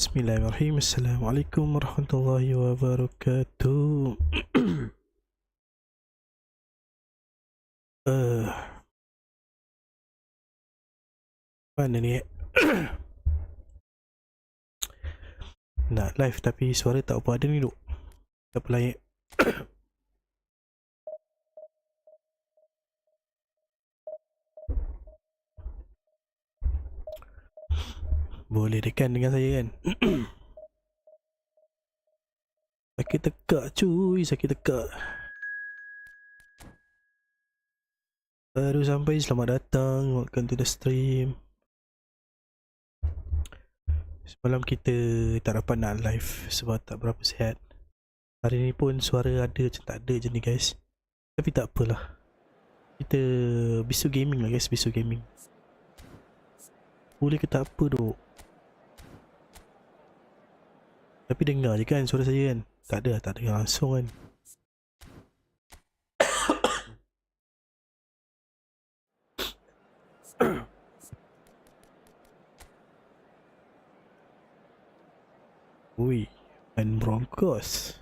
Bismillahirrahmanirrahim. Assalamualaikum warahmatullahi wabarakatuh. Mana ni? Nak live tapi suara tak apa ada ni duk. Tak apa layak. Boleh dekan dengan saya kan? Sakit tekak cuy, sakit tekak. Baru sampai, selamat datang, welcome to the stream. Semalam kita tak dapat nak live sebab tak berapa sihat. Hari ni pun suara ada macam tak ada je ni guys. Tapi tak apalah. Kita bisu gaming lah guys, bisu gaming. Boleh ke tak apa duk. Tapi dengar je kan suara saya kan. Tak ada langsung kan. Ui, and Broncos.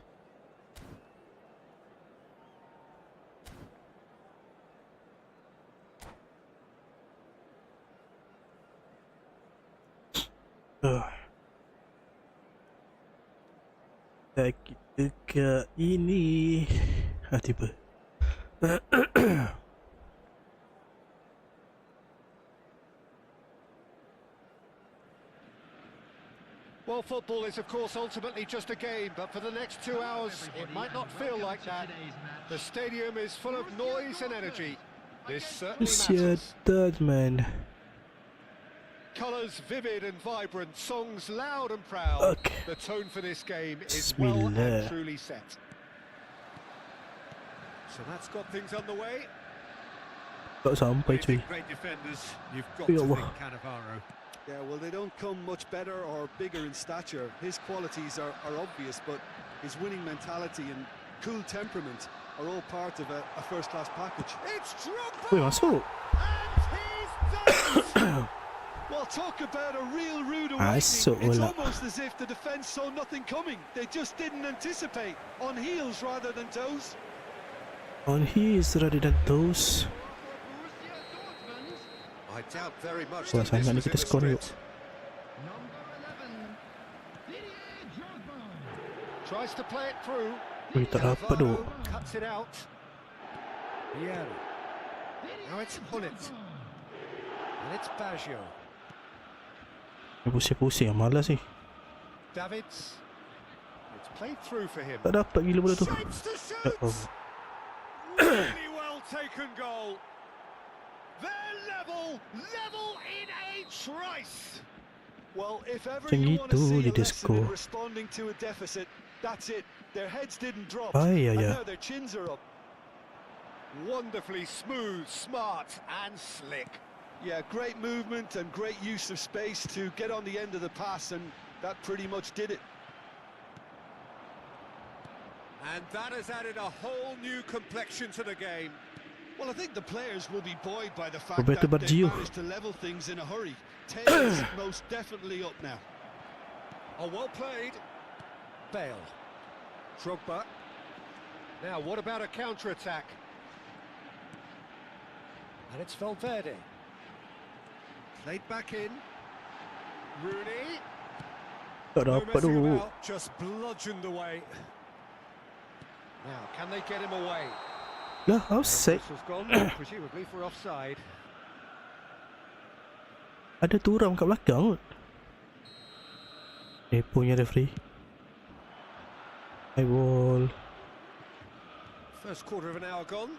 Sakit tekak ini. Tiba. Well, football is of course ultimately just a game, but for the next 2 hours it might not feel like that. The stadium is full of noise and energy. This certainly matters. That man. Colours vivid and vibrant, songs loud and proud. Okay. The tone for this game is well and truly set. So that's got things underway. Tak sampai cuy. Great defenders, you've got Ya to Allah. think Cannavaro. Yeah, well, they don't come much better or bigger in stature. His qualities are obvious, but his winning mentality and cool temperament are all part of a first-class package. It's Wih, masuk. and he's done it! Well, talk about a real rude Masuk awakening. It's pula. almost as if the defence saw nothing coming. They just didn't anticipate. On heels rather than toes. On his rather than toes. I doubt very much Wah, that sangat ni this kita was in skor the yuk. script. Tries to play it through. Wih, tak dapat duk. Cuts it out. Yeah. Now it's Hullet. And it's Baggio. Pusing-pusing, malas ni. Davids. It's played through for him. Tak dapat gila bola tu. Shapes to Ya shoot. Allah. Really well taken goal. They're level in a trice. Well, if ever Macam you want to gitu see dia a lesson score. in responding to a deficit, that's it. Their heads didn't drop, Ay, and ay, ay. now their chins are up. Wonderfully smooth, smart and slick. Yeah, great movement and great use of space to get on the end of the pass, and that pretty much did it. And that has added a whole new complexion to the game. Well, I think the players will be buoyed by the fact Roberto that they Baggio. managed to level things in a hurry. Tails most definitely up now. Oh, well played. Bale. Drogba. Now, what about a counter-attack? And it's Valverde. Played back in. Rooney. Tak No dapat messing duk. about, just bludgeoned away. Now, can they get him away? Lah, offside. Whistle's gone, presumably for offside. Ada tu orang kat belakang kot. Punya referee. High ball. First quarter of an hour gone.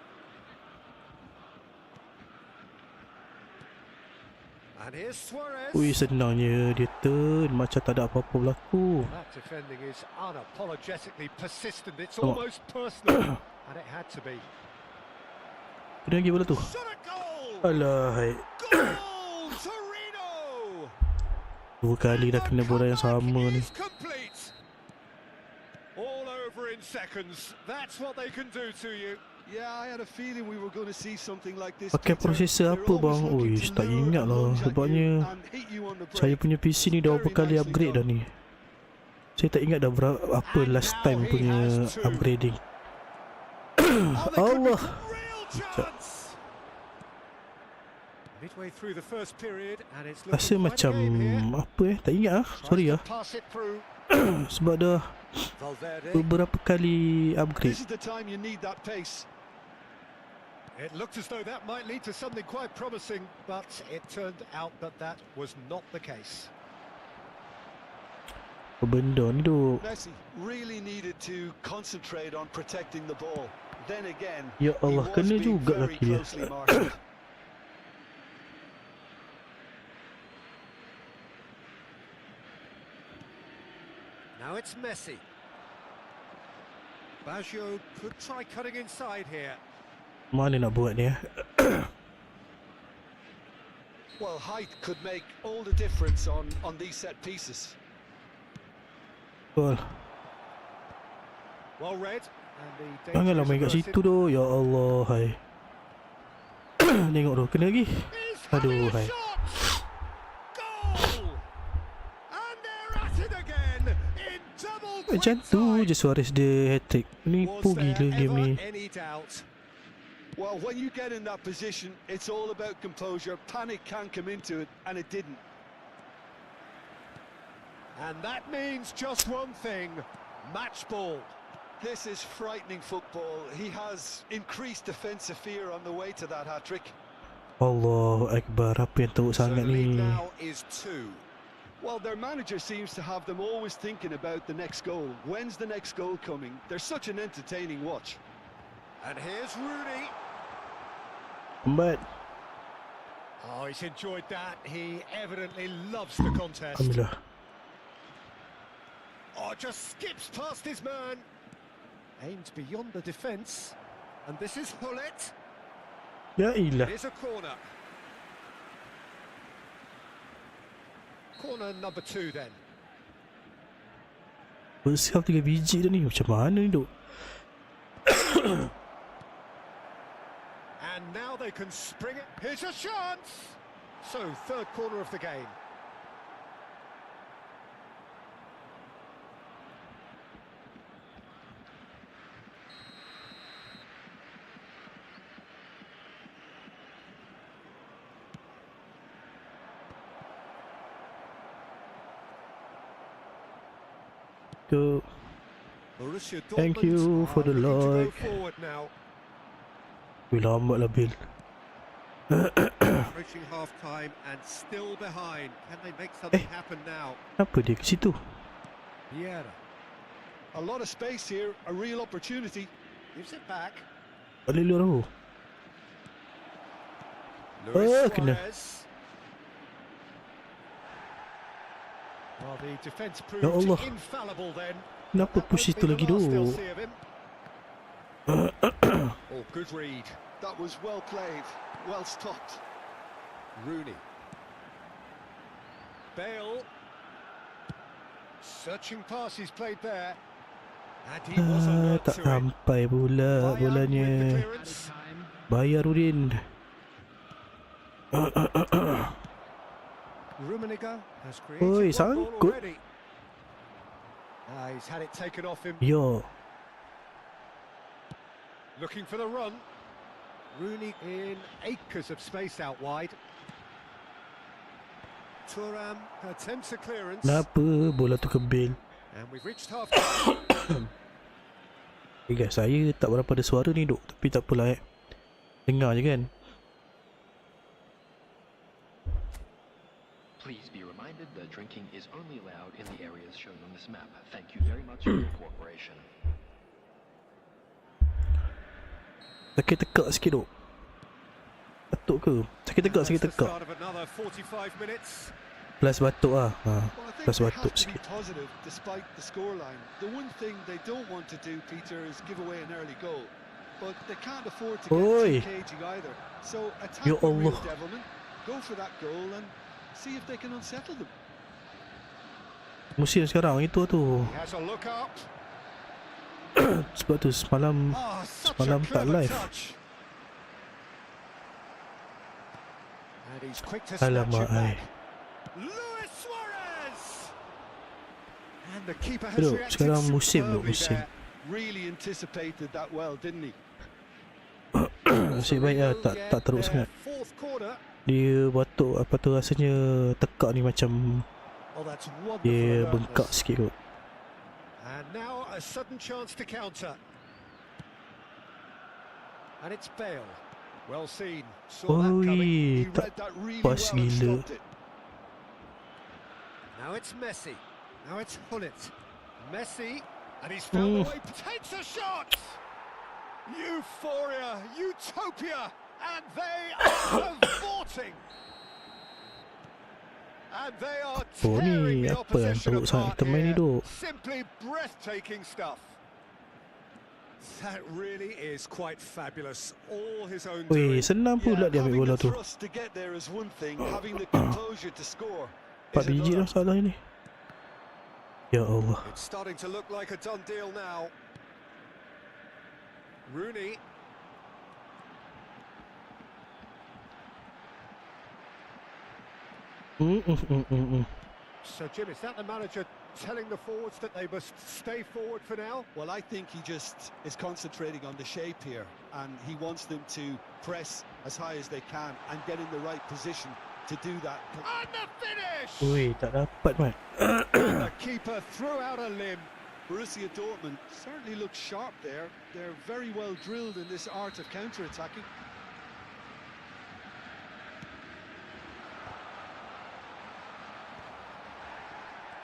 And here's Suarez. Ui, senangnya dia turn macam tak ada apa-apa berlaku. That defending is unapologetically persistent. It's Oh. almost personal. And it had to be. Kena lagi bola tu. Shot a goal! Alah, hai. Goal! Torino! Dua kali dah kena bola yang sama ni. Is complete. All over in seconds. That's what they can do to you. Yeah, I had a feeling we were going to see something like this. Pakai Peter. prosesor They're apa always bang? looking Ui, to tak lure ingat and lah. lunge at you Sebabnya and hit you on the break. saya punya PC ni dah berapa Very kali nicely upgrade dah done. ni. Saya tak ingat dah apa last time punya upgrading. Allah. Midway through the first period and it's Rasa looking quite a macam game here. apa tak ingat ah. Sorry ah. Pass it through. Sebab dah Valverde. beberapa kali upgrade. This is the time you need that pace. It looked as though that might lead to something quite promising, but it turned out that that was not the case. Apa benda ni tu? Messi really needed to concentrate on protecting the ball. Then again, Ya Allah, he was kena being juga very kaki dia. closely marked. Now it's Messi. Baggio could try cutting inside here. Mana nak buat ni eh? Well, height could make all the difference on these set pieces. Betul. Well read. And the Janganlah main kat situ tu. Ya Allah, hai. Tengok tu, kena lagi. Aduh, hai. Macam tu je Suarez dia hat-trick. Nipu gila game ni. Well, when you get in that position, it's all about composure. Panic can come into it, and it didn't. And that means just one thing, match ball. This is frightening football. He has increased defensive fear on the way to that hat-trick. Allahu Akbar, apa yang teruk So sangat the lead ni. now is 2. Well, their manager seems to have them always thinking about the next goal. When's the next goal coming? They're such an entertaining watch. And here's Rooney. Lambat. Oh, he's enjoyed that. He evidently loves the contest. Alhamdulillah. Oh, just skips past his man. Aims beyond the defence. And this is Hullet. Ya ilah. It is a corner. Corner number 2 then. Bersih 3 biji dah ni. Macam mana ni duk? And now they can spring it. Here's a chance. So, third corner of the game. Go. Borussia Thank Dortmund you for are the looking to like. go forward now. Wih, lambat lah Bil. Approaching half time and still behind. Can they make something happen now? Kenapa dia ke situ? Vieira A lot of space here, a real opportunity. gives it back. Balik luar tu. Luis kena. Suarez. Well, the defence Ya proved Allah. infallible then. Kenapa That push won't situ be the lagi last tu? they'll see of him. Oh, good read. That was well played, well stopped. Rooney. Bale. Searching pass he's played there. And he was alert Tak to it. sampai pula Bayern with the bolanya. clearance. Bayar Udin. Rummenigge has created Oi, one goal sangkut. already. He's had it taken off him. Yo. Looking for the run. Rooney in acres of space out wide. Thuram attempts a clearance. Kenapa bola tu ke Bil? And we've reached half time. Guys, saya tak berapa ada suara ni duk. Tapi tak apalah dengar je kan. Please be reminded that drinking is only allowed in the areas shown on this map. Thank you very much for your cooperation. Sakit tekak sikit duk. Batuk ke? Sakit tekak, sakit That's the tekak. start of another 45 minutes. Plus batuk lah. Well, I think Plus they batuk have to be sikit. positive despite the scoreline. The one thing they don't want to do, Peter, is give away an early goal. But they can't afford to get Oi. too cagey either. So attack Ya the real Allah. devilment, go for that goal and see if they can unsettle them. Musim sekarang itu tu. He has a look up. Sebab tu semalam Oh, such Semalam a tak clever live. touch. And he's quick to snatch Alamak it ai. back. Luis Suarez! And the keeper has Duduk, reacted sekarang musim duk, superbly musim. there. Really anticipated that well, didn't he? Nasib baik lah tak teruk their sangat. fourth corner. Dia batuk apa tu rasanya tekak ni macam Oh, that's wonderful dia alertness. bengkak sikit kot. And now a sudden chance to counter. And it's Bale. Well seen. Saw that coming. He read that really Pas well and gila. stopped it. Now it's Messi. Now it's Hullet. Messi. And he's found the way. Takes a shot. Euphoria. Utopia. And they are cavorting. And they are Oh tearing ni the apa yang opposition teruk sangat apart kita main ni here. duk. Simply breathtaking stuff. That really is quite fabulous. All his own Weh, doing. senang pula dia ambil bola tu. Having the thrust to get there is one thing. Having the composure to score 4 is biji another. dah salah ni. Ya Allah. It's starting to look like a done deal now. Rooney. So Jim, is that the manager telling the forwards that they must stay forward for now? Well, I think he just is concentrating on the shape here, and he wants them to press as high as they can and get in the right position to do that. And the finish! Weh, tak dapat mat. And the keeper threw out a limb. Borussia Dortmund certainly look sharp there. They're very well drilled in this art of counter-attacking.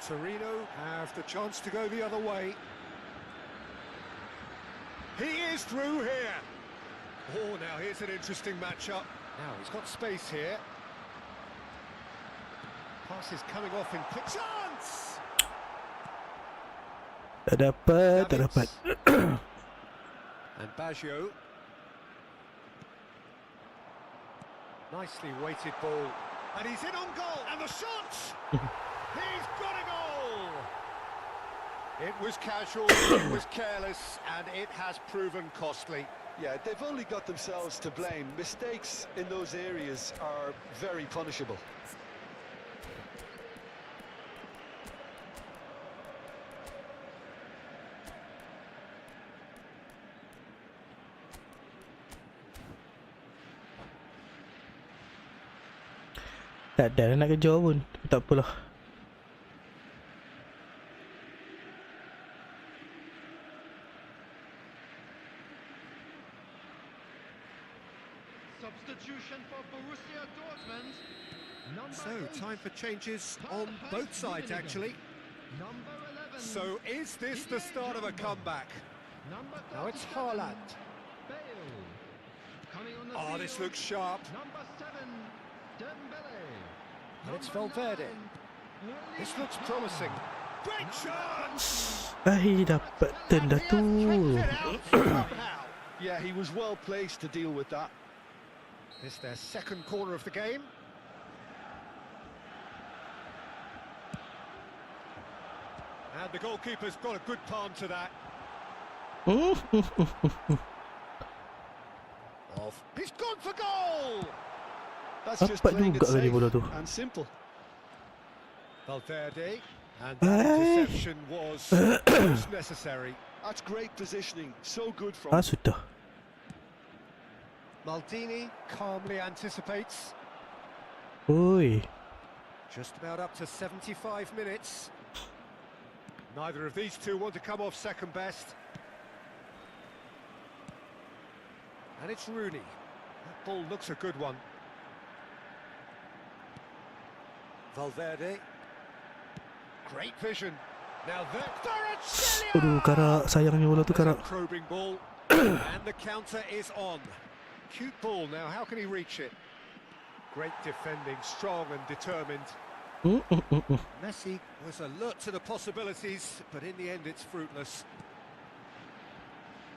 Torino have the chance to go the other way. He is through here. Oh, now here's an interesting matchup. Now he's got space here. Pass is coming off in quick chance. Tak dapat, tak dapat. And Baggio. Nicely weighted ball. And he's in on goal. And the shot! He's got a goal! It was casual, it was careless, and it has proven costly. Yeah, they've only got themselves to blame. Mistakes in those areas are very punishable. Tak ada nak kejar pun. Tak apalah. Substitution for Borussia Dortmund. So, time for changes on both sides, actually. Number 11. So, is this the start of a comeback? Number Now it's 37, Haaland. Bale. Coming on the Oh, this field, looks sharp. Number 7, Dembele. And it's Number Valverde. 9, This looks promising. Great chance! Dapat turn dah And tu. he has kicked it out somehow. Yeah, he was well placed to deal with that. It's their second corner of the game. And the goalkeeper's got a good palm to that. He's gone for goal! That's just Dapat playing it juga tadi safe bola tu. and simple. Valverde. And that interception was most necessary. That's great positioning. So good from Ah, sudah. Maldini calmly anticipates. Oi. Just about up to 75 minutes. Neither of these two want to come off second best. And it's Rooney. That ball looks a good one. Valverde. Great vision. Now there. Aduh, Karak. Sayangnya bola tu, There's a Karak. probing ball. And the counter is on. Cute ball. Now, how can he reach it? Great defending, strong and determined. Messi was alert to the possibilities, but in the end it's fruitless.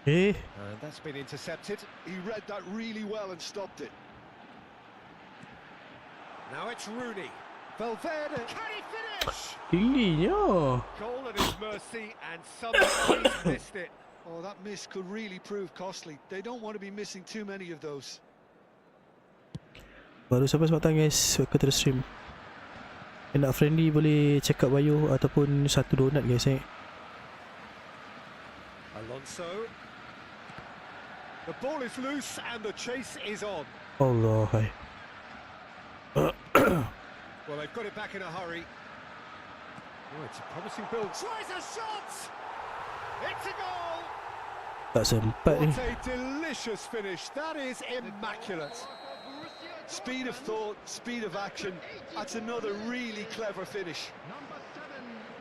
Eh, And that's been intercepted. He read that really well and stopped it. Now it's Rooney. Valverde. Can he finish? tingginya. Goal at his mercy, and somehow he's missed it. Oh, that miss could really prove costly. They don't want to be missing too many of those. Baru sampai sebatang guys. Welcome to the stream. Nak friendly boleh check out bio ataupun satu donat guys Alonso. The ball is loose and the chase is on. Allah hai. Well, they've got it back in a hurry. Oh, it's a promising build. Tries a shot! It's a goal! Tak sempat ni. What a delicious finish. That is immaculate. Speed of thought, speed of action. That's another really clever finish. Number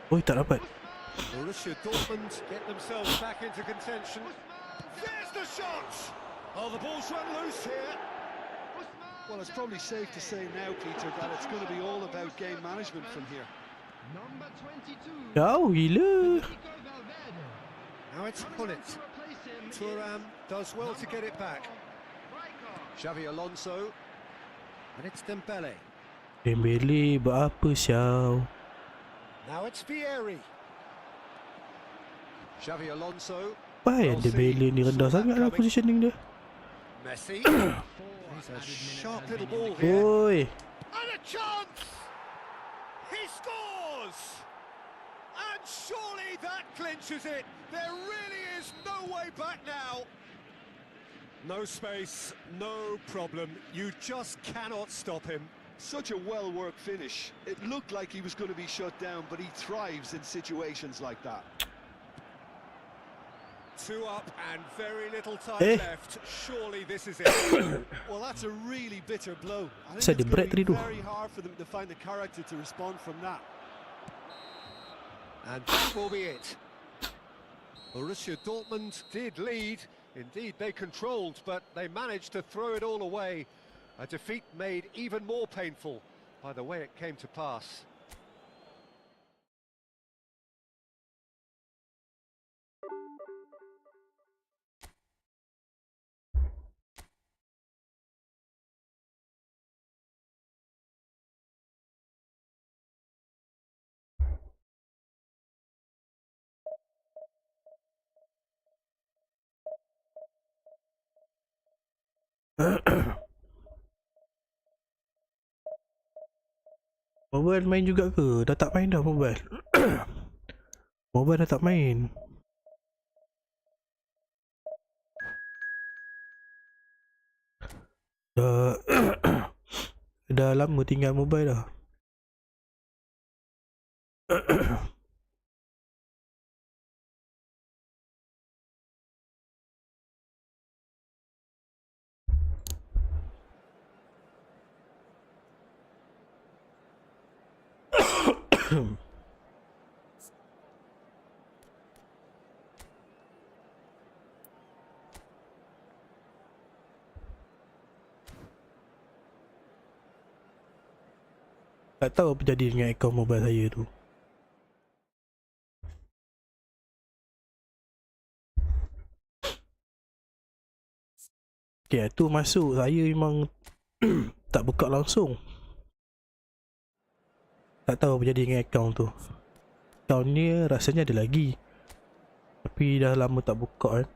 7. Oi, tak dapat. Borussia Dortmund get themselves back into contention. There's the shot! Oh, the ball's run loose here. Well, it's probably safe to say now, Peter, that it's going to be all about game management from here. Number 22. Jauh gila. Nico Valverde. Now it's Pullet. To replace him Thuram does well to get it back. Striker. Xavi Alonso. And it's Dembele. Dembele buat apa siau? Now it's Vieri. Xavi Alonso. Baik Dembele ni rendah sangat lah positioning dia. Messi. He's a Added minutes sharp has little been ball indicated. here. Oi. And a chance! He scores! And surely that clinches it. There really is no way back now. No space, no problem. You just cannot stop him. Such a well-worked finish. It looked like he was going to be shut down, but he thrives in situations like that. 2 up and very little time left. Surely this is it. Well, that's a really bitter blow. I Saya think dia it's break going to tadi be tu. very hard for them to find the character to respond from that. And that will be it. Borussia Dortmund did lead. Indeed, they controlled, but they managed to throw it all away. A defeat made even more painful by the way it came to pass. Mobile main juga ke? Dah tak main dah mobile. Mobile dah tak main. Dah dah lama tinggal mobile dah. Tak tahu apa jadi dengan akaun mobile saya tu. Okay, tu masuk saya memang tak buka langsung. Tak tahu apa jadi dengan akaun tu. Akaun ni rasanya ada lagi, tapi dah lama tak buka kan.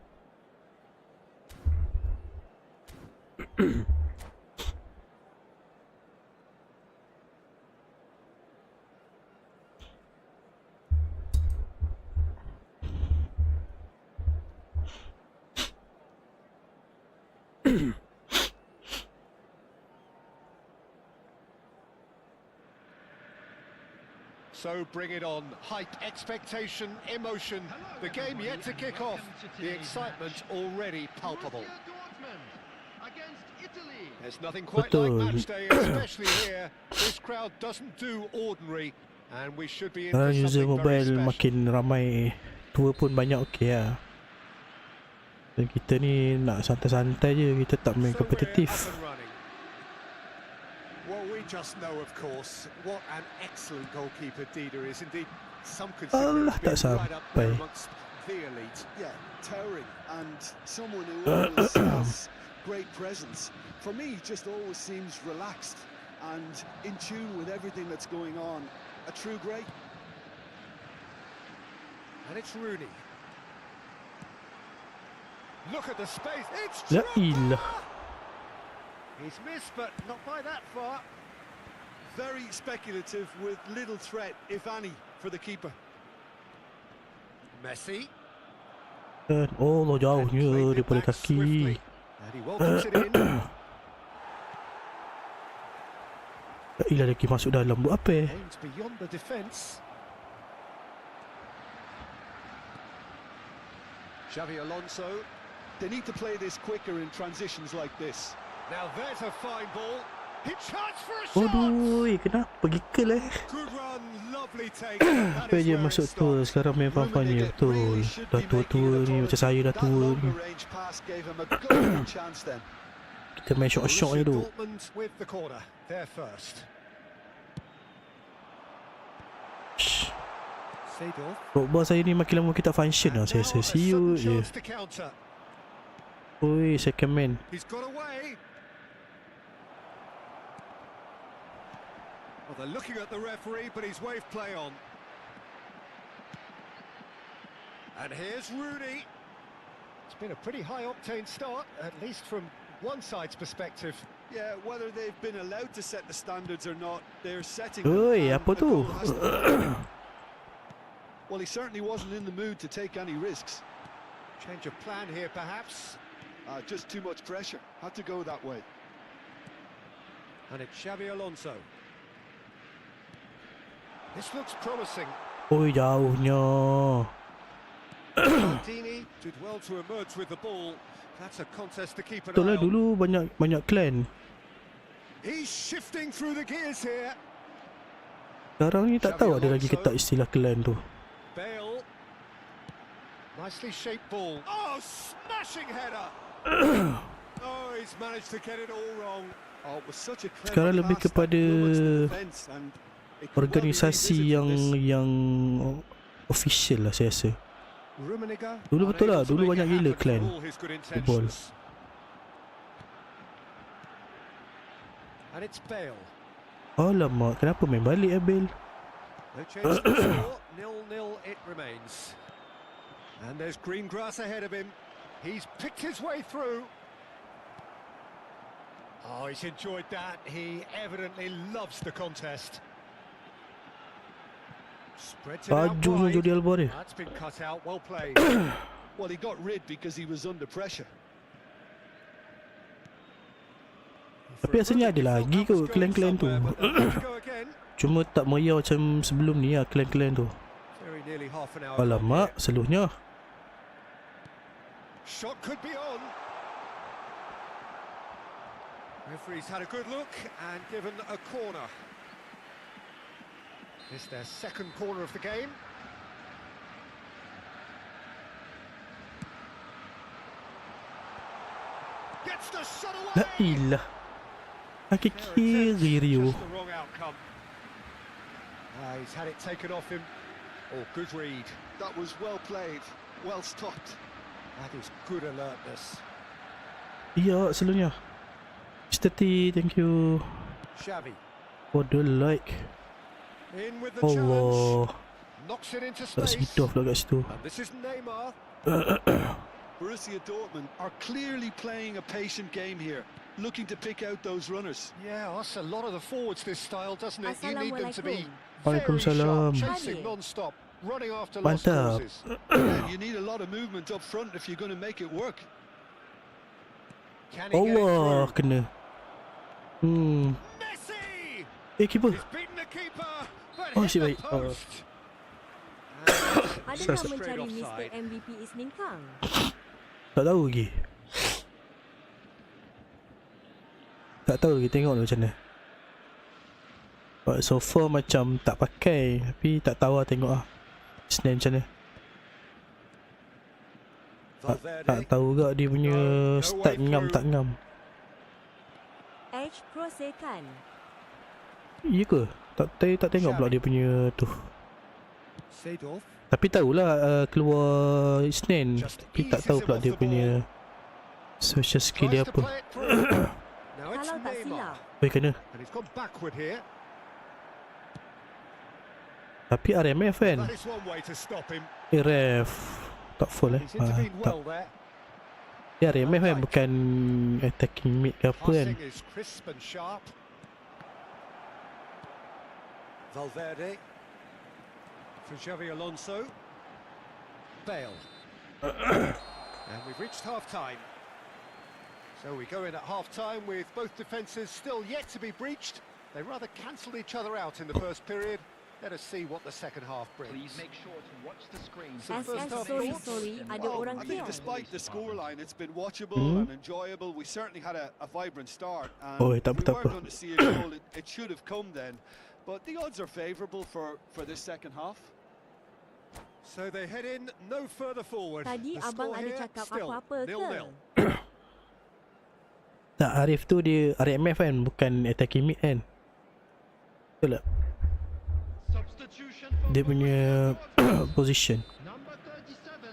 So bring it on. Hype, expectation, emotion. The game yet to kick off. The excitement already palpable. Borussia Dortmund against Italy. There's nothing quite Betul. like match day, especially here. This crowd doesn't do ordinary, and we should be in for Sekarang user something very mobile special. makin ramai, tua pun banyak okey lah. Dan kita ni nak santai-santai je, kita tak main So we're kompetitif. up and running. Well, we just know, of course, what an excellent goalkeeper Dida is. Indeed, some consider him Allah, to tak be right up there sampai. amongst the elite. Yeah, towering, and someone who always has great presence. For me, he just always seems relaxed and in tune with everything that's going on. A true great. And it's Rooney. Look at the space. It's La Drogba! ilah. He's missed, but not by that far. Very speculative with little threat, if any, for the keeper. Messi. Oh, And jauhnya played it daripada back kaki. swiftly. And he welcomes it in. Ilah lagi masuk dalam buat apa? Aims beyond the defence. Xavi Alonso. They need to play this quicker in transitions like this. Now there's a fine ball. He charged for a shot. Aduh, kenapa gikel Good run, lovely take. That Sampai is je where it masuk tua, stops. sekarang main faham-faham betul. Dah tua-tua ni, macam saya dah That tua ni. longer range pass gave him a golden chance then. Kita main shot-shot je Borussia tu. Dortmund with the corner. They're first. Seedorf. Football saya ni makin lama makin tak function lah. Saya Now a siut je. sudden chance to counter. Oi, second man. He's got away. Well, they're looking at the referee, but he's waved play on. And here's Rooney. It's been a pretty high-octane start, at least from one side's perspective. Yeah, whether they've been allowed to set the standards or not, they're setting Oi, them, and apa a tu? goal has to come. Well, he certainly wasn't in the mood to take any risks. Change of plan here, perhaps. Just too much pressure. Had to go that way. And it's Xavi Alonso. This looks promising. Oi, jauhnya. Maldini did well to emerge with the ball. That's a contest to keep an Betul eye lah, on. dulu banyak clan. He's shifting through the gears here. Sekarang ni tak tahu ada lagi ke tak istilah clan tu. Bale. Nicely shaped ball. Oh, smashing header. Oh, he's managed to get it all wrong. Oh, it was such a clever Sekarang lebih pass that kepada flummoxed the defence, and it could well be organisasi revisited yang this. official lah saya rasa. Rummenigge Dulu betul lah, unable to dulu make banyak it gila happen clan for all his good football. intentions. And it's Bale. Alamak, kenapa main balik Abel? No change to the score. 0-0 it remains. And there's green grass ahead of him. He's picked his way through. Oh, he's enjoyed that. He evidently loves the contest. Spreads it out Bajunya wide. Jordi Alba dia. That's been cut out. Well played. Well, he got rid because he was under pressure. Tapi asalnya ada lagi kot clan-clan tu. Go again. Cuma tak meriah macam sebelum ni lah clan-clan tu. Very nearly half an hour. Alamak, seluruhnya. Shot could be on. Referee's had a good look and given a corner. It's their second corner of the game. Gets the shot away. La ilah. Kaki kiri Rio. Just the wrong outcome. He's had it taken off him. Oh, good read. That was well played, well stopped. That is good alertness. Ya, seluruhnya. Mr. T, thank you. Xavi For the like. in with the challenge. Allah. Knocks it into Tak space. segitu pula kat situ. And this is Neymar. Borussia Dortmund are clearly playing a patient game here, looking to pick out those runners. Yeah, that's a lot of the forwards this style, doesn't it? You need them to be very Waalaikumsalam. sharp, chasing non-stop, running after lost Mantap. causes. And you need a lot of movement up front if you're going to make it work. Can he get it Allah, through? kena. Messi! Keeper. He's beaten the keeper, but Oh, hit shit, the wait. Oh. post. Adakah Straight mencari Mr. offside. MVP Isnin Kang? Tak tahu lagi. Tak tahu lagi, tengok dulu macam mana. But so far macam tak pakai, tapi tak tahu lah, tengok lah Senin macam mana. Tak tahu juga dia punya start ngam tak ngam. H. Prosekan. Iya ke? Tak tengok pula dia punya tu. Seedorf. Tapi tahulah keluar Senin. Tapi tak tahu pula dia punya social skill dia Tries to apa. play it through. Now it's Kalau tak Neymar. silap, Oi, kena. And he's gone backward here. Tapi RMF kan? That is one way to stop him. Ref tak full He's intervened tak. well there. Dia RMF kan, bukan attacking mid ke apa kan. Passing is crisp and sharp. Valverde. For Xavi Alonso. Bale. And we've reached half-time. So we go in at half-time with both defences still yet to be breached. They rather cancelled each other out in the first period. Let us see what the second half brings. Please make sure to watch the screen. So first half thoughts? sorry, ada Well, orang I think kia. despite the scoreline, it's been watchable and enjoyable. We certainly had a vibrant start, and Oh, if tak we apa, tak were apa. going to see a goal, it should have come then. But the odds are favourable for this second half. So they head in no further forward. Tadi The abang score ada here cakap still apa-apa ke? 0-0. Tak, Arif tu dia RMF kan, bukan attacking mid kan. Betul tak? Substitution for Dia punya position. number 37.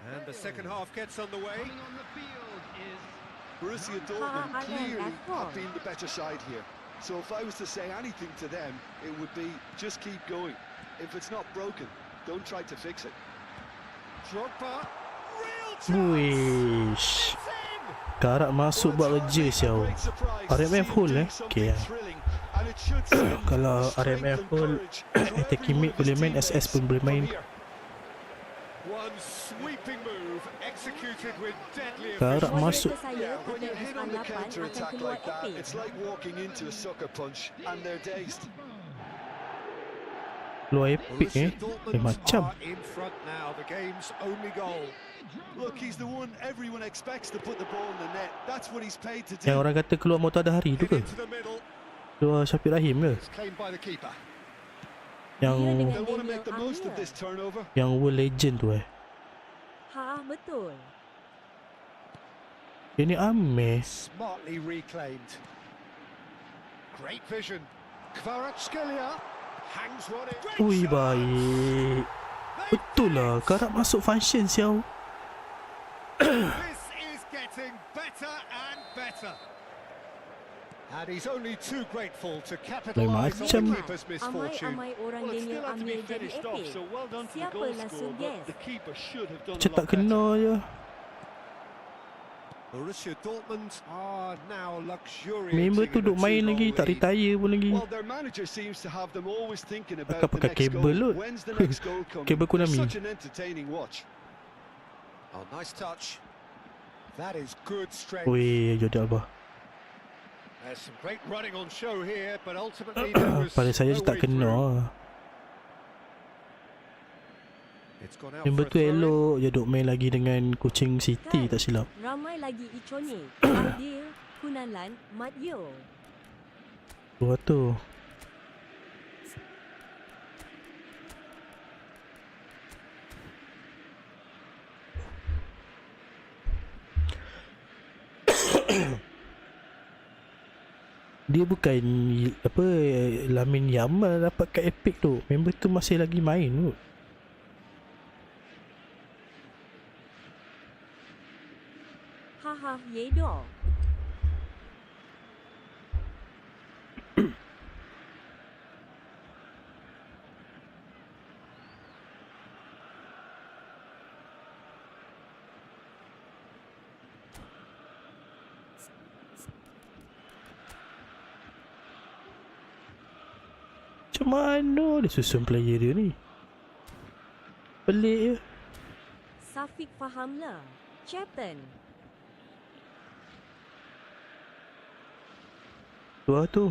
And the second half gets underway. Coming on the field is Borussia Dortmund Arlen, clearly that's all. have been the better side here. So if I was to say anything to them, it would be just keep going. If it's not broken, don't try to fix it. Drogba. Real chance. Wish. It's in. Karak masuk buat kerja siau. RMF full okay. Kalau RMF full attacking mid boleh main, SS pun boleh main. One sweeping move executed with deadly Karak efficiency. masuk. Saya Yeah, when kata you hit on the S8 counter akan attack keluar like that, epic. it's like walking into a sucker punch and they're dazed. Keluar epic Borussia Dortmund macam. are in front now. The game's only goal. Look, he's the one everyone expects to put the ball in the net. That's what he's paid to Yang do. orang kata keluar motor ada hari tu Hit ke? into the middle. Keluar Syafiq Rahim ke? It's claimed by the keeper. Yang They want to make the most of this turnover. yang world legend tu Ha, betul. Ini Ameh. Smartly reclaimed. Great vision. Kvaratskhelia hangs one in. Great Ui, shot. baik. Betul lah, Karak masuk function siau. This is getting better and better. And he's only too grateful to capitalise on macam- the keeper's misfortune. Amai orang Well, it Daniel still had to be ambil jadi finished off, epic. so well done to the Siapa goal lah scorer, suggest? but the keeper should have done a Macam lot tak better. kena je. Borussia Dortmund are now luxuriating Member tu in a duk main lagi, two-goal tak lead. retire pun lagi. Well, their manager seems to have them always thinking about Akak the pakai next kabel goal. kot. When's the next goal coming? Kabel It's Konami. such an entertaining watch. Oh, nice touch. That is good strength. Weh, Jordan Alba. There's some great running on show here, but ultimately there was Pada saya je no tak way kena. through. It's gone out Member for a tu throw-in. elok je duk main lagi dengan coaching City tak silap. Ramai lagi Iconi, Adil, Kunalan, Matyo. Dua tu. Dia bukan apa Lamin Yamal dapat kat Epic tu. Member tu masih lagi main tu. Haha, yedo. Macam mana dia susun player dia ni? Pelik je. Safiq fahamlah. Captain. Dua tu.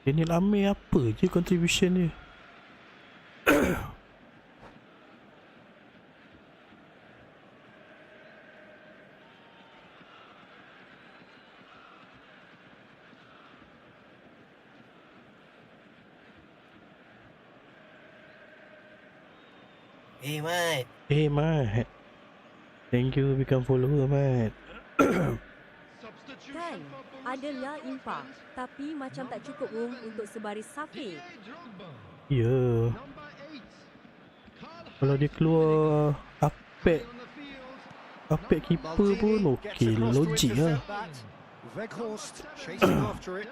Daniel Amir apa je contribution dia? Hey Mat, Eh Mat, thank you become follower Mat. substitution Kan, for Borussia adalah impak. Dortmund. Tapi macam tak cukup room untuk sebaris Safiq. Didier Drogba. Ya, Number 8. kalau dia keluar Apek On the field. Apek keeper pun okey lah, logik lah. Weghorst chasing after it.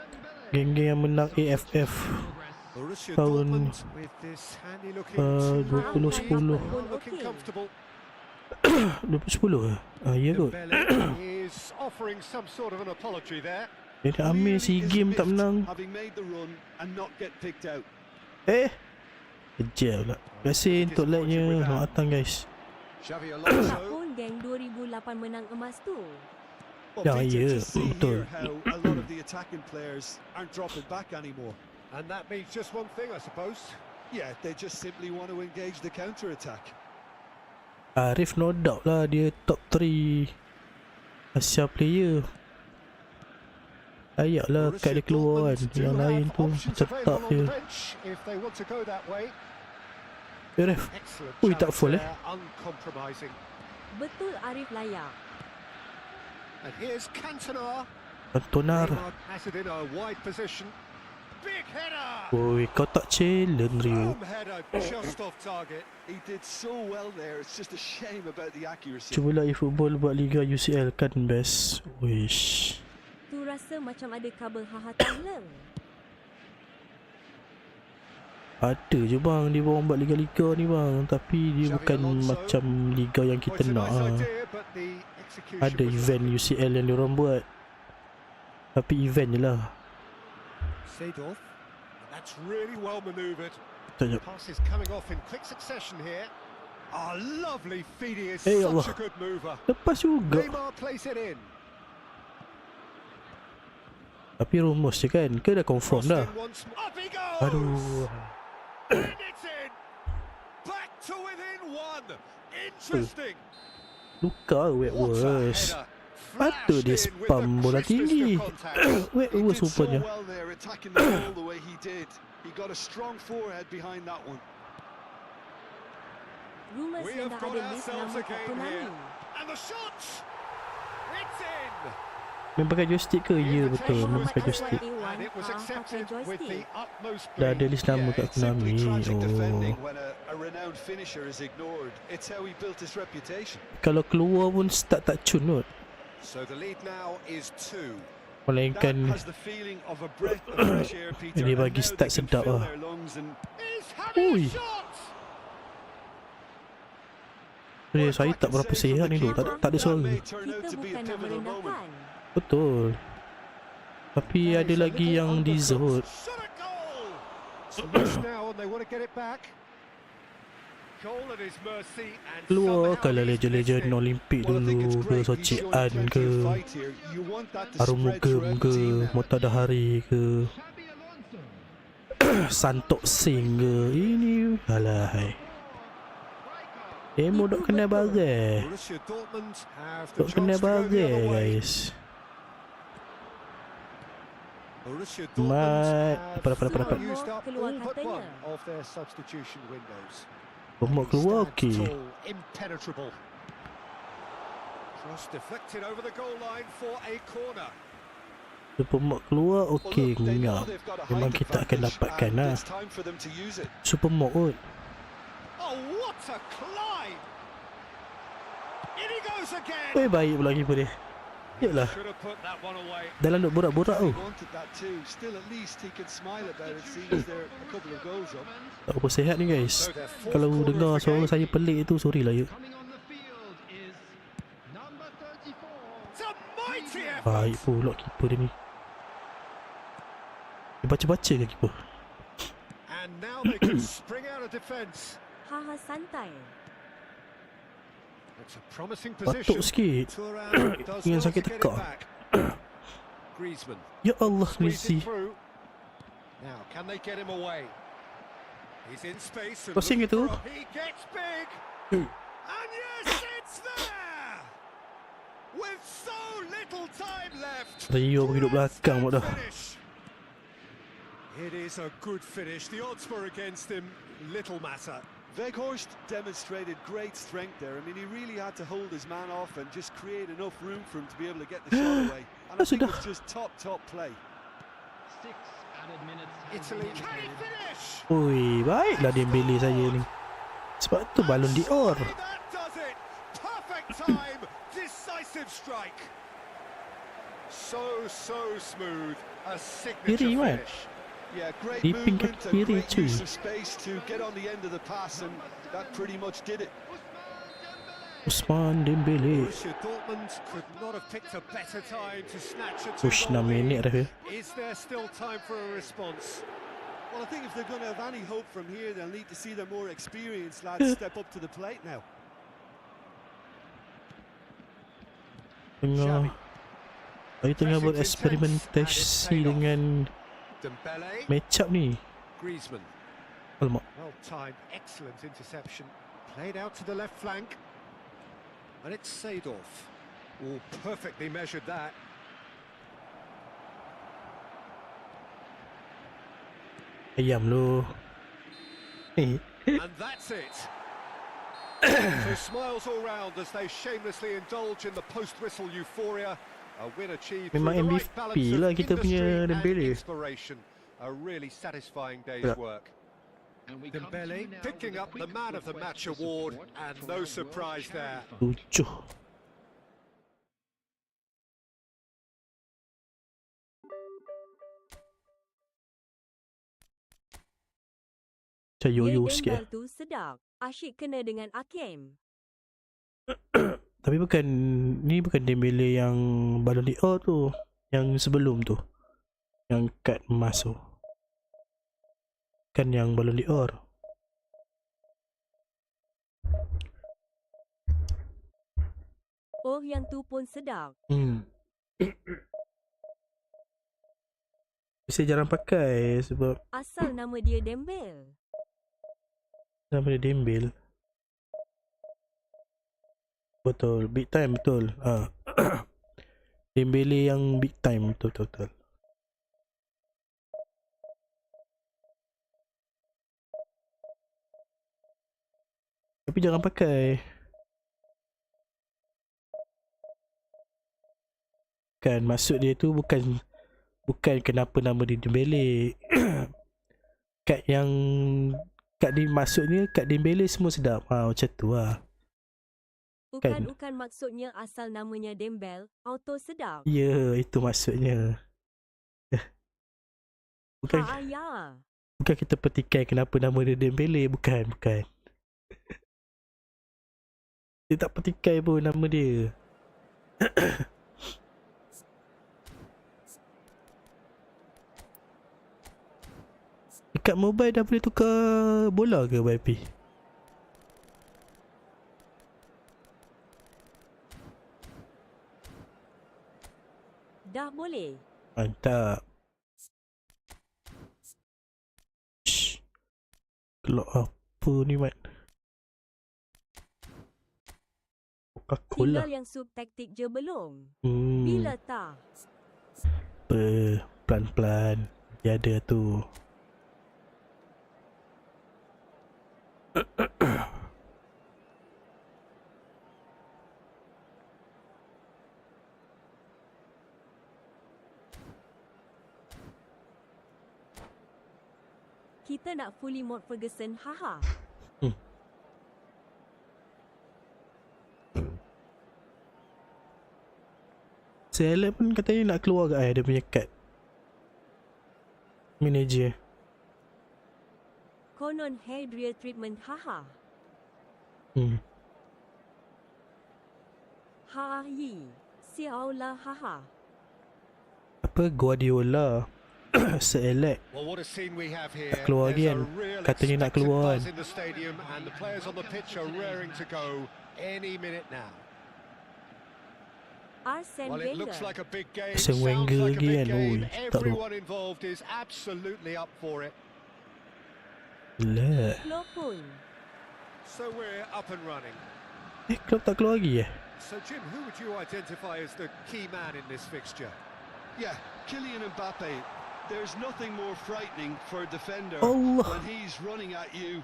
Geng-geng yang menang AFF Borussia tahun Dortmund with this handy looking 2010. looking comfortable. 2010 ke? Ya kot. Dembele is offering some sort of an apology there. Dia dah ambil si Really is a game tak gift menang. having made the run and not get picked out. Kejap pula. Terima kasih untuk like-nya. Selamat datang guys. Xavi Tak Alonso. pun geng 2008 menang emas tu. Well, Yeah, Peter, yeah, just see betul. here how a lot of the attacking players aren't dropping back anymore. And that means just one thing, I suppose. Yeah, they just simply want to engage the counter-attack. Arif no doubt lah, dia top 3 Asia player. Ayaklah kat dia keluar kan. Dortmund do Yang have lain tu options cetak available on je. the bench if they want to go that way. Ref, Excellent ui tak challenge full there, uncompromising. Betul Arif layak. And here's Cantona. Tonar. Neymar has it in a wide position. Big header. Oi, kau tak challenge Rio. Boom header just off target. He did so well there. It's just a shame about the accuracy. Cubalah eFOOTBALL buat Liga UCL kan best. Wish. Tu rasa macam ada kabel haha talent. Ada je bang, dia orang buat liga-liga ni bang. Tapi dia Xavi bukan Alonso. macam liga yang Well, kita it's a nak nice lah. idea, but the execution Ada was event lacking. UCL yang diorang buat. Tapi event je lah. Seedorf. That's really well manoeuvred. Sekejap. Pass is coming off in quick succession here. Ah, lovely feeding is Hey, such Allah. a good mover. Lepas juga. Neymar plays it in. Tapi rumus je kan. Ke dah confirm Crossed dah. in once more. Up he goes. Aduh. And it's in. Back to within one. Interesting. Luka What a Wetworth. header. Patut dia Flashed in with spam the bola crispest tinggi. of contact. He Wetworth did so rupanya. well there, attacking the ball the way he did. He got a strong forehead behind that one. Rumours We yang have dah got ada list ourselves nama a Kak game Konami. here. And the shot. It's in. Main pakai joystick ke? Ya betul, main Muhammad pakai Aswad joystick. A1 And it was pakai accepted with the joystick. utmost Dah ada glee. list nama kat It's simply Konami. tragic defending Oh. when a renowned finisher is ignored. It's how he built his reputation. Kalau keluar pun start tak cun kot. So the lead now is 2. That Melainkan has the feeling of a breath of fresh air, Peter. Dia and bagi now start they can sedap fill lah. their lungs and He's having Ui. a shot. saya tak berapa sihat ni tu. Tak ada suara. may turn out Kita to be a bukan nak pivotal moment. merendahkan. Betul. Tapi ada lagi yang deserve. Shot a goal. Some rush now and they want to get it back. Goal at his mercy and Keluar somehow kalau he's legend-legend missing. Olimpik Well, I think it's dulu ke great. He's Sochi showing An plenty ke of fight here. You want that to Harum spread Mugam throughout ke the team now. Motadahari ke Xavi Alonso. Santok Singh ke. Ini alahai. Demo dok kena bagai. Borussia Dortmund have the Dok kena chance to go the bagai other way. guys. Borussia Mat. Dortmund have Dapat. now used up Keluar all but katanya. one of their substitution windows. Pemok He keluar stands okey. tall, impenetrable. Cross deflected over the goal line for a corner. Pemok keluar Well, okey look, they know ngap. they've got a Memang height kita akan advantage, dapatkan and lah. it's time for them to use it. Super Mok kot. Oh, what a climb! In he goes again. Weh baik pula keeper dia. Yalah. Should have put that one away. Dalam duk borak-borak tu. He wanted that too. Still, at least he can smile about it, seeing as they're a couple of goals up. Tak apa sihat ni guys. So their fourth Kalau corner dengar of the suara game. saya pelik tu sorry lah ya. Coming on the field is number 34. It's a mighty effort. Baik pula keeper dia ni. Dia baca-baca ke keeper? And now they can spring out of defence. Haha santai. It's a promising Batuk position. sikit. Thuram does Ingin well sakit to get it tekak. back. Griezmann Ya Allah squeezed Rizzi. it through. Now can they get him away? He's in space and Crossing looking itu. for a- he gets big. And yes, it's there. With so little time left. Rio pergi duduk belakang pula dah. Finish. It is a good finish. The odds were against him. Little matter. Weghorst demonstrated great strength there. I mean, he really had to hold his man off and just create enough room for him to be able to get the shot away. And I think Sudah. it's just top play. 6 added minutes. has Italy. been Can he indicated. finish? Ui, baiklah Dembele saya ni. Sebab tu Ballon d'Or. Surely that does it. Perfect time. Decisive strike. So smooth. A signature Kiri, Mat. finish. Yeah, great Di pinggir movement and kiri great tu. use of space to get on the end of the pass, and that pretty much did it. Ousmane Dembélé. Usman Dembele. Borussia Dortmund could not have picked a better time to snatch a Push 6 two-goal minit lead. dah. Is there still time for a response? Well, I think if they're going to have any hope from here, they'll need to see their more experienced lads step up to the plate now. Tengah buat eksperimentasi dengan Dembele, match up ni. Griezmann. Alamak. Well timed, excellent interception. Played out to the left flank. And it's Seedorf. Oh, perfectly measured that. Ayam lu. And that's it. So smiles all round as they shamelessly indulge in the post-whistle euphoria. A win achieved Memang through the right MVP balance lah of kita punya industry and Dembele. inspiration. A really satisfying day's Ya. work. And we come to Dembele you now picking with a up the quick man of the request match for award, support and from no our surprise World there. Charity Fund. 7. Macam yo-yo sikit. Dembel tu sedap. Asyik kena dengan Hakim. Tapi bukan, ni bukan Dembele yang Ballon d'Or tu, yang sebelum tu, yang kad emas tu, kan yang Ballon d'Or. Oh, yang tu pun sedap. Saya jarang pakai sebab Asal nama dia Dembel. nama dia Dembele. Betul, big time betul. Dembele yang big time betul. Tapi jangan pakai. Kan maksud dia tu bukan kenapa nama dia Dembele. Kad dia maksudnya kad Dembele semua sedap. Macam tu lah. Bukan maksudnya asal namanya Dembel, auto sedap. Ya, itu maksudnya. Bukan Ya. bukan kita petikai kenapa nama dia Dembele, bukan. Dia tak petikai pun nama dia. Dekat mobile dah boleh tukar bola ke YP? Dah boleh. Mantap. Shh. Kelak apa ni Mat? Coca-Cola. Tinggal yang subtaktik je belum. Hmm. Bila tak? Pelan-pelan. Dia ada tu. Kita nak fully mod Ferguson, haha. Seleb pun katanya nak keluar ke dia punya kad manager. Konon hair dryer treatment, haha. Ha-yi. Siaulah, haha. Apa Guardiola seelek Well, what a scene we have here. tak keluar lagi There's kan. a real Katanya nak expected keluar buzz kan. in the stadium, and the players on the pitch are raring to go any minute now. Arsene Well, it Wenger. looks like a big game. Arsene Sounds Wenger like a lagi big kan. game. Ui, tak tahu. Everyone involved is absolutely up for it. Lah. Klopp pun. So we're up and running. Klopp tak keluar lagi So Jim, who would you identify as the key man in this fixture? Yeah, Kylian Mbappe. There's nothing more frightening for a defender Allah. when he's running at you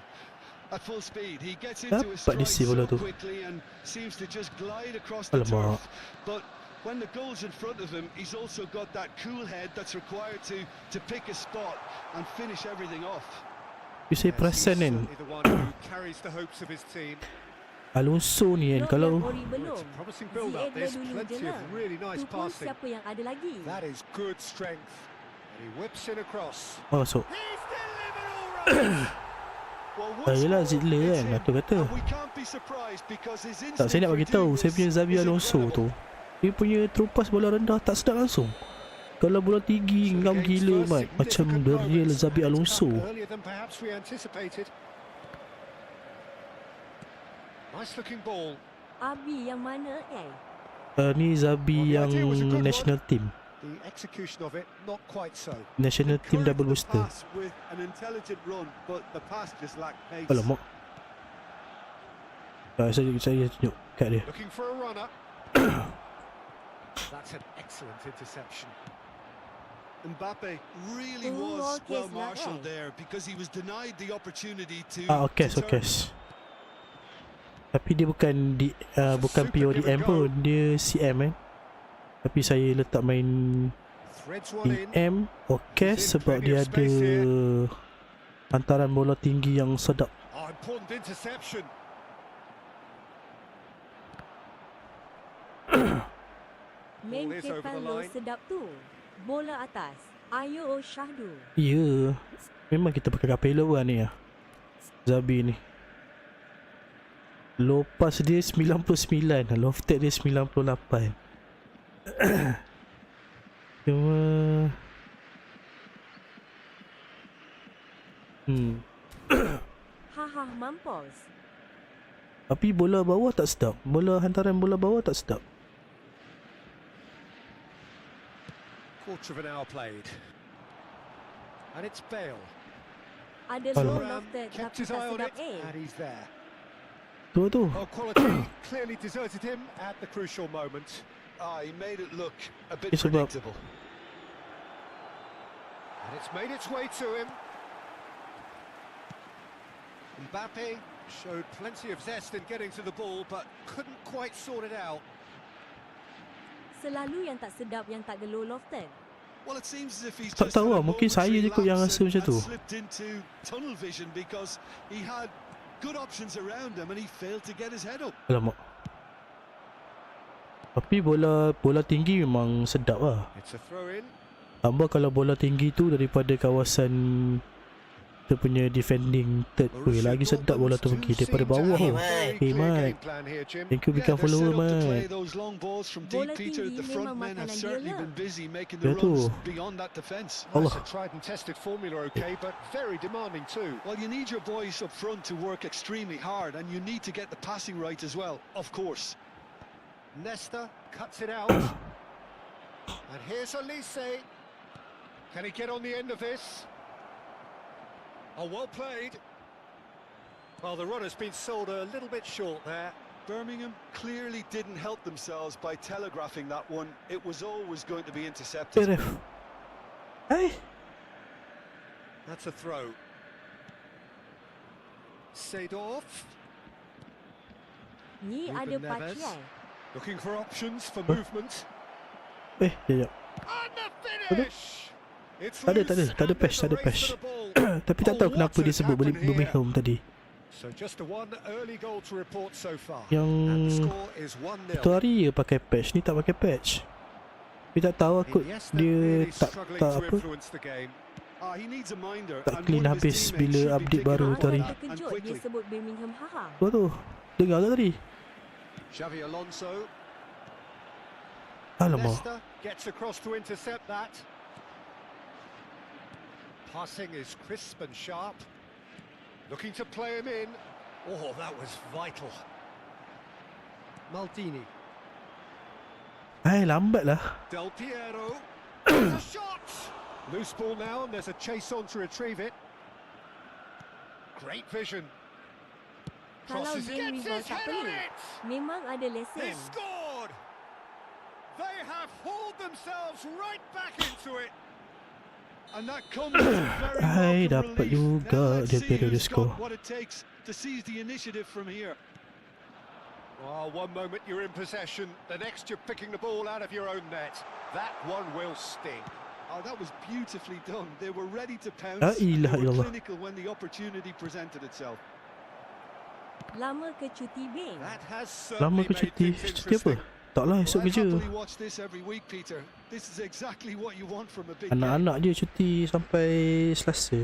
at full speed. He gets into his Dapat dia stride si bola so tu. quickly and seems to just glide across the Alamak. turf. But when the goal's in front of him, he's also got that cool head that's required to pick a spot and finish everything off. You say Yes, perasan he's kan certainly the one who carries the hopes of his team. Alonso ni kan Klopp kalau yang ori belum. It's a promising build-up. Ziyech There's dulu plenty je of lah. really nice Tu pun passing. siapa yang ada lagi. That is good strength. And he whips it across. masuk. He's delivered all right. Yelah Zidler kan, aku kata. Tak, saya nak bagi tahu saya punya Xabi Alonso tu, dia punya terupas bola rendah tak sedap langsung. Kalau bola tinggi ngam gila mat, macam the real Xabi Alonso. Nice looking ball. Abi yang mana Ni Xabi yang national team. The execution of it not quite so. National team double booster. Alamak. Saya tunjuk kat dia. Looking for a runner. That's an excellent interception. Mbappe really was well marshalled there because he was denied the opportunity to Okay. Tapi dia bukan bukan PODM pun, dia CM kan. Tapi saya letak main DM okay sebab dia ada hantaran bola tinggi yang sedap. Important interception. Main CAPELLO sedap tu. Bola atas. Ayo Syahdu. Ya, memang kita pakai CAPELLO kan ni ya. Xabi ni. Low pass dia 99, lofted dia 98. Cuma Haha mampus. tapi bola bawah tak sedap. Hantaran bola bawah tak sedap. Quarter of an hour played. And it's Bale. Ada Alah. low lofted Kept tapi his tak eye on sedap it, and he's there. Tu Well, quality clearly deserted him at the crucial moment. he made it look a bit It's about- predictable. And it's made its way to him. Mbappe showed plenty of zest in getting to the ball, but couldn't quite sort it out. Selalu yang tak sedap yang tak ada low lofted. Well, it seems as if he's Tak just tahu had a lah, mungkin saya momentary je kot yang lapse rasa macam and tu. slipped into tunnel vision because he had good options around him and he failed to get his head up. Alamak. Tapi bola tinggi memang sedap lah. It's a throw in. Tambah kalau bola tinggi tu daripada kawasan dia punya defending third. Weh, lagi sedap bola tu pergi daripada bawah tu. Hey Mat, thank you become They're set follower up to play Mat. those long balls from Bola deep, Peter. tinggi The front memang men have makanan certainly dia been lah. busy making Ya the tu. runs beyond that defence. Allah. That's a tried and tested formula, okay, but very demanding too. Well, you need your boys up front to work extremely hard, and you need to get the passing right as well, of course. Nesta cuts it out. And here's Elise. Can he get on the end of this? Oh, well played. Well, the run has been sold a little bit short there. Birmingham clearly didn't help themselves by telegraphing that one. It was always going to be intercepted. Ref. Hai. That's a throw. Seedorf Ni Ruben ada Neves. pacian. looking for options for movement. Sekejap. And the finish! It's Tak ada loose, patch, and there's tak ada a race patch. for the ball. Tapi tak tahu Oh, kenapa what dia has sebut happened here? Birmingham tadi. So just the one early goal to report so far. Yang And the score is 1-0. tu hari je pakai patch, ni tak pakai patch. Tapi tak tahu aku Iniesta dia really tak struggling tak to apa, influence the game. He needs a minder, tak and clean one of his habis teammates bila should be update taking baru note tu of hari. that, and Terkejut dia quickly. sebut Birmingham haha. Apa tu? Dengar tak tadi? Xavi Alonso. Alamak. Nesta gets across to intercept that. Passing is crisp and sharp. Looking to play him in. Oh, that was vital. Maldini. Hai, lambat lah. Del Piero. There's a shot! Loose ball now, and there's a chase on to retrieve it. Great vision. Kalau Crosses, game gets rival his tak head on pelik, it! memang ada They lesen. scored! They have hauled themselves right back into it. And that comes as a very Hai, welcome dapat relief. juga Now let's dia see period who's score. got what it takes to seize the initiative from here. Oh, one moment you're in possession, the next you're picking the ball out of your own net. That one will sting. Oh, that was beautifully done. They were ready to pounce. La They ilaha were illallah. clinical when the opportunity presented itself. Lama ke cuti Bing? That has Lama certainly ke made cuti? things Cuti apa? interesting. Taklah Well, esok I'd kerja. happily watch this every week, Peter. This is exactly what you want from a big game. Anak-anak je cuti sampai Selasa.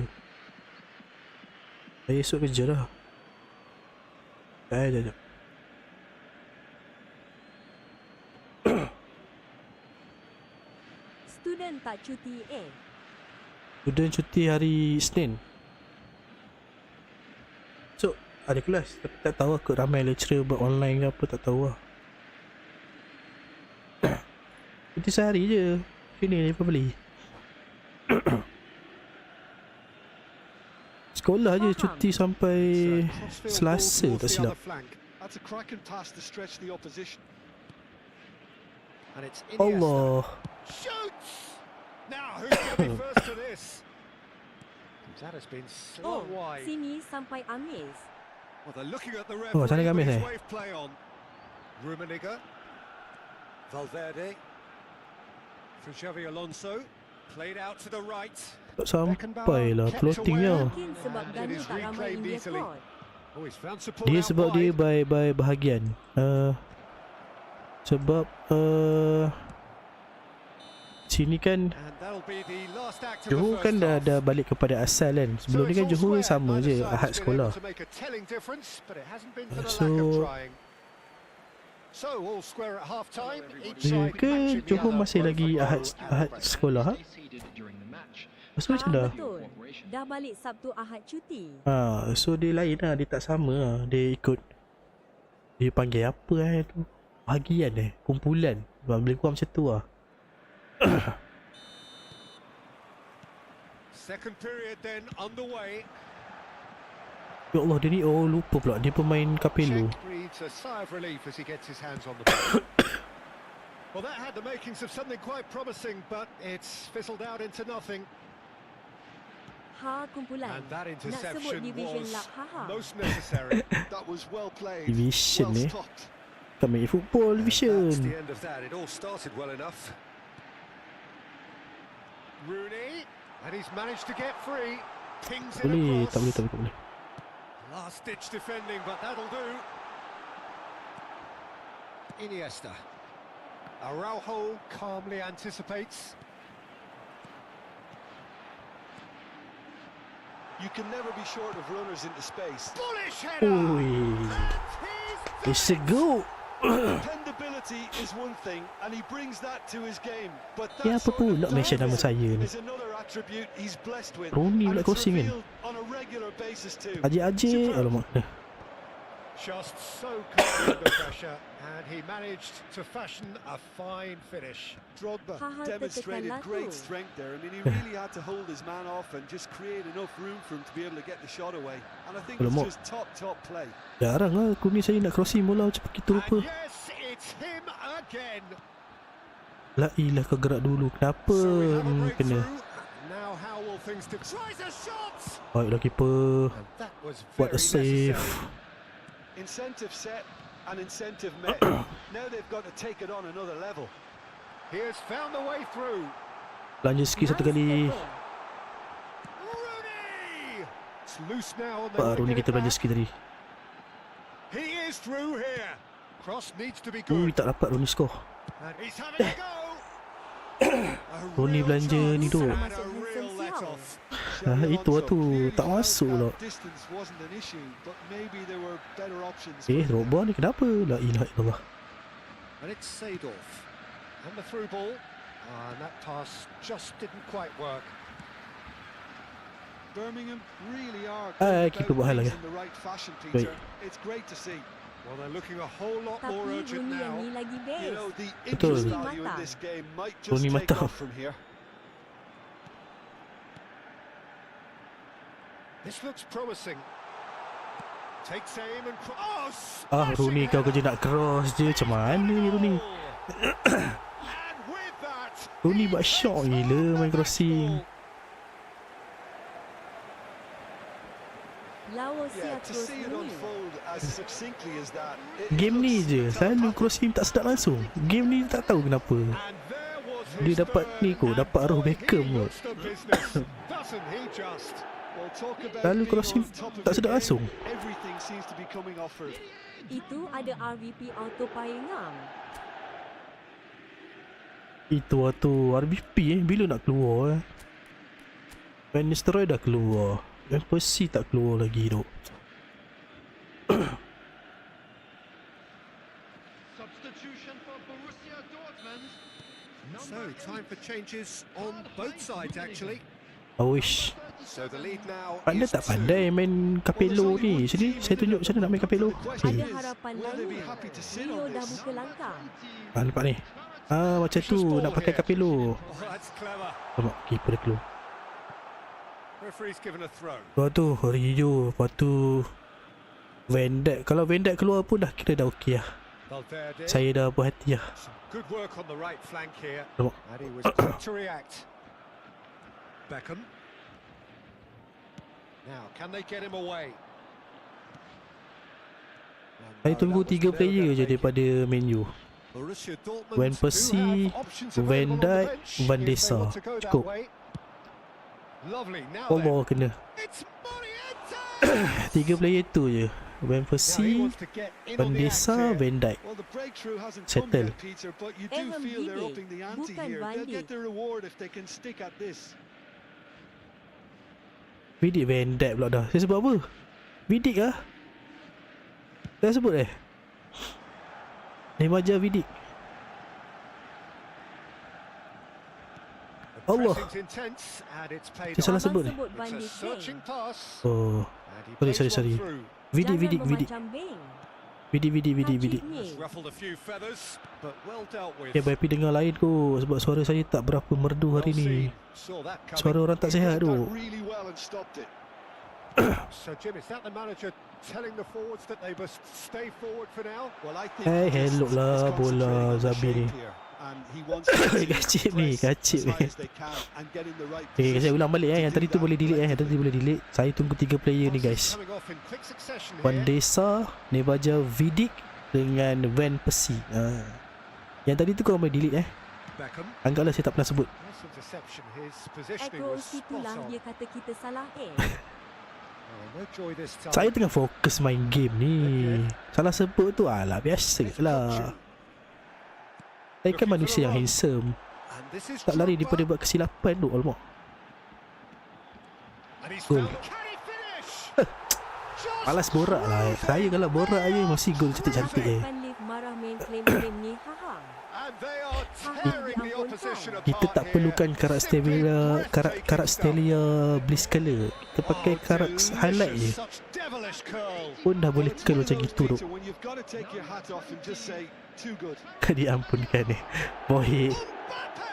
Saya esok kerja dah. Sekejap. Student tak cuti Student cuti hari Isnin. So, ada kelas. Tapi tak tahu aku ramai lecturer buat online ke apa, tak tahu lah. Cuti sehari je. Sini apa beli. Sekolah je cuti sampai Selasa tak silap. That's a cracking pass to stretch the opposition. And it's Iniesta. Allah. Shoots! Now who's going to be first to this? That has been Oh, slung wide. sini sampai Amis. Well, they're looking at the Oh, sana referee Gamis with his eh? wave play on. Rummenigge. Valverde. For Xavi Alonso. Played out to the right. Tak sampai lah floatingnya. Mungkin sebab And Gani it is tak ramai reclaimed in dia easily. court. Oh, he's found support Dia out sebab dia wide. by bahagian. Sebab sini kan And that'll be the last act of the Johor first kan half. dah balik kepada asal kan. Sebelum ni kan Johor sama je Ahad sekolah. So- So all square at half time. Dia ke Johor masih lagi Ahad sekolah? Stay seated during the match. So macam dah? Betul. Dah balik Sabtu Ahad cuti. So dia lain lah, dia tak sama lah. Dia ikut, dia panggil apa tu, bahagian kumpulan. Lebih kurang macam tu lah. Second period then underway. Ya Allah, dia ni lupa pula dia pemain CAPELLO. Czech breathes a sigh of relief as he gets his hands on the ball. Well, that had the makings of something quite promising, but it's fizzled out into nothing. Kumpulan. And that Nak sebut interception division was lap most necessary. That was well played. Division Well stopped. Kami eFOOTBALL And that's the division. end of that. It all started well enough. Rooney, and he's managed to get free. Kings in Boleh, across. tak boleh. Last ditch defending, but that'll do. Iniesta. Araujo calmly anticipates. You can never be short of runners into space. Bullish header! Ui, it's a goal. Dependability is one thing, and he brings that to his game. But Ya, that apa sort pun of nak mention nama dynamism saya ni. is another attribute he's blessed with. Rooney And pula it's crossing kan. revealed on a regular basis too. Ajik-ajik. Alamak. Just so calm under pressure, and he managed to fashion a fine finish. Drogba Hal-hal demonstrated tertekan great laku. strength there. I mean, he really had to hold his man off and just create enough room for him to be able to get the shot away. And I think Alamak. it's just top play. Jarang lah aku ni saya nak crossing bola macam kita lupa. And yes, it's him again. La ilah kau gerak dulu. Kenapa So we have a kena? breakthrough. Now how will things tries a shot. Baiklah keeper. And that was What a very save. necessary. Incentive set and incentive met. Now they've got to take it on another level. He has found the way through. Belanja sikit satu kali. Rooney! It's loose now and Pak Rooney kita belanja sikit tadi. He is through here. Cross needs to be Ui, good. tak dapat Rooney score. And he's having a go. Rooney belanja ni tu. And a real let off. Itu lah tu. Tak masuk pula. Distance wasn't an issue, but maybe there were better options. Drogba ni kenapa? La ilah illallah. And it's Seedorf. And the through ball. And that pass just didn't quite work. Birmingham really are keeper buat hal lagi. in the right fashion, Baik. Peter. It's great to see. Well, they're looking a whole lot Tapi more urgent Rooney yang now. ni lagi You best. know, the Betul. interest Rooney value in mata. this game might just Rooney take mata. off from here. This looks promising. Takes aim and cross. Rooney kau kerja nak cross je. Macam mana ni Rooney? And with that, Rooney he buat takes shot home gila the main match crossing. ball. Lawa Yeah, siap to terus see it Rooney. unfold as succinctly as that. Game ni je selalu crossing tak sedap langsung. Game ni tak tahu kenapa. And there was Dia his dapat third, ni kot, and dapat arwah boy, Beckham he kot. looks the business. Doesn't he just? Well, talk about Lalu being crossing on top of tak your sedap game. langsung. Everything seems to be coming off for him. Itu ada RVP auto payungam. Itu waktu RBP bila nak keluar Van Nistelrooy dah keluar. Percy tak keluar lagi tu. Substitution for Borussia Dortmund. So, time for changes on both sides, actually. I wish. So the lead now Anda is tak 2. pandai main Capello ni. Sini saya tunjuk macam mana nak main Capello. Ada harapan will they lain. be happy to sit Rio on dah this? buka langkah. Nampak ni. Macam tu nak pakai Capello. Oh, that's clever. Nampak keeper dia keluar. Referee's given a throw. Lepas tu Rio. Lepas tu Van Dijk. Kalau Van Dijk keluar pun dah kira dah okey lah. Valverde. Saya dah puas hati lah. Some good work on the right flank here. Nampak. And he was quick to react. Beckham. Now, can they get him away? And Saya no, tunggu that 3 wasn't player their je making. daripada Man U. Borussia Dortmund Van do Persie, have options Van available on the Dijk, bench Van if they Desa. want to go that Cukup. way. Lovely. Now Oh, then, bawah kena. it's Morientes! 3 player tu je. Van Now he Persie, wants to get in Van on the act Desa, here. Van Dijk. Well, the breakthrough hasn't Settle. come yet, Peter, but you do Evan feel they're Vidic, upping the ante bukan here. Van They'll get Dijk. their reward if they can stick at this. Vidic Van Dijk pula dah. Saya sebut apa? Vidic lah. Saya sebut Nemaja Vidic. The Allah. pressing's intense and it's paid Saya salah off. sebut ni. Sebut Van It's a Dijk. searching pass. Oh, And he sorry, plays sorry. one through. Vidic, Jangan Vidic, Vidic. memacambing. Vidic, Vidic, Vidic, Vidic. Kaciknya. Ruffled a few feathers, but well dealt with. Okay, tapi dengar lain kot. Sebab suara saya tak berapa merdu hari Well ni. seen. Saw that coming. Suara orang tak sihat tu. Done really well and stopped it. So Jim, is that the manager telling the forwards that they must stay forward for now? Well, I think Hey, he just hello lah, is bola concentrating on the Zabi ni. shape here, and he wants to continue to Kacip ni, press kacip as ni. high as they can and get in the right Okay, saya position ulang balik to Yang do tadi tu that boleh delete Yang tadi effectively. boleh delete. Saya tunggu 3 player ni guys. Coming off in quick succession Van here. Desa, Nemaja Vidic dengan Van Persie. Yang tadi tu kau boleh delete Beckham. Anggaplah saya tak pernah sebut. Nice interception. His positioning was Accuracy spot itulah on. dia kata kita salah Oh, no joy this time. Saya tengah fokus main game ni. Salah sebut tu alah biasa lah. Saya kan manusia yang handsome. And this is Tak lari Drogba. daripada buat kesilapan tu. Alamak. And he's Goal. found. Can he finish? Just Malas borak lah. Saya kalau borak je mesti gol cantik-cantik Kan Liv marah main klaim-klaim ni. Haha. And they are tearing the opposition apart Kita tak here. perlukan karak Simply Stelia, breathtaking karak stuff. Stelia Bliss color. Kita pakai Oh, karak highlight je. delicious. Such devilish curl. Pun dah boleh Well, it's curl one of macam those, gitu tu. Peter, when you've got to take your hat off and just say, too good. Diampunkan ni. Boy. Mbappe!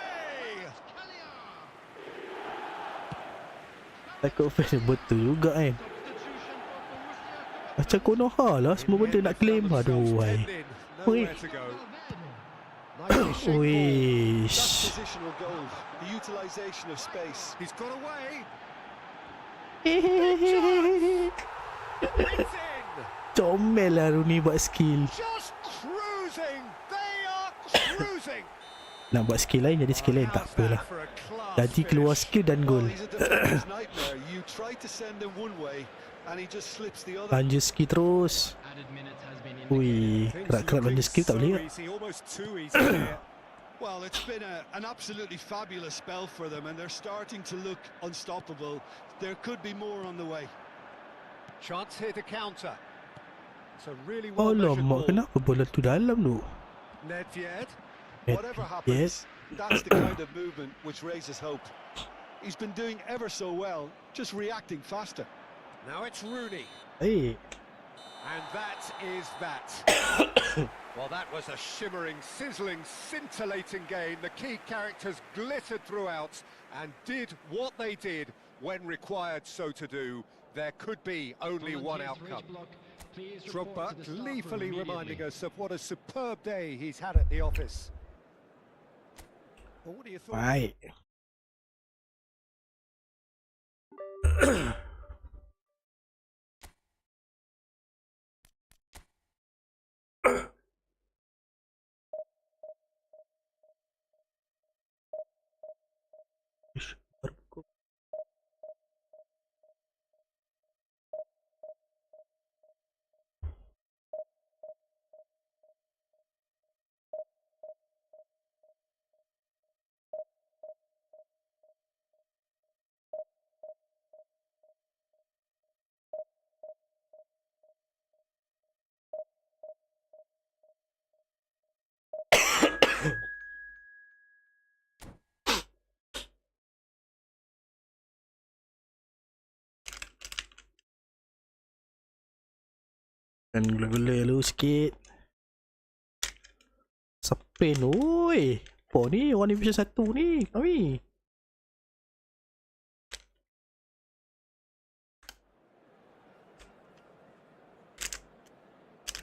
Takut fan betul juga kan. Macam Konoha lah. Semua benda nak claim. Aduh hai. Oi. Nowhere to go. Nicely shaped ball. Wish. That's positional goal. The utilisation of space. He's got away. Hehehehe. It's in. Comel lah Rooney buat skill. Just cruising. They are cruising. Nak buat skill lain jadi skill lain. Tak apalah. For a class Jadi keluar finish. skill dan Well, gol. he's a defender's nightmare. You try to send him one way, and he just slips the other. Lanjut skill terus. Added minutes has been Ui. indicated. Kerak-kerak lanjut skill tak boleh tak? So easy, almost too easy here. Well, it's been an absolutely fabulous spell for them, and they're starting to look unstoppable. There could be more on the way. Chance here to counter. It's a really well measured Alamak, ball. kenapa bola tu dalam tu? Nedved. Whatever happens, that's the kind of movement which raises hope. He's been doing ever so well, just reacting faster. Now it's Rooney. Eh, And that is that. Well, that was a shimmering, sizzling, scintillating game. The key characters glittered throughout and did what they did when required so to do. There could be only one Volunteers for each outcome. block, please report Drogba to the staff room gleefully reminding immediately. us of what a superb day he's had at the office. Well, what are your thoughts? baik. Ish, baru pukul. Dan gula-gula lu sikit. Spain, oi. Apa ni? Orang Division 1 ni. Kami.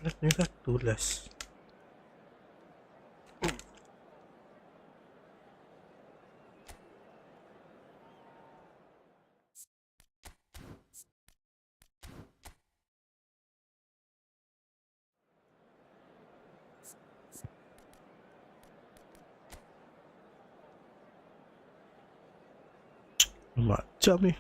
Ni satu last. Macam ni.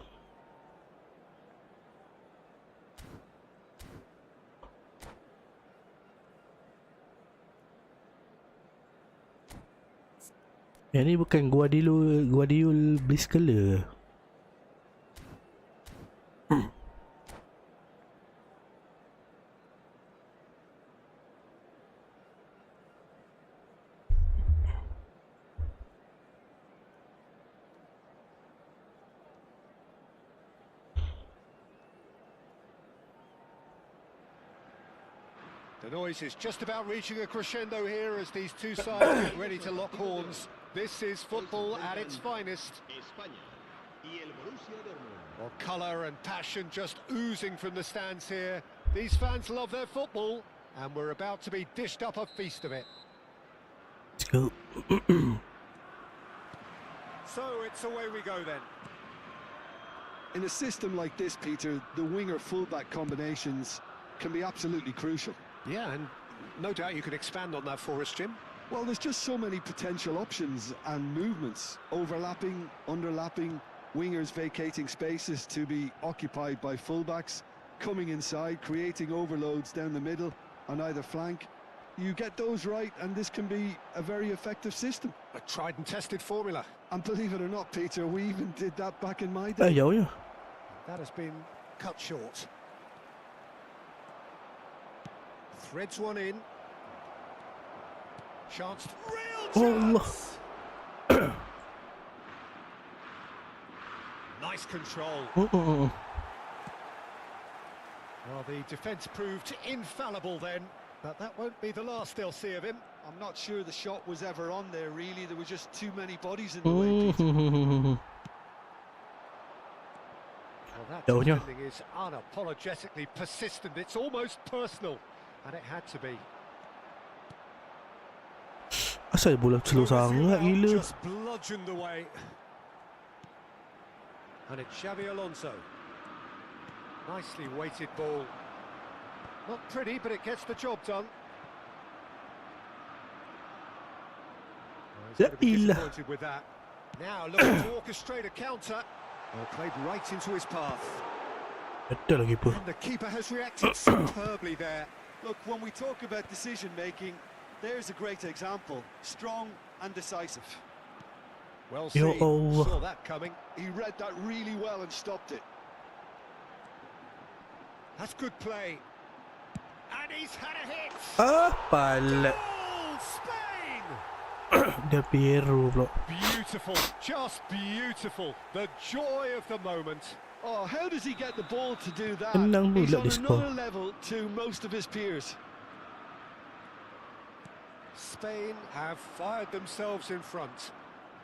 Yang ni bukan Guardiol Blitzkiller. The noise is just about reaching a crescendo here as these two sides get ready to lock horns. This is football at its finest. Well, colour and passion just oozing from the stands here. These fans love their football, and we're about to be dished up a feast of it. Let's go. So it's away we go then. In a system like this, Peter, the winger-fullback combinations can be absolutely crucial. Yeah, and no doubt you can expand on that for us, Jim. Well, there's just so many potential options and movements. Overlapping, underlapping, wingers vacating spaces to be occupied by fullbacks, coming inside, creating overloads down the middle on either flank. You get those right, and this can be a very effective system. A tried and tested formula. And believe it or not, Peter, we even did that back in my day. Ja. That has been cut short. Threads one in. Chance. Real chance! Nice control. Well, the defence proved infallible then, but that won't be the last they'll see of him. I'm not sure the shot was ever on there, really. There were just too many bodies in the way, Peter. Well, that defending is unapologetically persistent. It's almost personal, and it had to be. Asal bola slow sangat gila. Just bludgeoned away. And it's Xabi Alonso. Nicely weighted ball. Not pretty, but it gets the job done. He's going to be disappointed with that. Now looking to orchestrate a counter. Well, played right into his path. Betul lagi pun. And the keeper has reacted superbly there. Look, when we talk about decision-making, there's a great example. Strong and decisive. Well seen, saw that coming. He read that really well and stopped it. That's good play. And he's had a hit. Pala. Goal, Spain! Dia Piero pula. Beautiful, just beautiful. The joy of the moment. Oh, how does he get the ball to do that? Tenang He's pula on dia score. another level to most of his peers. Spain have fired themselves in front.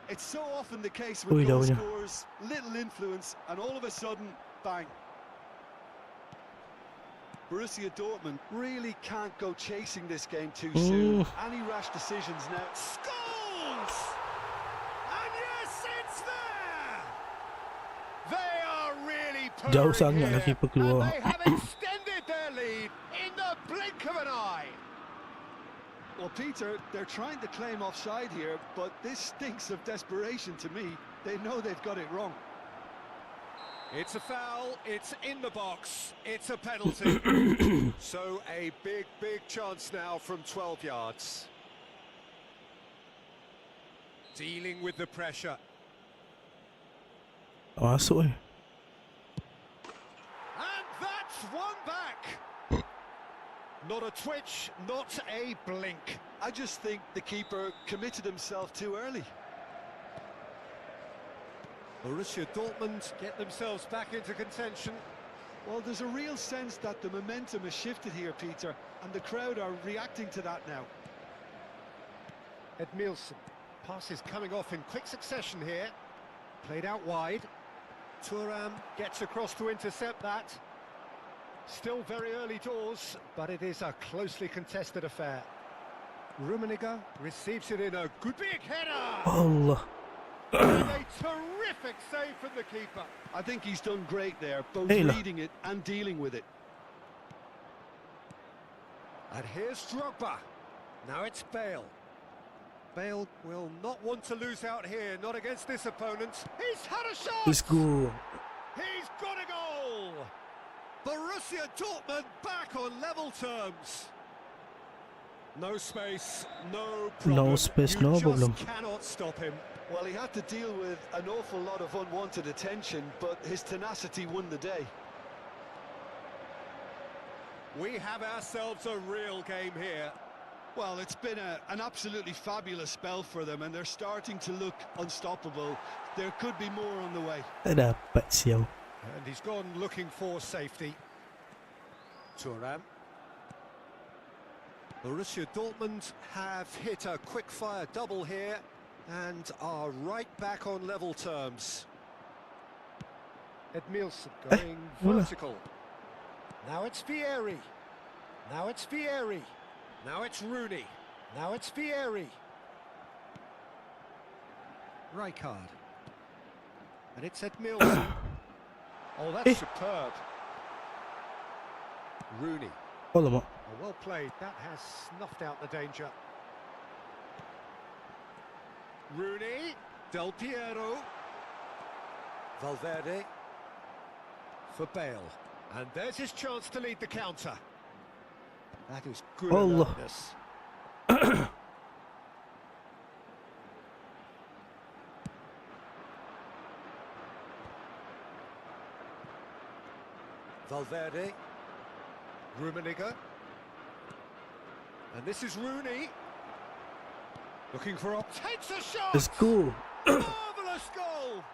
It's so often the case with goal scorers, little influence, and all of a sudden, bang. Borussia Dortmund really can't go chasing this game too soon. Any rash decisions now. Scores! And yes, it's there! They are really Jauh purring sangat here, lah keeper keluar. and they have extended their lead in the blink of an eye. Well, Peter, they're trying to claim offside here, but this stinks of desperation to me. They know they've got it wrong. It's a foul, it's in the box, it's a penalty. So a big, big chance now from 12 yards. Dealing with the pressure. Masuk And that's one back. Not a twitch, not a blink. I just think the keeper committed himself too early. Borussia Dortmund get themselves back into contention. Well, there's a real sense that the momentum has shifted here, Peter, and the crowd are reacting to that now. Edmilson. Passes coming off in quick succession here. Played out wide. Thuram gets across to intercept that. Still very early doors, but it is a closely contested affair. Rummenigge receives it in a good big header! Allah. And a terrific save from the keeper. I think he's done great there, both Hey, look. reading it and dealing with it. And here's Drogba. Now it's Bale. Bale will not want to lose out here, not against this opponent. He's had a shot! Let's go. He's got a goal! Borussia Dortmund back on level terms. No space, no problem. No space, You no just problem. cannot stop him. Well, he had to deal with an awful lot of unwanted attention, but his tenacity won the day. We have ourselves a real game here. Well, it's been an absolutely fabulous spell for them, and they're starting to look unstoppable. There could be more on the way. Tak dapat sial. And he's gone looking for safety. Thuram. Borussia Dortmund have hit a quick-fire double here and are right back on level terms. Edmilson going voilà. vertical. Now it's Vieri. Now it's Vieri. Now it's Rooney. Now it's Vieri. Rijkaard. And it's Edmilson. Oh, that's superb. Rooney. Alamak. Oh, well played. That has snuffed out the danger. Rooney. Del Piero. Valverde. For Bale. And there's his chance to lead the counter. That is good Allah. alertness. Valverde. Rummenigge. And this is Rooney. Looking for takes a shot! Let's go. Marvellous goal!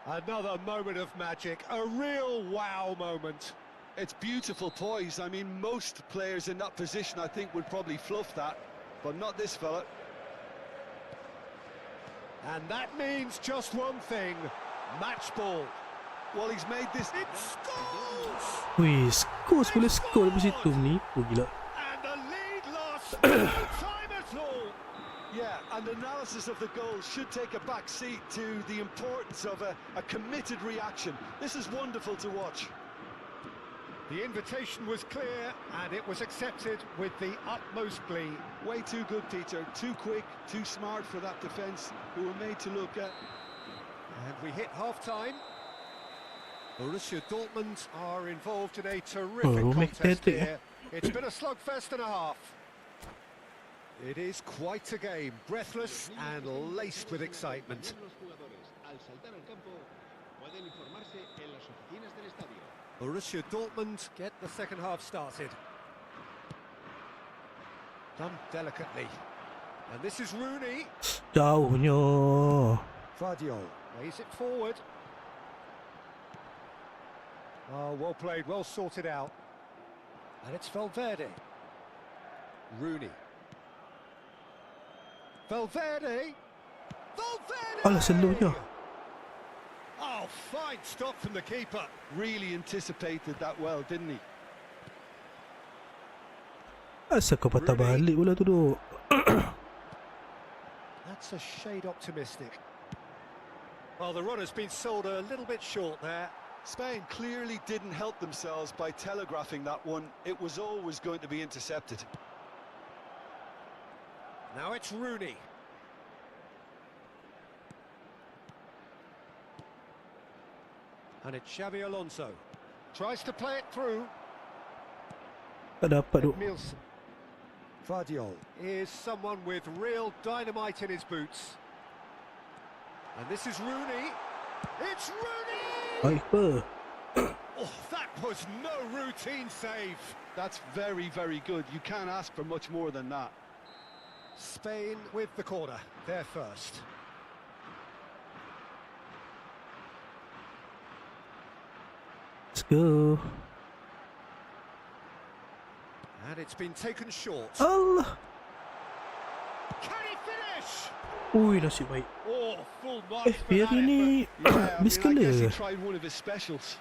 Another moment of magic, a real wow moment. It's beautiful poise. I mean, most players in that position, I think, would probably fluff that, but not this fella. And that means just one thing, match ball. Well, he's made this... It scores! Wih, skor boleh skor dari situ. Menipu gila. And the lead lost no time at all. Yeah, and analysis of the goal should take a back seat to the importance of a committed reaction. This is wonderful to watch. The invitation was clear and it was accepted with the utmost glee. Way too good, Peter. Too quick, too smart for that defence, who were made to look at. And we hit half-time. Borussia Dortmund are involved in a terrific contest here. It's been a slugfest and a half. It is quite a game, breathless and laced with excitement. Borussia Dortmund get the second half started. Done delicately. And this is Rooney. Jauhnya. Vardiol lays it forward. Oh, well played, well sorted out. And it's Valverde. Rooney. Valverde! Valverde! Alah, selalunya. Oh, fine stop from the keeper. Really anticipated that well, didn't he? Asal kau patah balik bola tu duk? That's a shade optimistic. Well, the run has been sold a little bit short there. Spain clearly didn't help themselves by telegraphing that one. It was always going to be intercepted. Now it's Rooney. And it's Xabi Alonso. Tries to play it through. Tak dapat duk. Edmilson. Vardiol is someone with real dynamite in his boots. And this is Rooney. It's Rooney! Hyper. Oh, that was no routine save. That's very, very good. You can't ask for much more than that. Spain with the corner, they're first. Let's go. And it's been taken short. Allah. Can he finish? Ui, nasib baik. Oh, full marks for Biar that effort. ni Yeah, I miss mean, I guess he colour. tried one of his specials.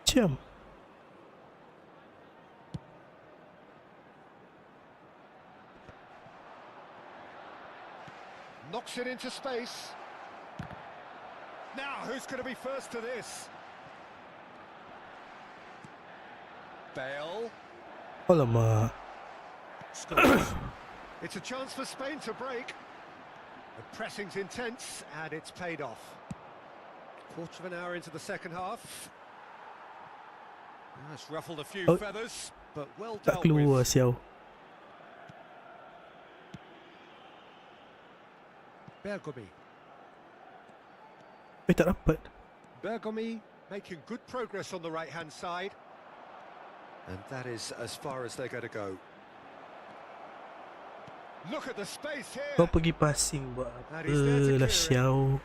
Macam. Knocks it into space. Now, who's going to be first to this? Bale. Alamak. Scores. It's a chance for Spain to break. The pressing's intense, and it's paid off. Quarter of an hour into the second half. That's ruffled a few feathers, but well Tak dealt keluar with. siau. Bergomi. Tak dapat. Bergomi making good progress on the right-hand side. And that is as far as they're going to go. Look at the space here. Kau pergi passing buat And he's there to apa lah clear it. siau.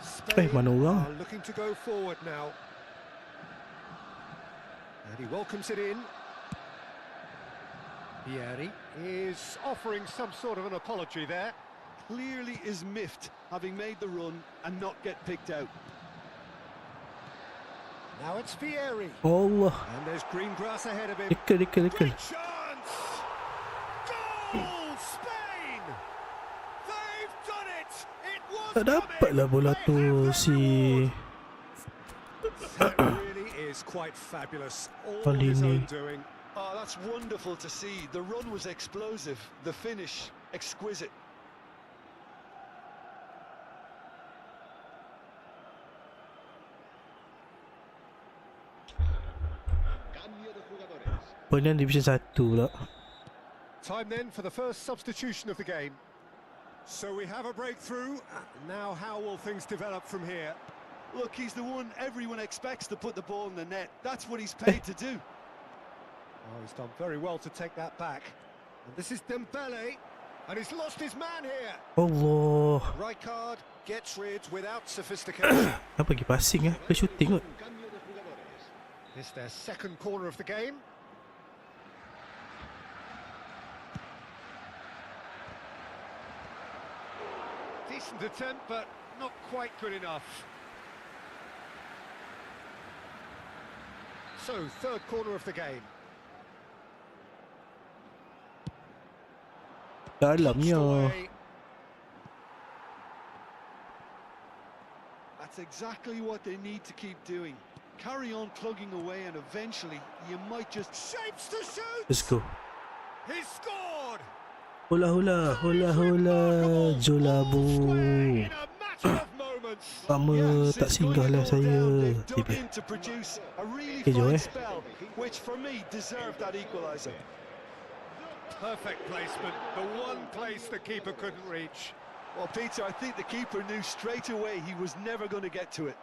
Spain mana orang? are looking to go forward now. And he welcomes it in. Vieri is offering some sort of an apology there. Clearly is miffed, having made the run and not get picked out. Now it's Vieri. Allah. And there's green grass ahead of him. Dekel. Great chance! Goal, Spain! They've done it! It was Tak dapat lah bola tu si That really is quite fabulous. All Kali his ni. own doing. Oh, that's wonderful to see. The run was explosive, the finish exquisite. Penang Division 1 pula. Time then for the first substitution of the game. So we have a breakthrough. Now how will things develop from here? Look, he's the one everyone expects to put the ball in the net. That's what he's paid to do. Oh, he's done very well to take that back. And this is Dembele. And he's lost his man here. Allah. Rijkaard gets rid without sophistication. Apa pergi passing ah? Pergi shooting kot. It's their second corner of the game. Decent attempt, but not quite good enough. So, third corner of the game. Dalamnya. Away. That's exactly what they need to keep doing. Carry on plugging away and eventually you might just... Shapes to shoot! Let's go. He scored! Hula. Jolabu. In a matter of moments. Lama tak since singgah going lah 4 saya. down, they've dug Tiba. in to produce a really Okay, Joe, fine eh? spell, which for me deserved that equaliser. Perfect placement. The one place the keeper couldn't reach. Well, Peter, I think the keeper knew straight away he was never going to get to it.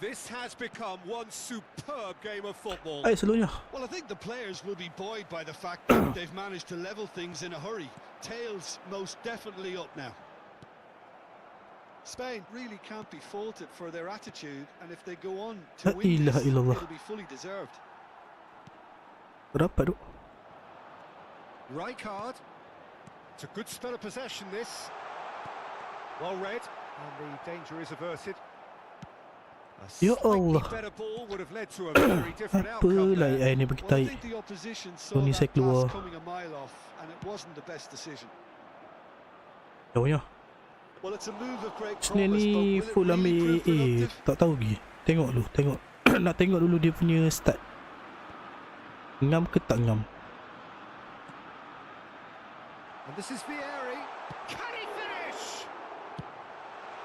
This has become one superb game of football. Ay, seluruhnya. Well, I think the players will be buoyed by the fact that they've managed to level things in a hurry. Tails most definitely up now. Spain really can't be faulted for their attitude, and if they go on to La win ilaha this, illallah. it'll be fully deserved. Berapa tu? Rijkaard. It's a good spell of possession, this. Well read, and the danger is averted. A Ya slightly Allah. better ball would have led to a very different Apa outcome lah there. ni bagi Well, I tai. think the opposition saw Tony that saya pass keluar. coming a mile off, and it wasn't the best decision. Jauhnya. Well, it's a move of great Senin promise, but ni will it full really ambil prove AA. productive? Tak tahu lagi. Tengok dulu, tengok. Nak tengok dulu dia punya start. Ngam ke tak ngam? And this is Vieri. Can he finish?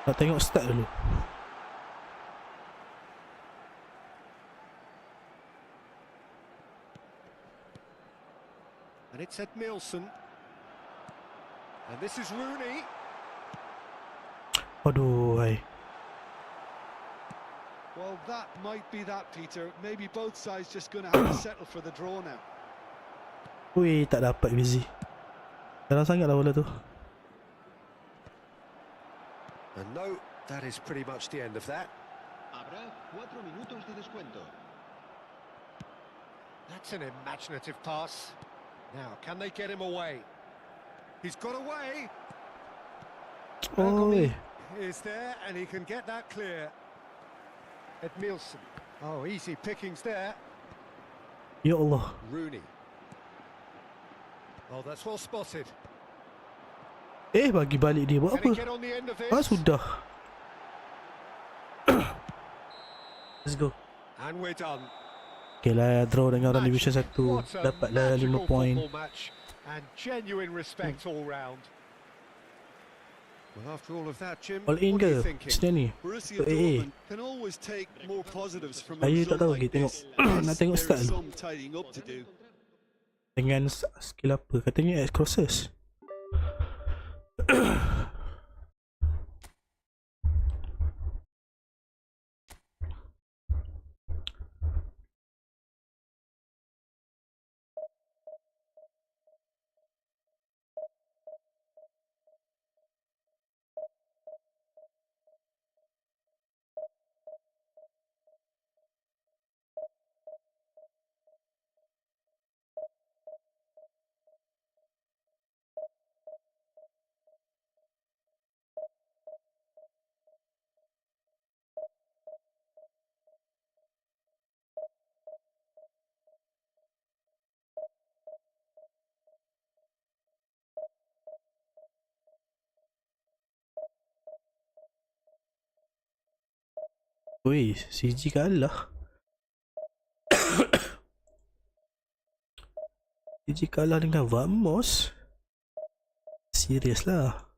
Nak tengok start dulu. And it's Ed Nielsen. And this is Rooney. Aduh, hai. Well, that might be that, Peter. Maybe both sides just going to have to settle for the draw now. Wih, tak dapat busy. Jarang sangat lah bola tu. And no, that is pretty much the end of that. Habrá 4 minutos de descuento. That's an imaginative pass. Now, can they get him away? He's got away. Oi. Is there, and he can get that clear. Edmilson. Oh, easy pickings there. Ya Allah. Rooney. Oh, that's well spotted. Bagi balik dia buat Can he apa? get on the end of this? Sudah. Let's go. And we're done. Okay lah, draw dengan orang Match. Division 1. What a Dapatlah 5 magical poin. football match, and genuine respect all round. Well, after all of that, Jim, All in what are you ke? thinking? Sini ni. Borussia So, Dortmund can always take more positives from a Saya tak result tahu like lagi, tengok. this. Nak tengok There style is dulu. some tidying up to do. Dengan skill apa? Katanya X crosses. Wih, CG kalah. CG kalah dengan Vamos. Serius lah.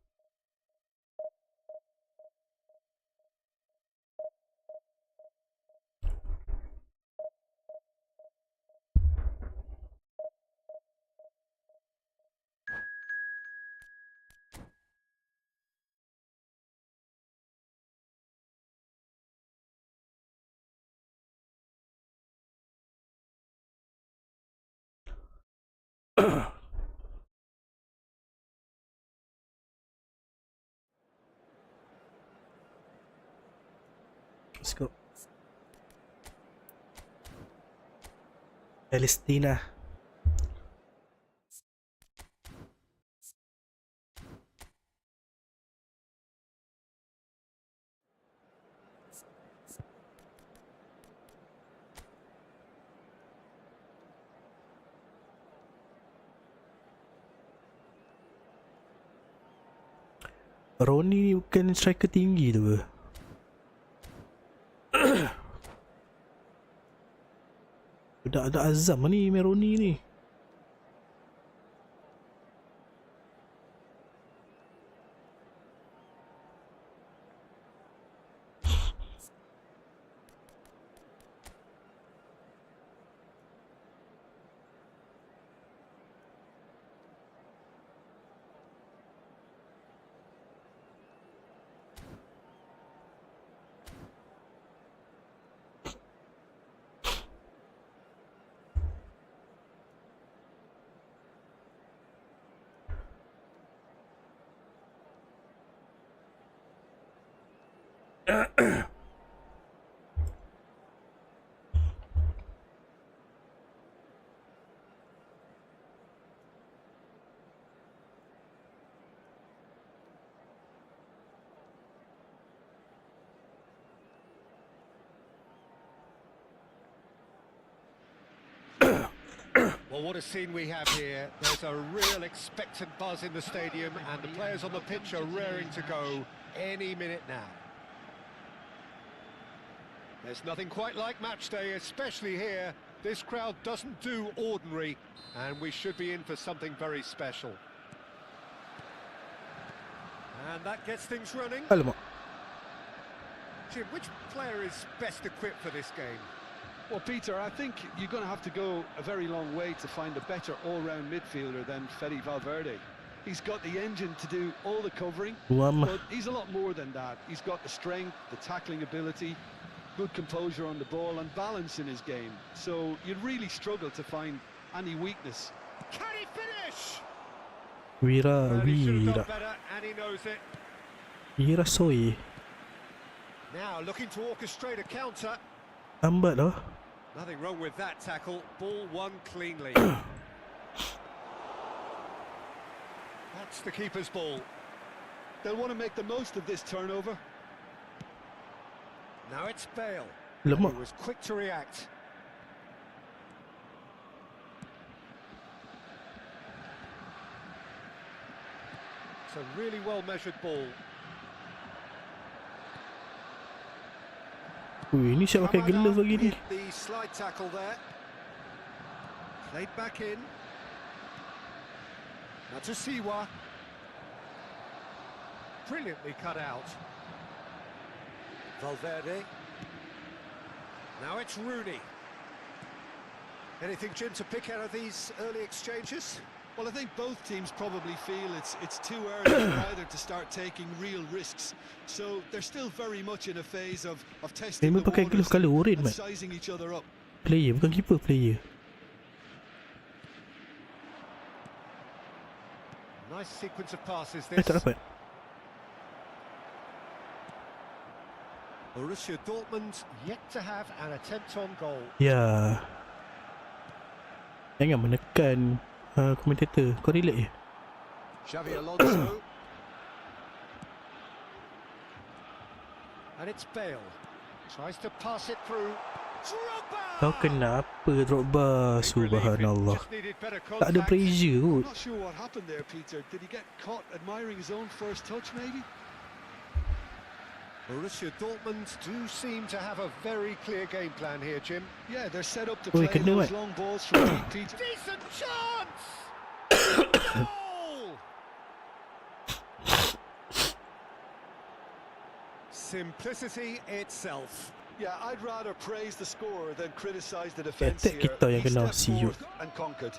Let's go. Palestina. Roni ni bukan striker tinggi tu ke? Budak-budak Azam ni main Roni ni. Well, what a scene we have here. There's a real expectant buzz in the stadium, and the players on the pitch are raring to go any minute now. There's nothing quite like match day, especially here. This crowd doesn't do ordinary, and we should be in for something very special. And that gets things running. Alamak. Jim, which player is best equipped for this game? Well, Peter, I think you're going to have to go a very long way to find a better all-round midfielder than Fede Valverde. He's got the engine to do all the covering, but he's a lot more than that. He's got the strength, the tackling ability, good composure on the ball and balance in his game. So you'd really struggle to find any weakness. Can he finish? Wira, Well, he should have Wira. done better, and he knows it. Wira Soy. Now looking to orchestrate a counter. Lambat lah. Nothing wrong with that tackle. Ball won cleanly. That's the keeper's ball. They'll want to make the most of this turnover. Now it's Bale. Lemak. He was quick to react. It's a really well-measured ball. Ui, ni siap pakai glove lagi ni. Hit the slide tackle there. Played back in. Now to Siwa. Brilliantly cut out. Valverde. Now it's Rooney. Anything, Jim, to pick out of these early exchanges? Well, I think both teams probably feel it's too early for either to start taking real risks. So they're still very much in a phase of testing Memang the pakai glove waters colour orange, and Mat. sizing each other up. Player, bukan keeper, player. Nice sequence of passes Tak this. dapat. Borussia Dortmund yet to have an attempt on goal. Ya. Jangan menekan komentator. Kau relax je. Xavi Alonso. And it's Bale. Tries to pass it through. Kau Drogba! kenapa Drogba? Subhanallah. Just needed better Tak ada contact. pressure kot. I'm not sure what happened there, Peter. Did he get caught admiring his own first touch, maybe? Borussia Dortmund do seem to have a very clear game plan here, Jim. Yeah, they're set up to Oi, play kena, those Mat. long balls from deep, Peter. Decent chance! Goal! Simplicity itself. Yeah, I'd rather praise the scorer than criticise the defence Attack here. kita yang He kena stepped see you. forth and conquered.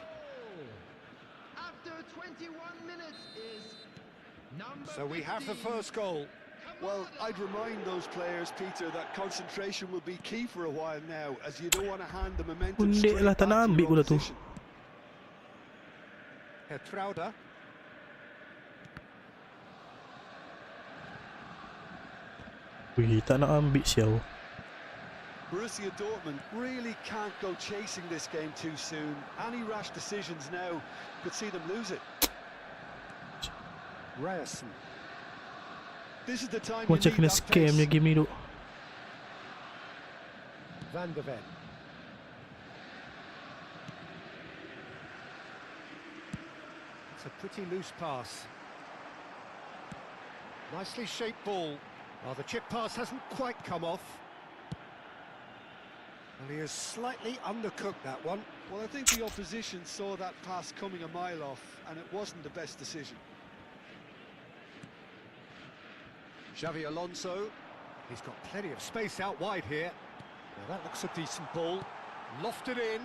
After 21 minutes is number So we have the 15. first goal. Well, I'd remind those players, Peter, that concentration will be key for a while now, as you don't want to hand the momentum Undek straight lah, tak nak back to ambil your bola tu. opposition. Hertrauda. Wih, tak nak ambil siau. Borussia Dortmund really can't go chasing this game too soon. Any rash decisions now could see them lose it. Ryerson. This is the time you Macam need kena that scam pace. je game ni tu. Van de Ven. It's a pretty loose pass. Nicely shaped ball. Well, the chip pass hasn't quite come off. And he has slightly undercooked that one. Well, I think the opposition saw that pass coming a mile off, and it wasn't the best decision. Xavi Alonso. He's got plenty of space out wide here. Now that looks a decent ball. Lofted in.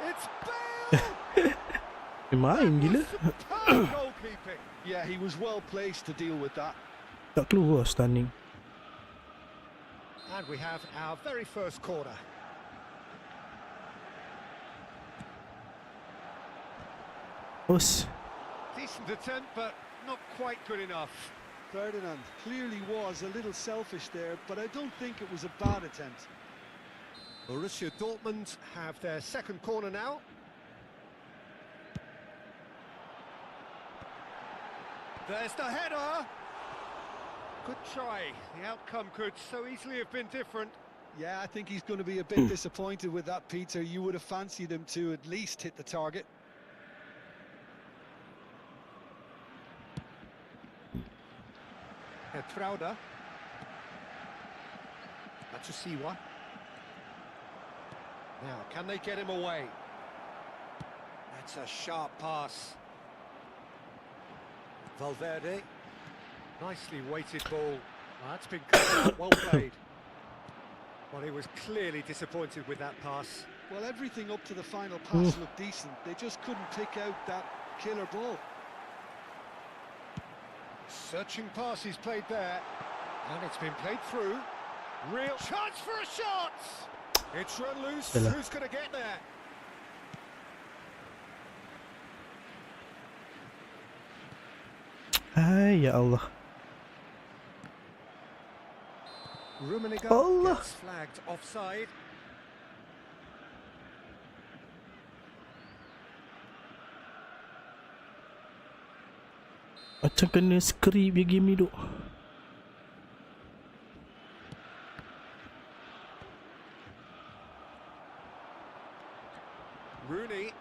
It's Bale! Main gila. Superb goalkeeping. Yeah, he was well placed to deal with that. Tak keluar stunning. And we have our very first corner. Os. Decent attempt, but not quite good enough. Ferdinand clearly was a little selfish there, but I don't think it was a bad attempt. Borussia Dortmund have their second corner now. There's the header. Good try. The outcome could so easily have been different. Yeah, I think he's going to be a bit disappointed with that, Peter. You would have fancied him to at least hit the target. Hertrauda. Siwa. Now, can they get him away? That's a sharp pass. Valverde. Nicely weighted ball. Well, that's been cut out. Well played. Well, he was clearly disappointed with that pass. Well, everything up to the final pass looked decent. They just couldn't pick out that killer ball. Searching pass he's played there. And it's been played through. Real chance for a shot! It's run loose. Yalah. Who's going to get there? Hai ya Allah. Rummenigge Allah. gets flagged offside. Macam kena skrip je game ni duk. Rooney.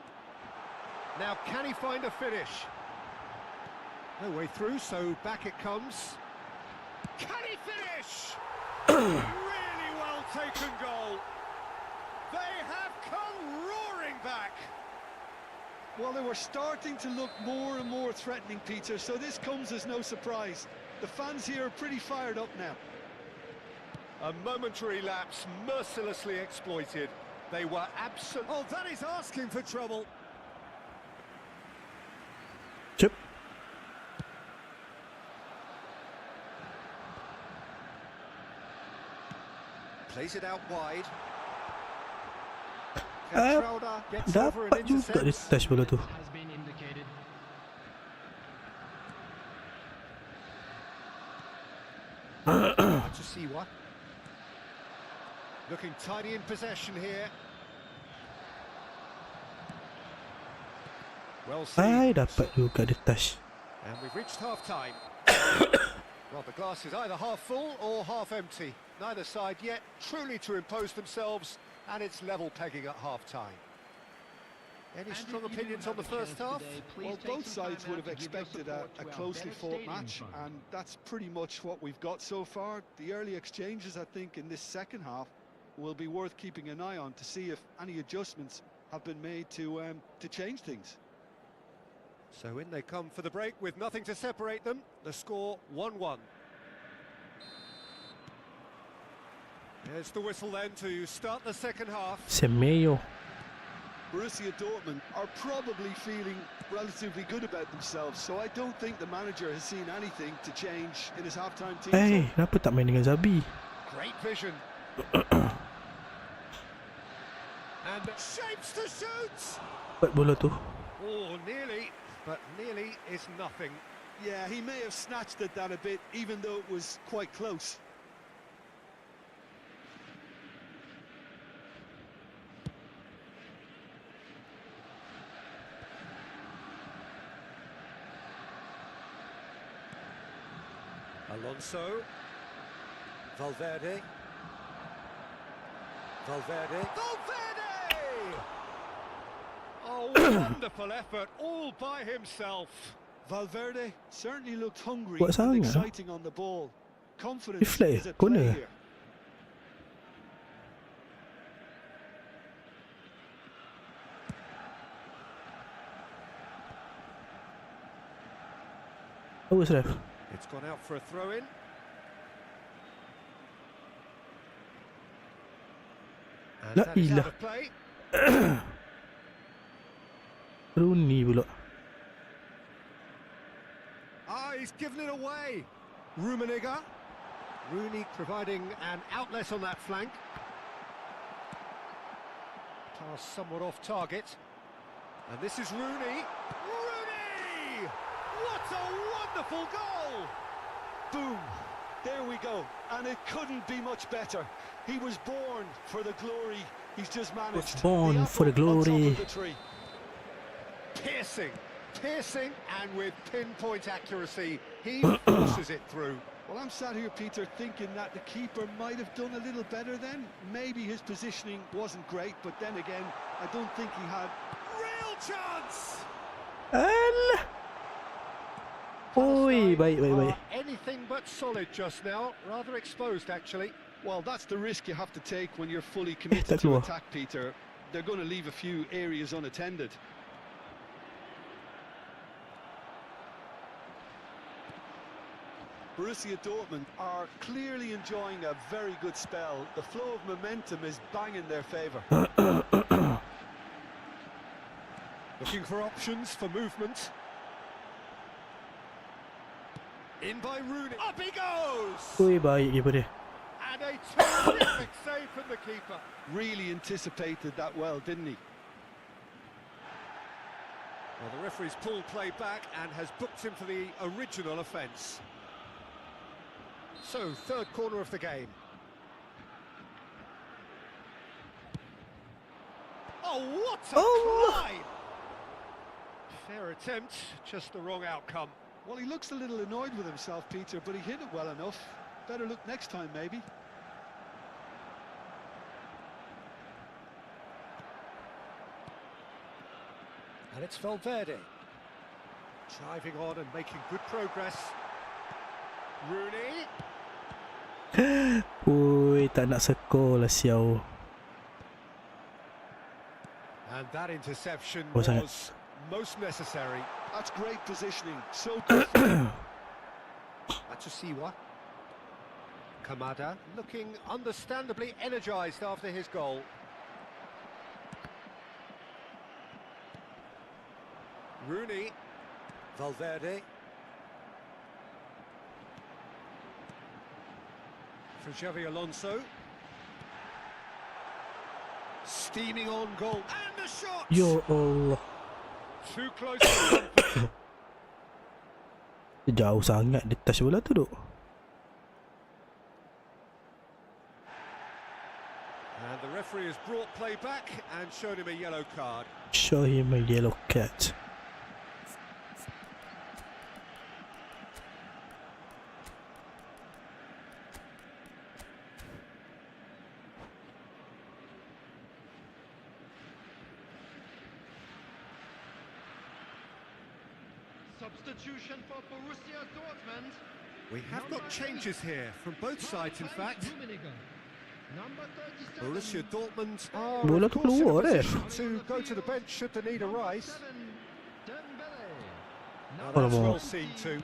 Now can he find a finish? No way through, so back it comes. Can he finish? Really well taken goal. They have come roaring back. Well, they were starting to look more and more threatening, Peter, so this comes as no surprise. The fans here are pretty fired up now. A momentary lapse mercilessly exploited. They were absolute. Oh, that is asking for trouble. Chip. Plays it out wide. Ah, Capeello gets over and dapat juga dia intercepts. touch bola tu. Has been indicated. To see what? Looking tidy in possession here. Well Hai seen. dapat juga dia touch. And we've reached half-time. Well, the glass is either half full or half empty. Neither side yet truly to impose themselves, and it's level pegging at half-time. Any strong opinions on the first half? Well, both sides would have expected a closely fought match, and that's pretty much what we've got so far. The early exchanges, I think, in this second half will be worth keeping an eye on to see if any adjustments have been made to change things. So in they come for the break with nothing to separate them. The score 1-1. There's the whistle then to start the second half. Semeyo. Borussia Dortmund are probably feeling relatively good about themselves, so I don't think the manager has seen anything to change in his halftime team. Eh, kenapa tak main dengan Zabi? Great vision. And shapes to shoot. Buat bola tu. Oh, nearly, but nearly is nothing. Yeah, he may have snatched at that a bit, even though it was quite close. Alonso. Valverde. Valverde. Valverde! Oh, wonderful effort, all by himself. Valverde certainly looked hungry Buat and sangat. exciting on the ball. Confidence Flat is at corner. play here. Oh, ref. It's gone out for a throw-in. And La that is out ilah. of play. Rooney pula. Ah, he's given it away. Rummenigge. Rooney providing an outlet on that flank. Pass somewhat off target. And this is Rooney. Rooney! What a wonderful goal! Boom! There we go. And it couldn't be much better. He was born for the glory he's just managed. born for the apple on top glory. of the tree. Piercing, piercing, and with pinpoint accuracy, he forces it through. Well, I'm sat here, Peter, thinking that the keeper might have done a little better then. Maybe his positioning wasn't great, but then again, I don't think he had... Real chance! Alah. Oi, baik, baik, baik. Anything but solid just now, rather exposed actually. Well, that's the risk you have to take when you're fully committed tak to keluar. attack, Peter. They're going to leave a few areas unattended. Borussia Dortmund are clearly enjoying a very good spell. The flow of momentum is bang in their favour. Looking for options for movement. In by Rooney. Up he goes! Ui, baik keeper dia. And a terrific save from the keeper. Really anticipated that well, didn't he? Well, the referee's pulled play back and has booked him for the original offence. So, third corner of the game. Oh, what a climb! Fair attempt, just the wrong outcome. Well, he looks a little annoyed with himself, Peter, but he hit it well enough. Better look next time, maybe. And it's Valverde. Driving on and making good progress. Rooney. Ui, tak nak score lah siau. And that interception Oh, sangat. was most necessary. That's great positioning. So different. Matsusiwa. Kamada looking understandably energised after his goal. Rooney. Valverde. For Xavi Alonso. Steaming on goal. And the shot! Ya Allah. Too close to comfort. Jauh sangat dia touch bola tu duk. And the referee has brought play back and shown him a yellow card. Show him a yellow card. Substitution for Borussia Dortmund. We have got changes here from both sides, in fact. Number 37. Borussia Dortmund are Bola of tu course in a keluar deh. position to go to the bench should the need arise. Dembele. Now Oh, that's no. well seen too.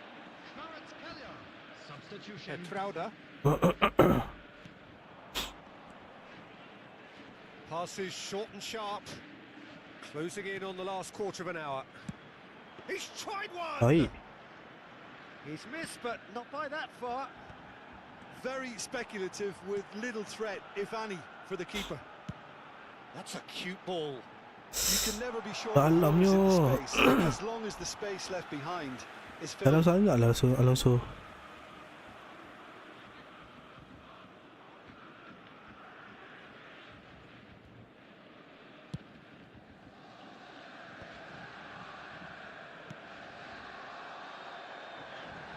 Kvaratskhelia. Substitution. Etrauda. Passes short and sharp. Closing in on the last quarter of an hour. He's tried one! Baik. He's missed, but not by that far. Very speculative with little threat, if any, for the keeper. That's a cute ball. You can never be sure Dalam who's in yo. the space, as long as the space left behind is Dalam filled. sangat lah Alonso.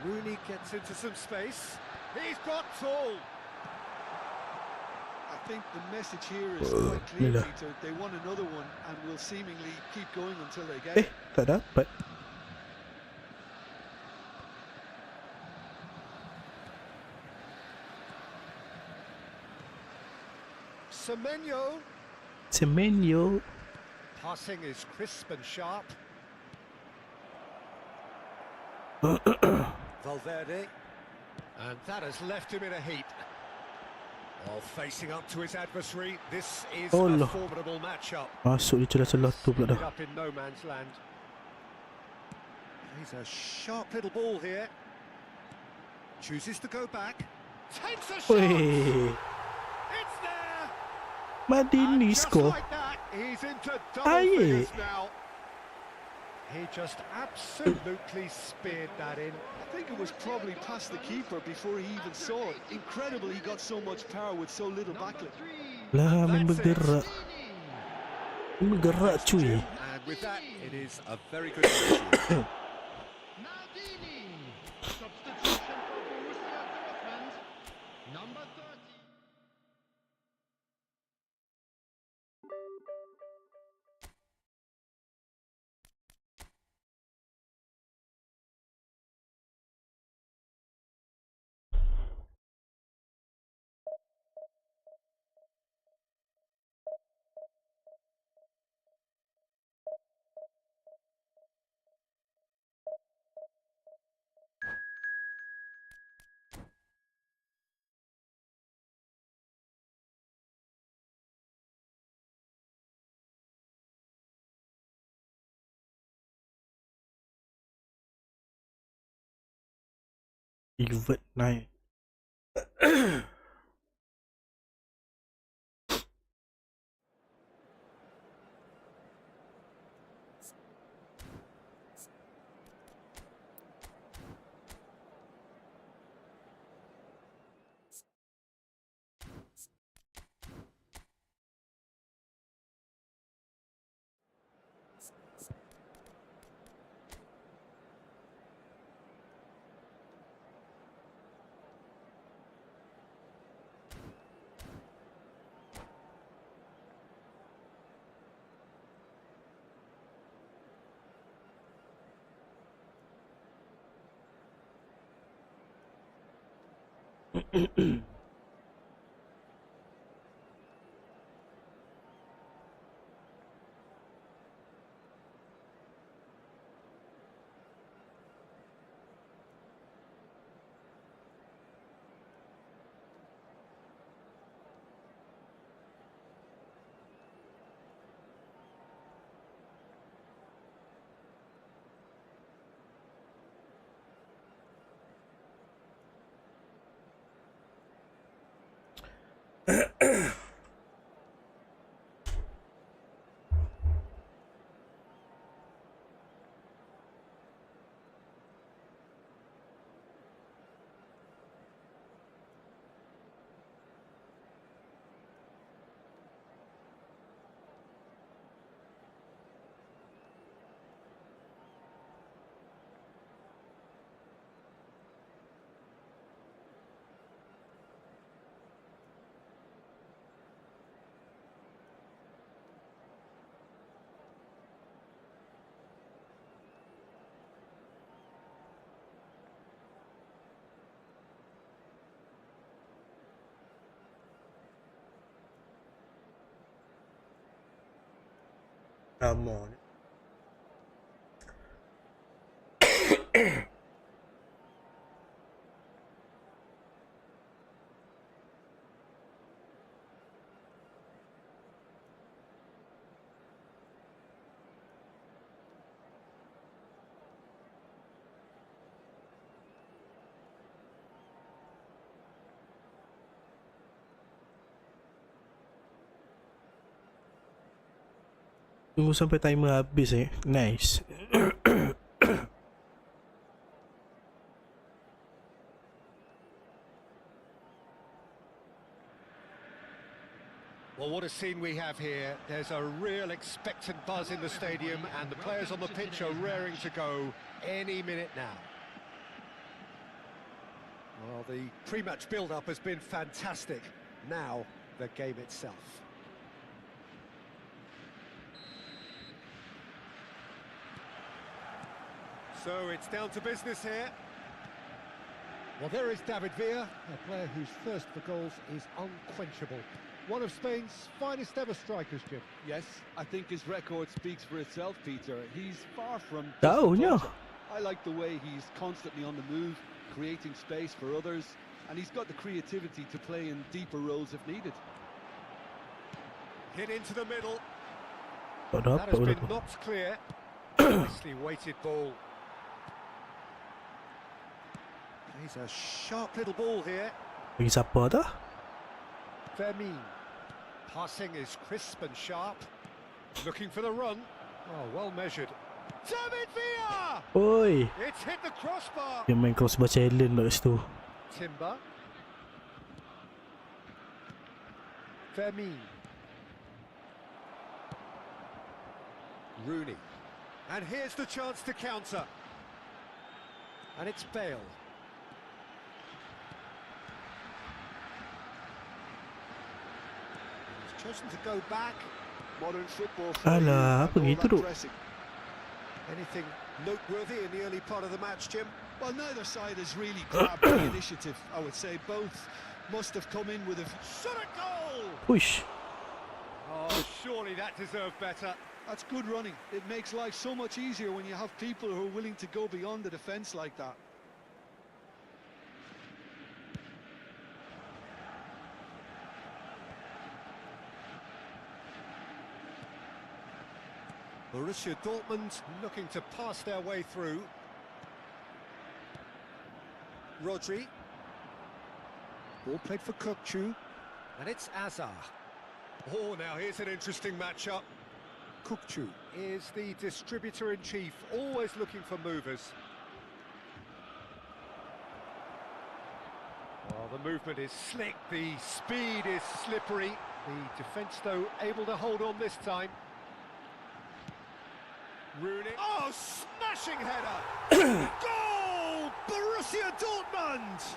Rooney gets into some space. He's got tall. I think the message here is quite clear, Mila. Peter. They want another one and will seemingly keep going until they get it. Tak dapat. Semenyo. Semenyo. Passing is crisp and sharp. Valverde. And that has left him in a heap. While facing up to his adversary, this is Oh, a no. formidable matchup. Masuk di celah-celah tu pula Ended dah. up in no man's land. He's a sharp little ball here. Chooses to go back. Takes a shot. Weh. It's there. Madini And just score. like that, he's into double Aye. figures now. He just absolutely speared that in. I think it was probably past the keeper before he even saw it. Incredible he got so much power with so little backlift. Lah, main That's it. bergerak. Main bergerak cuy. And with that, it is a very good finish. Evert 9. Come on. Tunggu sampai timer habis Nice. Well, what a scene we have here. There's a real expectant buzz in the stadium, and the players on the pitch are raring to go any minute now. Well, the pre-match build-up has been fantastic. Now, the game itself. So it's down to business here. Well, there is David Villa, a player whose thirst for goals is unquenchable. One of Spain's finest ever strikers, Jim. Yes, I think his record speaks for itself, Peter. He's far from Oh, just a no. toucher. I like the way he's constantly on the move, creating space for others, and he's got the creativity to play in deeper roles if needed. Hit into the middle. Tak ada That apa has pula been tu. knocked clear. Nicely weighted ball. He's a sharp little ball here. Bagi siapa dah? Fermin. Passing is crisp and sharp. Looking for the run. Oh, well measured. David Villa! Oi. It's hit the crossbar. Dia main crossbar challenge kat situ. Timber. Fermin. Rooney. And here's the chance to counter. And it's Bale. He's chosen to go back. Modern football. Alah, apa gitu tu? Anything noteworthy in the early part of the match, Jim? Well, neither side has really grabbed the initiative, I would say. Both must have come in with a Shot a goal! Push. Oh, surely that deserved better. That's good running. It makes life so much easier when you have people who are willing to go beyond the defence like that. Borussia Dortmund looking to pass their way through. Rodri. Ball played for Kukçu. And it's Azar. Oh, now here's an interesting matchup. Kukçu is the distributor-in-chief, always looking for movers. Well, the movement is slick, the speed is slippery. The defence, though, able to hold on this time. Rooney. Oh, smashing header! Goal! Borussia Dortmund!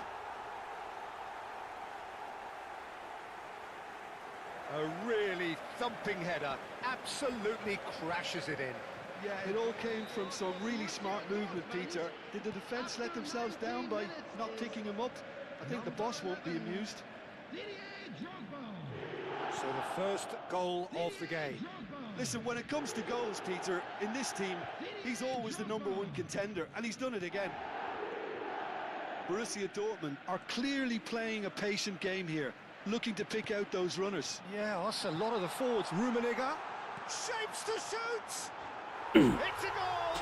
A really thumping header, absolutely crashes it in. Yeah, it all came from some really smart movement, Peter. Did the defence let themselves down by not picking him up? I think the boss won't be amused. So the first goal of the game. Listen, when it comes to goals, Peter, in this team, he's always the #1 contender, and he's done it again. Borussia Dortmund are clearly playing a patient game here, looking to pick out those runners. Yeah, that's a lot of the forwards. Rummenigge shapes to shoot. It's a goal,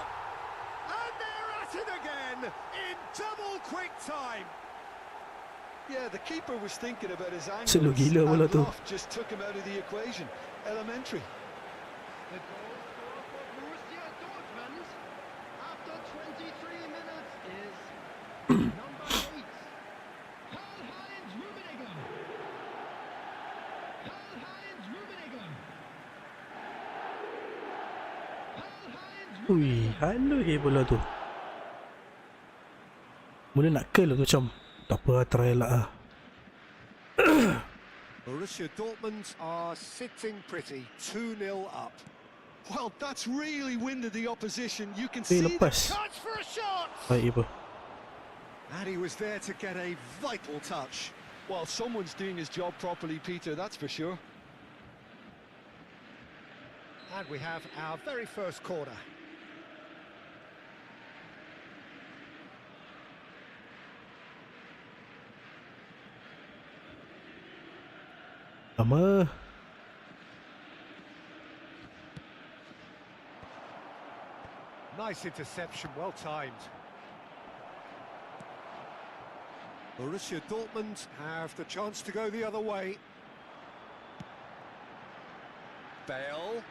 and they're at it again in double quick time. Yeah, the keeper was thinking about his angles, Selo gila bola and tu. Loft just took him out of the equation. Elementary. The goal scorer for Borussia Dortmund after 23 minutes is number 8, Karl-Heinz Rummenigge. Karl-Heinz Rummenigge. Karl-Heinz Ui, halus bola tu. Mula nak curl tu macam tak apa, try lah. Borussia Dortmund are sitting pretty, 2-0 up. Well, that's really winded the opposition. You can Eh, see lepas. Chance for a shot! Baik apa. And he was there to get a vital touch. Well, someone's doing his job properly, Peter, that's for sure. And we have our very first corner. Lama. Nice interception, well timed. Borussia Dortmund have the chance to go the other way. Bale.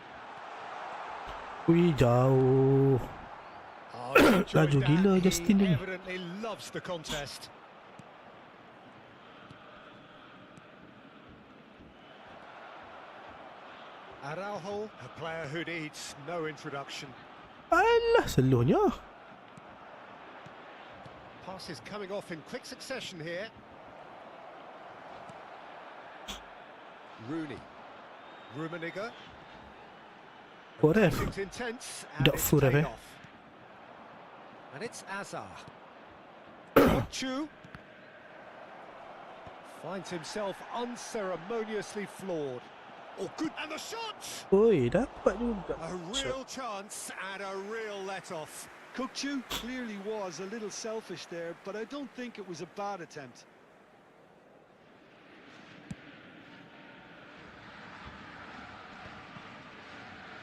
Ui, jauh. Oh, he enjoyed Laju gila that. Justin He ni. evidently loves the contest. Araujo, a player who needs no introduction. Alah, selunya. Passes coming off in quick succession here. Rooney. Rummenigge. Koref. It's intense and Dak it's full ref, paid eh? off. And it's Azar. Kukçu finds himself unceremoniously floored. Oh, good. And the shot! Oi, dapat juga. A real chance and a real let-off. Kukçu clearly was a little selfish there, but I don't think it was a bad attempt.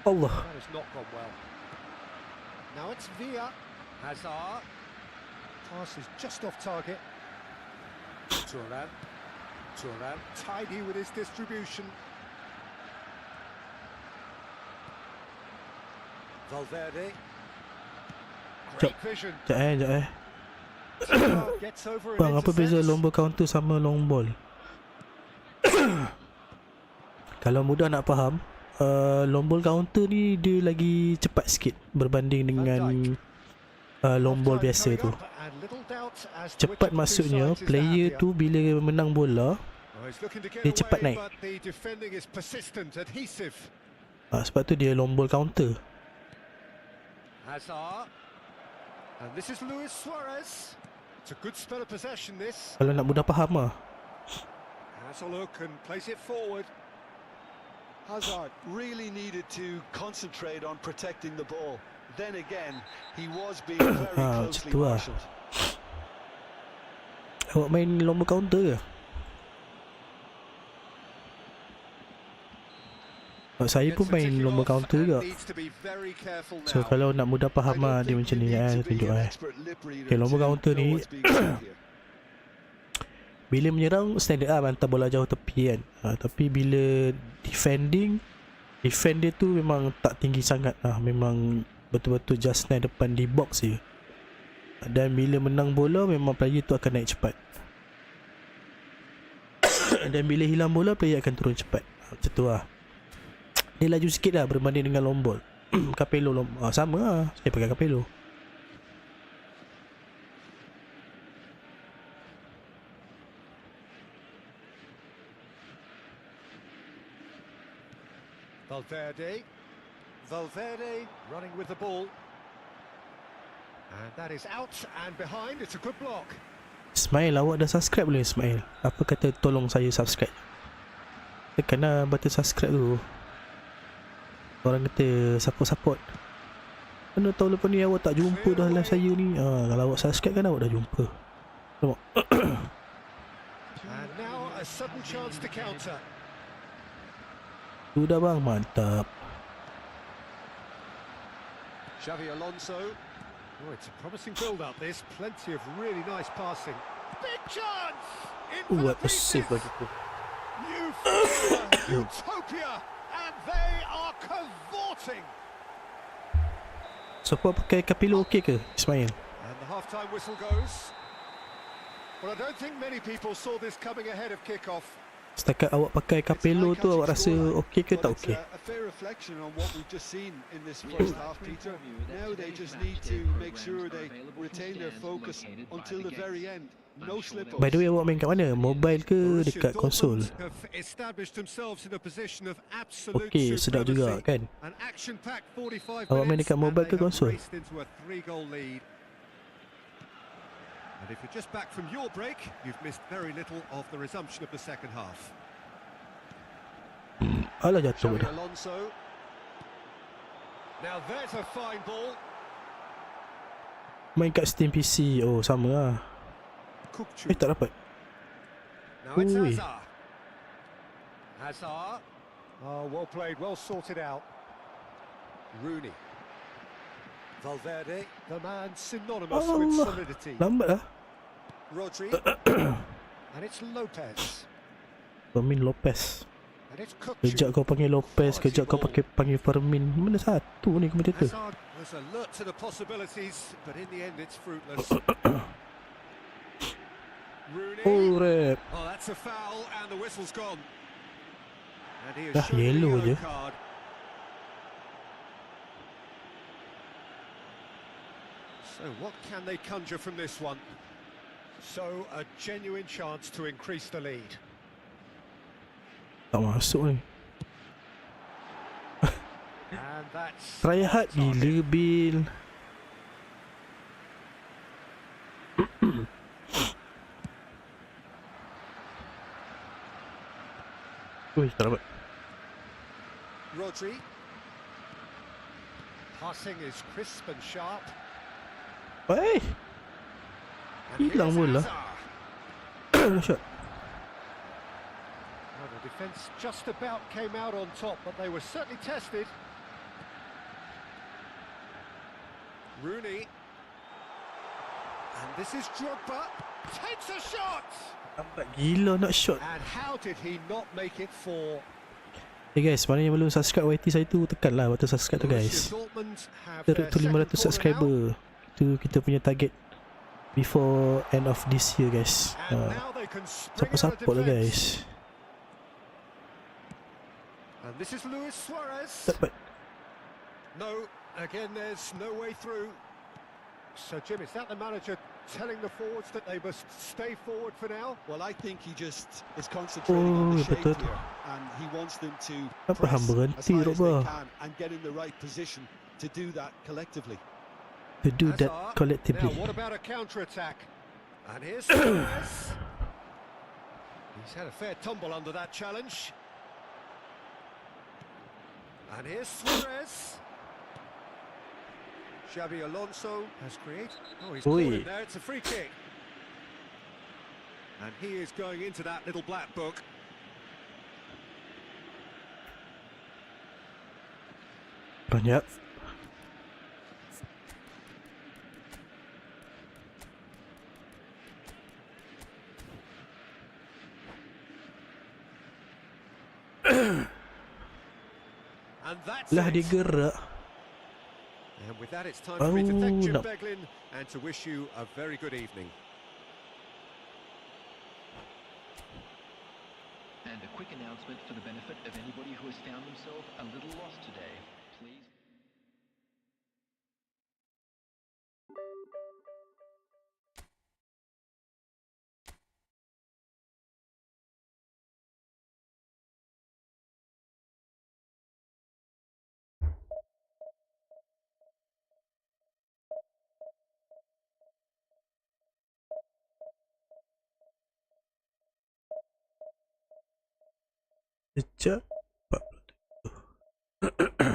Allah. That has not gone well. Now it's Villa. Hazard. Pass is just off target. Turan. Turan tidy with his distribution. Valverde. Great vision. Sekejap eh. Hazard gets over and Bang, apa beza intercepts. long ball counter sama long ball? Kalau mudah nak faham, long ball counter ni dia lagi cepat sikit berbanding dengan long ball biasa tu. Cepat maksudnya player tu bila menang bola dia cepat naik. Sebab tu dia long ball counter. Hazard. And this is Luis Suarez. It's a good spell of possession this. Kalau nak mudah faham lah. Has a look and plays it forward. Hazard really needed to concentrate on protecting the ball. Then again, he was being very closely tu lah. marshalled. Awak main long ball counter ke? Saya pun main long ball counter juga. So kalau nak mudah faham lah dia macam ni, saya tunjuk . Okay, long ball counter ni bila menyerang standard lah hantar bola jauh tepi kan. Tapi bila defend dia tu memang tak tinggi sangat lah. Memang betul-betul just naik depan di box je. Dan bila menang bola memang player tu akan naik cepat. Dan bila hilang bola player akan turun cepat. Macam tu lah. Dia laju sikit lah berbanding dengan long ball. Capello sama lah. Saya pakai Capello. Valverde running with the ball. And that is out and behind. It's a good block. Ismail, awak dah subscribe belum Ismail? Apa kata tolong saya subscribe? Tekan lah button subscribe tu. Orang kata support. Mana tahu lepas ni awak tak jumpa dah live saya ni. Kalau awak subscribe kan awak dah jumpa. Tengok. And now a sudden chance to counter. Sudah bang, mantap. Xavi Alonso. Oh, it's a promising build-up. This plenty of really nice passing. Big chance. What a save lagi tu. Utopia, and they are cavorting. So kau pakai Capello okey ke Ismail? And the half-time whistle goes. Well, I don't think many people saw this coming ahead of kick-off. Setakat awak pakai Capello tu awak rasa okey ke tak okey? A fair reflection on what we've just seen in this first half, Peter. Now they just need to make sure they retain their focus until the very end. No slip-ups. By the way, awak main kat mana? Mobile ke dekat konsol? Okey, sedap juga kan? Awak main dekat mobile ke konsol? And if you're just back from your break, you've missed very little of the resumption of the second half. Alah jatuh dah. Alonso. Now there's a fine ball. Main kat Steam PC. Oh, sama lah. Tak dapat. Now it's Ui. Hazard. Oh, well played, well sorted out. Rooney. Valverde, the man synonymous with solidity. Lambat lah. Rodri. And it's Lopez. Fermin Lopez. And it's Cook. Kejap kau panggil Lopez, kejap kau panggil Fermin. Mana satu ni komentator? Hazard was alert to the possibilities, but in the end it's fruitless. Rooney. Oh, rep. Oh, that's a foul, and the whistle's gone. And he Dah has shown yellow the je. yellow card. So what can they conjure from this one? So a genuine chance to increase the lead. Tak masuk ni. And that's Try hard gila Bil. Ui, tak dapat. Rodri. Passing is crisp and sharp. Wei, And hilang here's bola. Hazard. Shot. Well, the defence just about came out on top, but they were certainly tested. Rooney. And this is Drogba. Takes a shot! Lambat gila nak shot. And how did he not make it for? Hey guys, mana yang belum subscribe YT saya tu, tekanlah button subscribe tu guys. Teruk tu 500 subscriber. Itu kita punya target before end of this year guys. Support lah guys. And this is Luis Suarez. Tak dapat. No, again there's no way through. So Jim, is that the manager telling the forwards that they must stay forward for now? Well, I think he just is concentrating on the shape betul. here, and he wants them to Kenapa press hang berhenti, as high as they Drogba? can and get in the right position to do that collectively. To do that Hazard. collectively. Now what about a counter-attack? And here's Suarez. He's had a fair tumble under that challenge. And here's Suarez. Xavi Alonso has created. Oh, he's caught Oi. it there. It's a free kick. And he is going into that little black book. Banyak. And that's Lah dia it. gerak. And with that, it's time for me to thank Jim nak Beglin and to wish you a very good evening. And a quick announcement for the benefit of anybody who has found themselves a little lost today. Please. Sejak 47.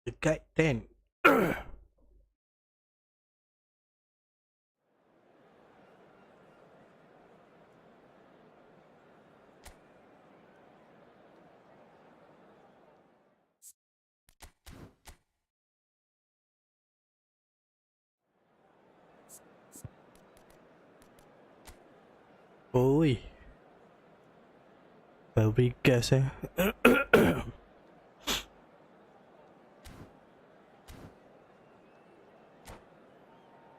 Dekat 10. Oi. Fabregas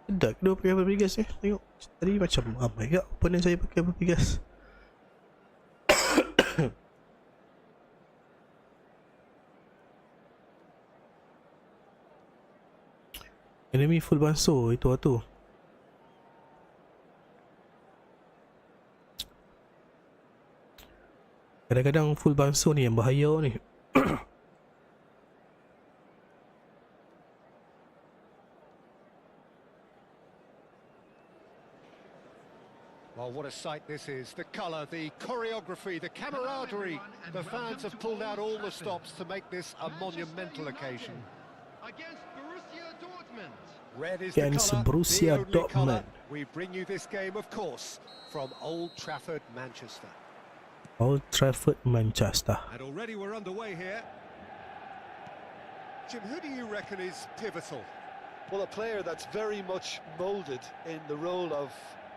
Sedap kedua pakai Fabregas Tengok tadi macam ramai kat opponent saya pakai Fabregas. Enemy full banso itu lah tu. Kadang-kadang full banso ni yang bahaya ni. Well, what a sight this is. The colour, the choreography, the camaraderie. The fans have pulled out all the stops to make this a monumental occasion. Against Borussia Dortmund. Red is Against the colour, Borussia the only colour. Dortmund. We bring you this game, of course, from Old Trafford, Manchester. Old Trafford, Manchester. And already we're underway here. Jim, who do you reckon is pivotal? Well, a player that's very much moulded in the role of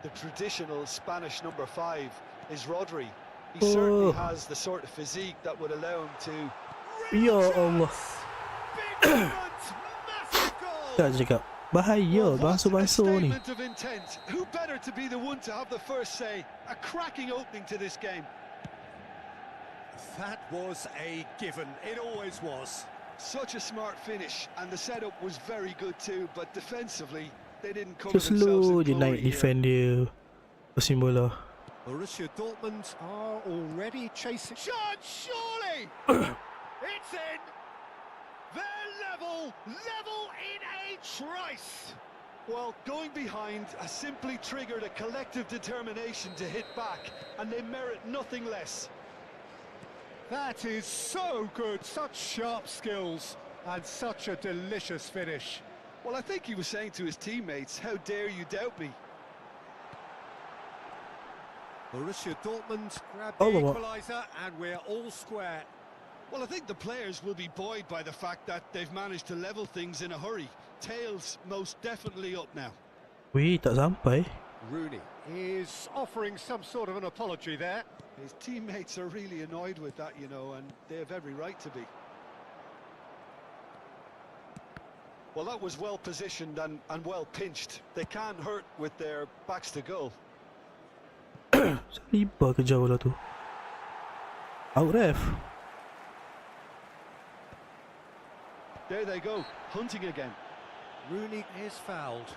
the traditional Spanish number 5 is Rodri. He certainly has the sort of physique that would allow him to... Ya Allah. Big moment, massive goal. Tak cakap bahaya bangsu-bangsu ni. statement of intent. Who better to be the one to have the first say? A cracking opening to this game. That was a given. It always was. Such a smart finish, and the setup was very good too, but defensively they didn't cover So themselves slow in je naik glory here. defend dia. Passing bola. Borussia Dortmund are already chasing. Shot, surely! It's in! They're level in a trice! Well, going behind has simply triggered a collective determination to hit back, and they merit nothing less. That is so good, such sharp skills, and such a delicious finish. Well, I think he was saying to his teammates, how dare you doubt me? Borussia Dortmund grab the Allah. equaliser, and we're all square. Well, I think the players will be buoyed by the fact that they've managed to level things in a hurry. Tails most definitely up now. Weh, tak sampai. Rooney is offering some sort of an apology there. His teammates are really annoyed with that, you know, and they have every right to be. Well, that was well positioned and well pinched. They can't hurt with their backs to goal. Saliba kejar bola tu. Out ref. There they go, hunting again. Rooney is fouled.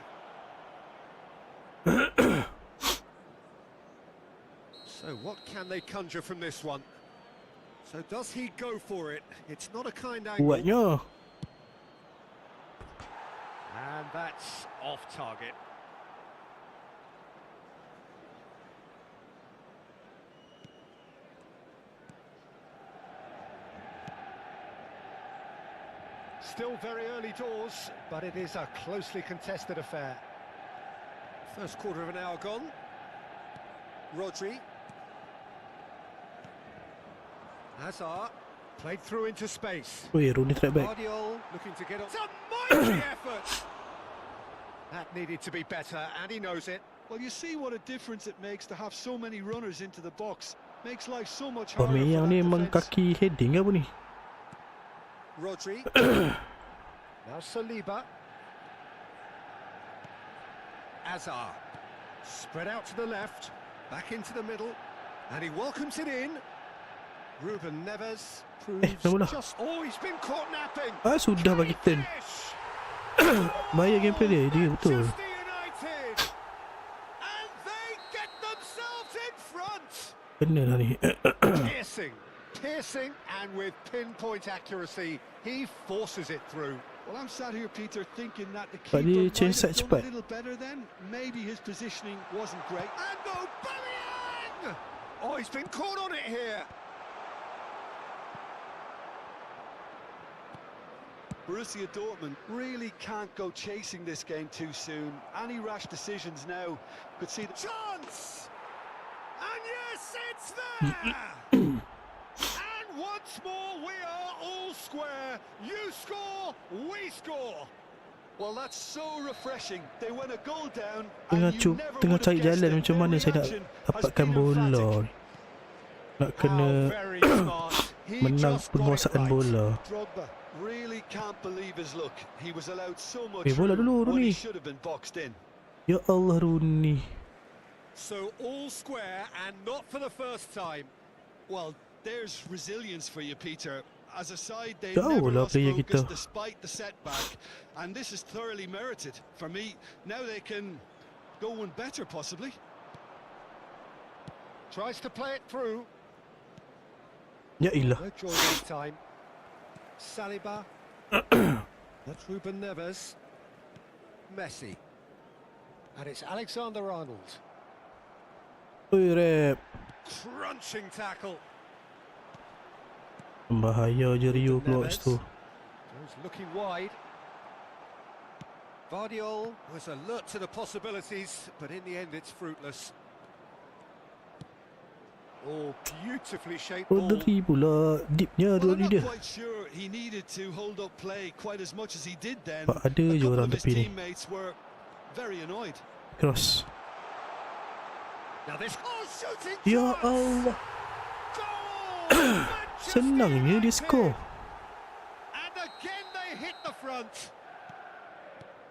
So what can they conjure from this one? So does he go for it? It's not a kind angle. Kuatnya. And that's off target. Still very early doors, but it is a closely contested affair. First quarter of an hour gone. Rodri. Hazard. Played through into space. Weh, Rooney track back. Guardiola looking to get on. It's a mighty effort! That needed to be better, and he knows it. Well, you see what a difference it makes to have so many runners into the box. Makes life so much harder for Yang that ni memang defence. kaki heading apa ni? Rodri. Now Saliba. Hazard. Spread out to the left. Back into the middle. And he welcomes it in. Ruben Neves proves bola. just... Oh, he's been caught napping. Sudah bagi turn. Bahaya gameplay dia betul. Manchester United. And they get themselves in front. Kena lah ni. Piercing, and with pinpoint accuracy, he forces it through. Well, I'm sat here, Peter, thinking that the But keeper dia might change have side done cepat. a little better then. Maybe his positioning wasn't great. And Aubameyang! Oh, he's been caught on it here. Borussia Dortmund really can't go chasing this game too soon. Any rash decisions now could see the Chance! And yes, it's there! And once more, we are all square. You score, we score. Well, that's so refreshing. They went a goal down Tengah and you never tengah would have cari guessed jalan it. macam Their mana saya nak reaction has dapatkan been bola. emphatic. Nak kena How very smart. He menang just got it penguasaan right. bola. Drogba really can't believe his luck. He was allowed so much bola room dulu, when he Rooney. should have been boxed in. Ya Allah, Rooney. So all square, and not for the first time. Well, there's resilience for you, Peter. As a side, they Jauh never lah lost player focus kita. despite the setback, and this is thoroughly merited. For me, now they can go one better, possibly. Tries to play it through. Ya ilah. No joy this time. Saliba. That's Ruben Neves. Messi. And it's Alexander-Arnold. Oi, rep. Crunching tackle. Bahaya je Rio keluar kat situ. Goes looking wide. Guardiola was alert to the possibilities, but in the end it's fruitless. Oh, beautifully shaped ball. Rodri pula. Deepnya Well, I'm Rodri not dia. quite sure he needed to hold up play quite as much as he did then. Pak, ada A je couple orang of his tepi ni. teammates were very annoyed. Cross. Now this shooting Ya chance! Allah. Goal! Senangnya dia score. And again they hit the front.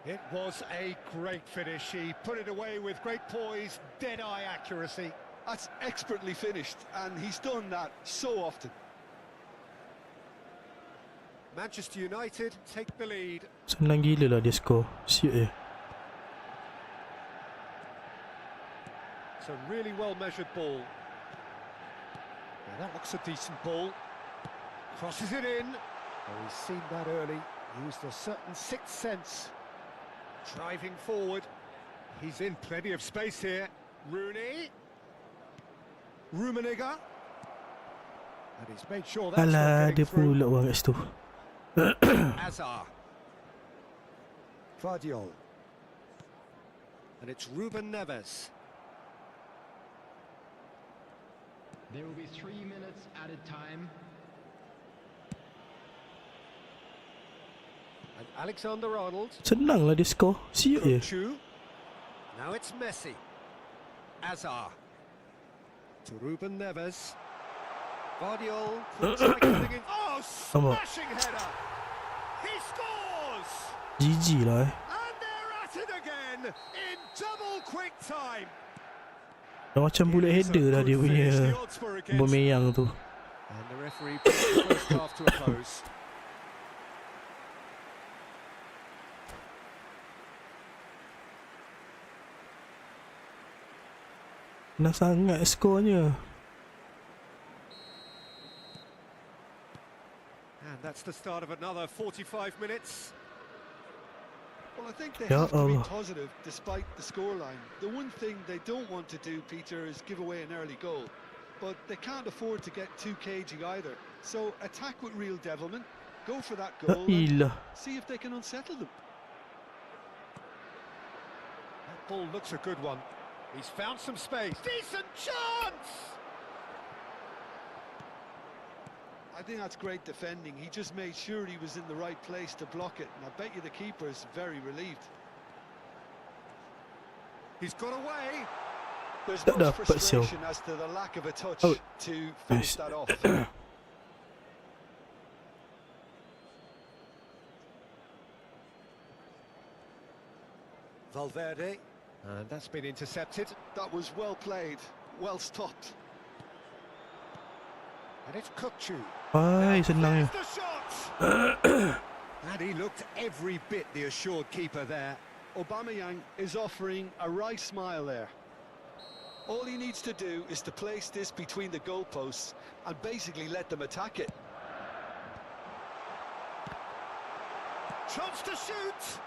It was a great finish. He put it away with great poise, dead-eye accuracy. That's expertly finished, and he's done that so often. Manchester United take the lead. Senang gila lah dia score. Siap je. It's a really well-measured ball. Now that looks a decent ball. Crosses it in. Oh, he's seen that early. Used a certain sixth sense. Driving forward. He's in plenty of space here. Rooney. Rummenigge. And he's made sure that's Alah, not dia getting through. pula orang kat situ. Hazard. Guardiola. And it's Ruben Neves. There will be 3 minutes added time. And Alexander-Arnold. Senang lah dia score. Siap je. Chu. Now it's Messi. Hazard. To Ruben Neves. Guardiola. looks like heading in. Oh, smashing header. He scores. GG lah And they're at it again in double quick time. Dah macam bullet header lah dia punya Aubameyang tu. And the referee puts the first half to a close. Senang sangat skornya. And that's the start of another 45 minutes. Well, I think they Ya have to be Allah. positive despite the scoreline. The one thing they don't want to do, Peter, is give away an early goal. But they can't afford to get too cagey either. So attack with real devilment, go for that La goal and ilah. see if they can unsettle them. That ball looks a good one. He's found some space. Decent chance! I think that's great defending. He just made sure he was in the right place to block it, and I bet you the keeper is very relieved. He's got away. There's Tak much dapat sial. frustration as to the lack of a touch Oh. to finish Nice. that off. Valverde. And that's been intercepted. That was well played, well stopped. And it's Kukçu. Ay, senang je. There's the shot! And he looked every bit the assured keeper there. Aubameyang is offering a wry smile there. All he needs to do is to place this between the goalposts and basically let them attack it. Chance to shoot!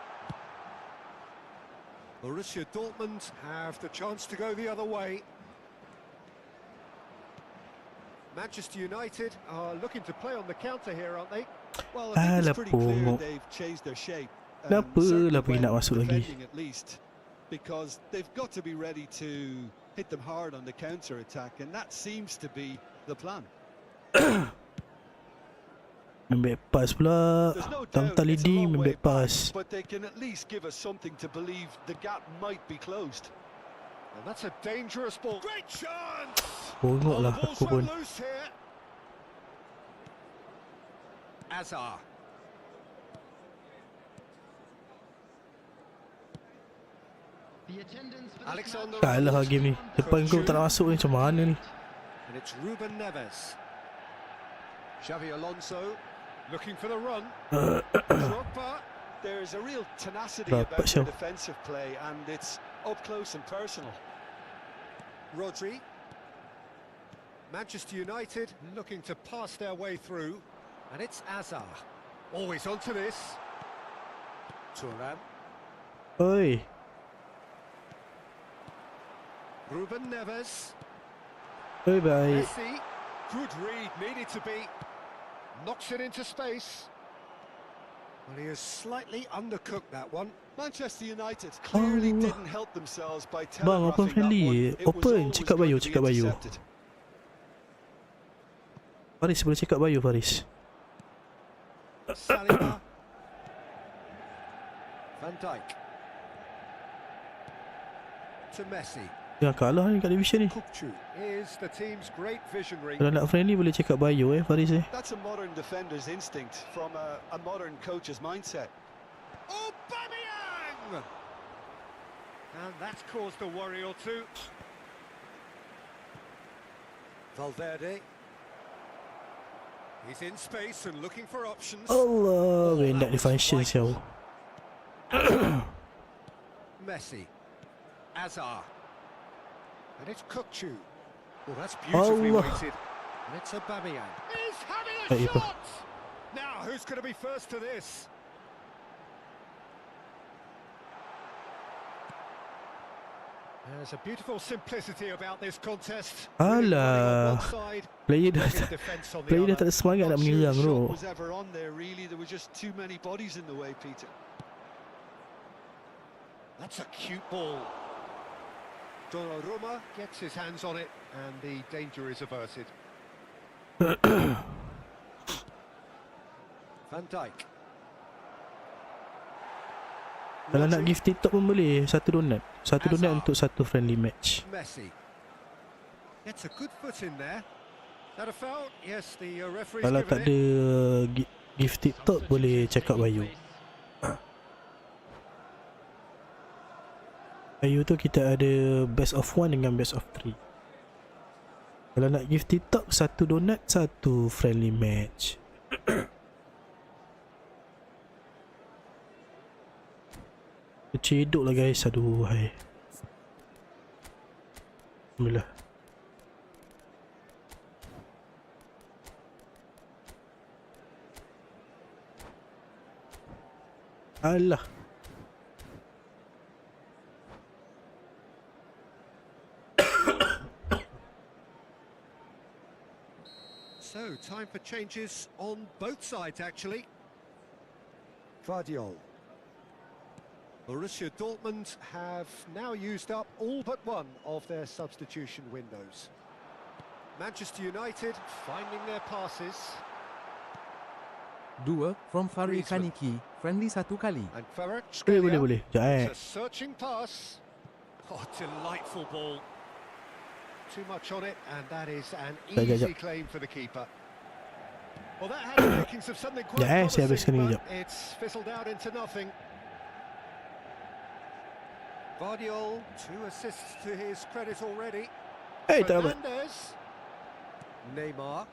Borussia Dortmund have the chance to go the other way. Manchester United are looking to play on the counter here, aren't they? Well, I think it's pretty clear Alah, they've changed their shape. Kenapa certainly lah pergi when nak masuk lagi? defending at least, because they've got to be ready to hit them hard on the counter attack, and that seems to be the plan. Membek pass pula. There's no Tam doubt tali it's a di long way membek back, pass. but they can at least give us something to believe the gap might be closed. And that's a dangerous ball. Great chance! Bongok the lah ball's aku pun. run loose here. Azar. The attendance for this Alexander match- Kalah lah game ni. Depan kau tak nak masuk ni macam mana ni? And it's Ruben Neves. Xavi Alonso looking for the run. Drogba. There's a real tenacity Rapat about their sial. defensive play, and it's up close and personal. Rodri. Manchester United looking to pass their way through. And it's Azar. Always onto this. Thuram. Oi. Ruben Neves. Oi baik. Messi. Good read, needed to be. Knocks it into space. Well, he has slightly undercooked that one. Manchester United clearly Oh. didn't help themselves by Bang, open telegraphing that friendly. one. It was Open, always cakap going Bayu, to be cakap Bayu. intercepted. Faris boleh cakap Bayu Faris. Saliba. Van Dijk. To Messi. Jangan kalah ni kat division ni. Kukçu is the team's great visionary. Kalau nak friendly boleh cakap Bayu Faris That's a modern defender's instinct from a modern coach's mindset. Aubameyang! And that's caused a worry or two. Valverde. He's in space and looking for options. Allah, rendak that dia function was siau. Messi. Azar. And it's Kukçu. Well, that's beautifully Allah. weighted. And it's Aubameyang. He's having a Baik, shot! Now, who's going to be first to this? There's a beautiful simplicity about this contest. Alah. Player dah player dah tak ada semangat nak Not sure menyerang the tu. shot was ever on there, really. There were just too many bodies in the way, Peter. That's a cute ball. Donnarumma gets his hands on it, and the danger is averted. Van Dijk. Kalau nak Rodri. give TikTok pun boleh. Satu donat. Satu donat Hazard. untuk satu friendly match. Messi gets a good foot in there. Is that a foul? Yes, the referee's Kalau tak given ada it. give TikTok boleh cakap Bayu. Bayu tu kita ada best of 1 dengan best of 3. Kalau nak give TikTok, satu donat, satu friendly match. Cedok lah guys, aduh hai. Alhamdulillah. Alah. So, time for changes on both sides, actually. Guardiol. Borussia Dortmund have now used up all but one of their substitution windows. Manchester United finding their passes. 2 from Fari Griezmann. Kaniki, friendly 1 kali. And Boleh. Sekejap It's a searching pass. Oh, delightful ball. Too much on it, and that is an easy claim for the keeper. Well, that had the makings of something quite saya habiskan promising, ni but it's fizzled out into nothing. Guardiol, 2 assists to his credit already. tak dapat. Fernandes. Neymar.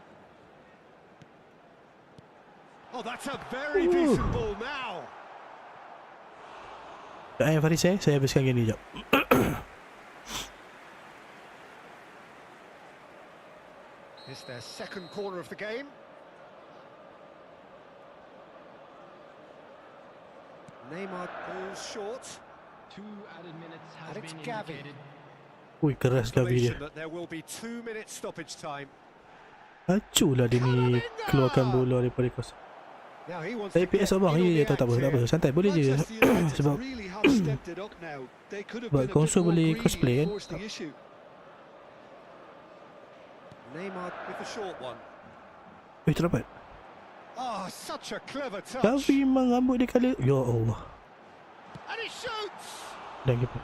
Oh, that's a very decent ball now. Faris, saya habiskan game ni jap. It's their second corner of the game. Neymar goes short. 2 added minutes has And it's been Gavi. indicated. Ui, keras Gavi dia. That there will be 2 minutes stoppage time. Aculah dia ni keluarkan bola daripada kawasan. Now he wants Saya to get PS abang, in on ya, the tak apa, act tak apa, here. santai, boleh je. Manchester United Sebab really have stepped it up now. They could have sebab been a bit konsol more boleh greedy cosplay and kan. forced the issue. Neymar with the short one. Tak dapat. Oh, such a clever touch. Gavi memang rambut dia colour. Ya Allah. And he shoots. Dah gitu.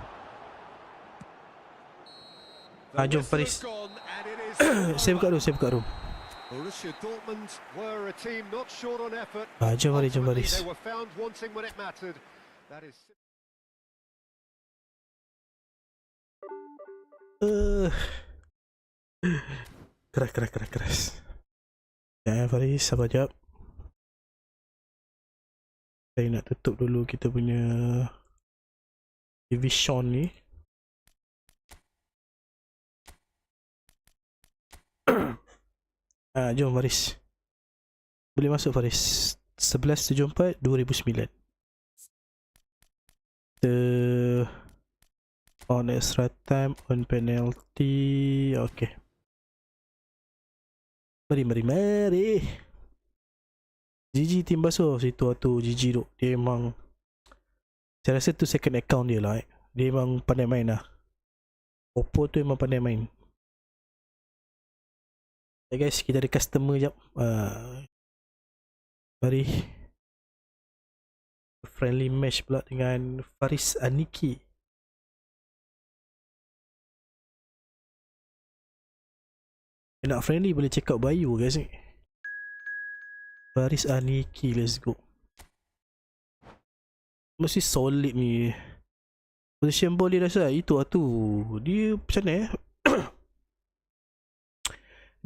The Jom, whistle Faris. has gone, and it is Saya buka over. dulu, saya buka dulu. Borussia Dortmund were a team not short on effort. Jom Faris, jom Ultimately, Faris. they were found wanting when it mattered. That is. Keras. Ya, Faris, sabar jap. Saya nak tutup dulu kita punya division ni. Jom Faris. Boleh masuk Faris. 11/74/2009. On extra time, on penalty. Okay. Mari. GG tim basuh situ tu GG tu. Dia memang, saya rasa tu second account dia lah. Dia memang pandai main lah. Oppo tu memang pandai main. Okay guys, kita ada customer jap. Mari. Friendly match pula dengan Faris Aniki. Nak friendly boleh check out bio guys ni. Faris Aniki, let's go. Mesti solid ni. Position ball dia rasa itu lah tu. Dia macam mana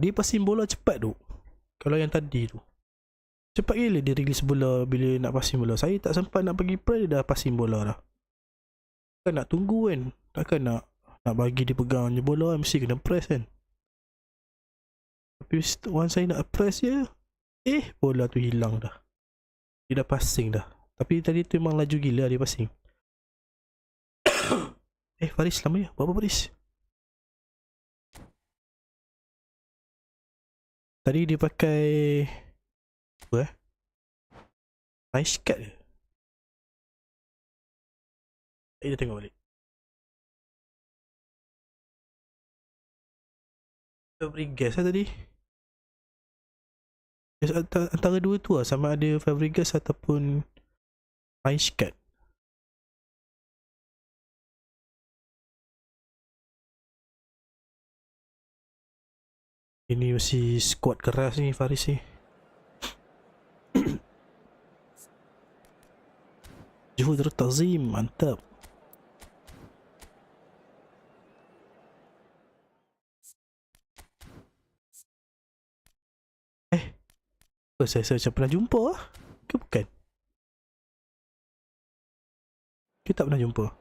dia passing bola cepat tu. Kalau yang tadi tu cepat gila dia release bola bila nak passing bola. Saya tak sempat nak pergi press, dia dah passing bola dah. Takkan nak tunggu kan. Takkan nak bagi dia pegang je bola, mesti kena press kan. Tapi once saya nak press je, bola tu hilang dah. Dia dah passing dah. Tapi tadi tu memang laju gila dia passing. Faris lama ya. Buat apa Faris? Tadi dia pakai apa nice cut je. Kita tengok balik. Fabregas lah tadi. Antara dua tu lah, sama ada Fabregas ataupun nice cut. Ini mesti squad keras ni Faris ni. Juhud Tazim, mantap. Saya macam pernah jumpa lah. Ke bukan? Kita tak pernah jumpa.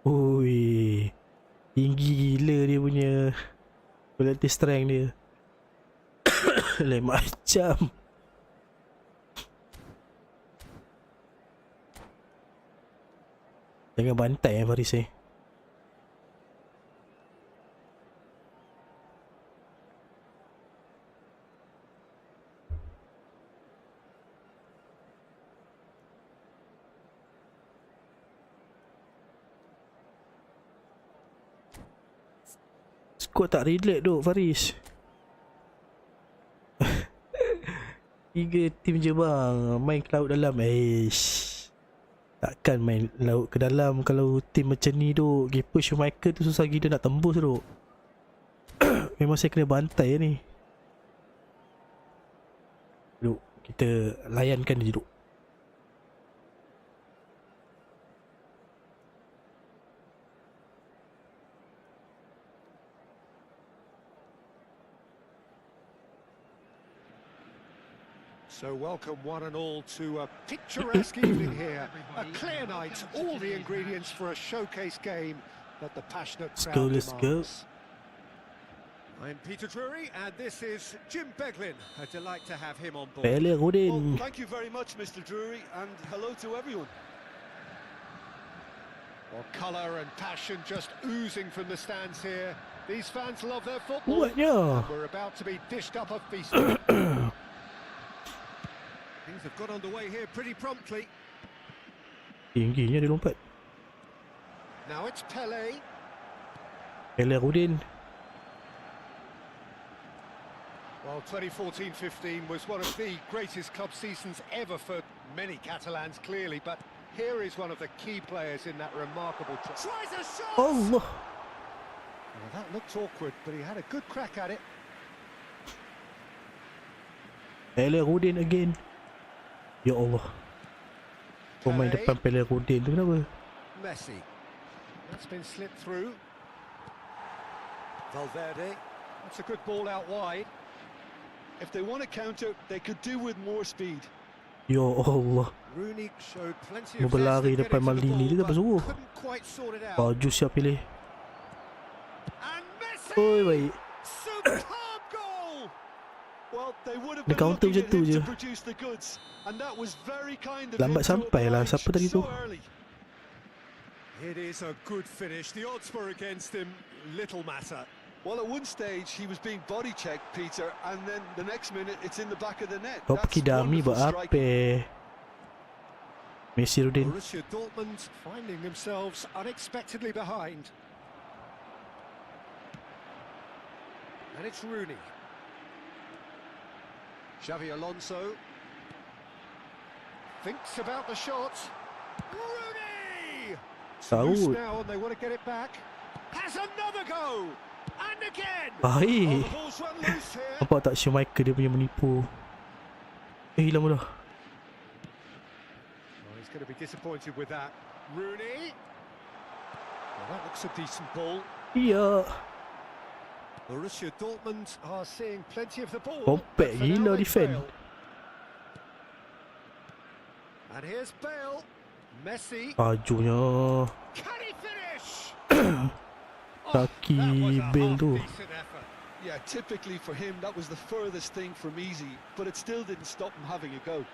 Ui, tinggi gila dia punya relative strength dia. Lain macam. Jangan bantai Faris ni. Kau tak relax duk Faris. 3 tim je bang. Main ke laut dalam. Takkan main laut ke dalam kalau tim macam ni duk. Keeper Schumacher tu susah gila nak tembus duk. Memang saya kena bantai ni. Duk, kita layankan dia duk. So welcome one and all to a picturesque evening here. A clear night, all the ingredients for a showcase game that the passionate crowd Let's go. demands. I'm Peter Drury and this is Jim Beglin. A delight to have him on board. Pele Well, Rodin. thank you very much, Mr. Drury, and hello to everyone. Well, colour and passion just oozing from the stands here. These fans love their football. Kuatnya. We're about to be dished up a feast. Things have got underway here pretty promptly. Tingginya dia lompat. Now it's Pele. Pele Rodin. Well, 2014-15 was one of the greatest club seasons ever for many Catalans, clearly, but here is one of the key players in that remarkable tries a shot! Allah. Well, that looked awkward, but he had a good crack at it. Pele Rodin again. Ya Allah. Pemain depan Pele Rodin tu kenapa? Messi. That's been slipped through. Valverde. That's a good ball out wide. If they want to counter, they could do with more speed. Ya Allah. Rooney showed plenty Mau of berlari zest to depan get into the Maldini, dia tak ball, but bersuruh. couldn't quite sort it out. Baju siap pilih. And Messi! Oi baik. Superb goal! Well, they would have Dia been counter looking macam at tu him je. to produce the goods, and that was very kind of Lambat him to sampai lah. oblige Siapa tadi tu? so early. It is a good finish. The odds were against him. Little matter. Well, at one stage he was being body checked, Peter, and then the next minute it's in the back of the net. Kau That's pergi dami wonderful buat striking. apa? Messi Rodin. Borussia Dortmund finding themselves unexpectedly behind. And it's Rooney. Xavi Alonso thinks about the shot. Rooney! It's loose Tahu. now and they want to get it back. Has another go! And again! Baik. Oh, the ball's run loose here. Nampak tak Schumacher dia punya menipu. Hilang dah. Oh, he's going to be disappointed with that. Rooney. Well, that looks a decent ball. Iya. Borussia Dortmund are seeing plenty of the ball. Compact but for now gila they defend. fail. And here's Bale. Messi. Bajunya. Can he finish? Kaki that was a Bale tu. half-decent effort. Yeah, typically for him that was the furthest thing from easy, but it still didn't stop him having a go.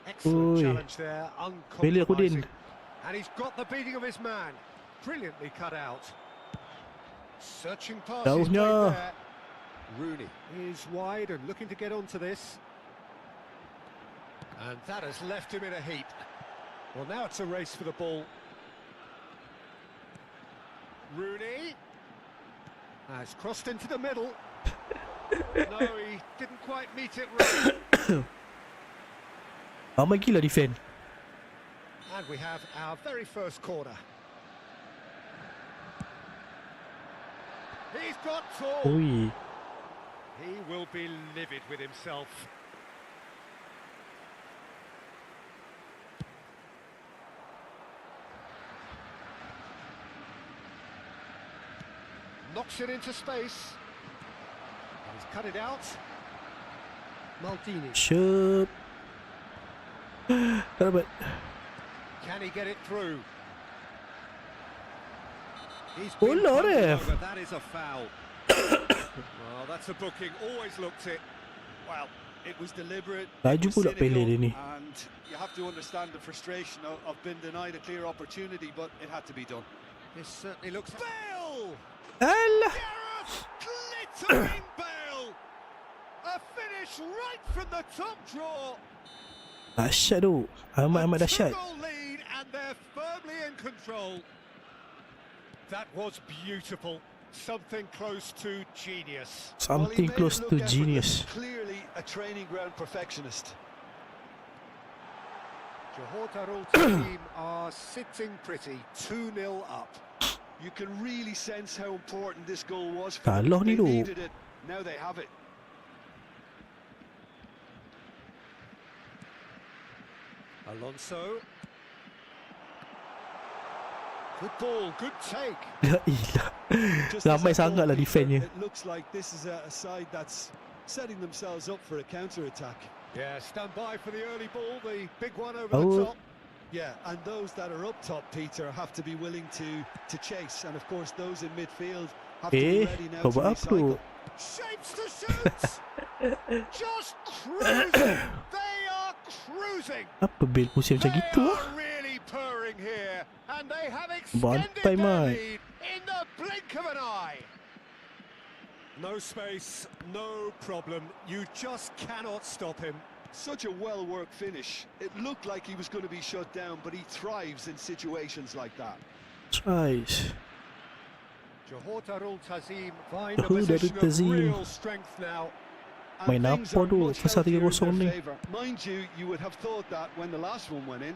Excellent Oi. challenge there, Pele uncompromising. Rodin. And he's got the beating of his man. Brilliantly cut out. Searching past his Jauhnya. plate there. Rooney is wide and looking to get onto this. And that has left him in a heap. Well, now it's a race for the ball. Rooney has crossed into the middle. No, he didn't quite meet it right. Ramai gila defend. And we have our very first corner. He's got tall. Oi. He will be livid with himself. Knocks it into space. And he's cut it out. Maldini. Shup. Tak dapat. Can he get it through? He's Oh, been Lord, bundled ref. over. That is a foul. Well, that's a booking. Always looked it. Well, it was deliberate. Laju It was pula Pele cynical, dia ni. and you have to understand the frustration of being denied a clear opportunity, but it had to be done. This certainly looks... Bale! Alah. Gareth glittering Bale! A finish right from the top draw. Dahsyat tu. Amat dahsyat. Two-goal lead and they're firmly in control. That was beautiful. something close to genius. Something close to genius. Clearly a training ground perfectionist. Johor Darul team are sitting pretty, 2-0 up. You can really sense how important this goal was for Kalah them. ni They tu. needed it. Now they have it. Alonso. Good ball, good take. La ilah. Just Ramai as a sangat lah goal, defendnya. It looks like this is a side that's setting themselves up for a counter-attack. Yeah, stand by for the early ball, the big one over Oh. the top. Yeah, and those that are up top, Peter, have to be willing to chase. And of course, those in midfield have to be ready now kau to buat apa tu? recycle. Shapes to shoot. Just cruising. They are cruising. Apa bil musim macam They gitu ah? are really purring here, and they have Bantai, extended their mate. lead in the blink of an eye. No space, no problem. You just cannot stop him. Such a well-worked finish. It looked like he was going to be shut down, but he thrives in situations like that. Tries. Johor Darul Tazim find a Johor Darul position of Tazim. real strength now. And Main things apa are tu? much Pasal healthier in 3-0 ni. their favour. Mind you, you would have thought that when the last one went in.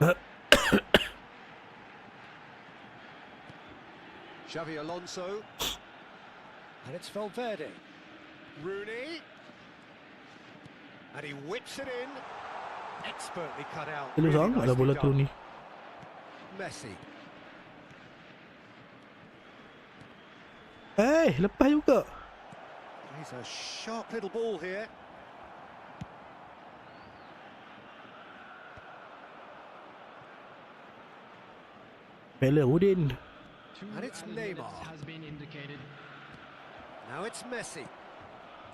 Xavi Alonso. And it's Valverde. Rooney. And he whips it in. Expertly cut out. Elok sangat lah bola tu ni. Messi. Lepas juga. He's a sharp little ball here. Bella Udin. And it's Neymar. Has been indicated. Now it's Messi.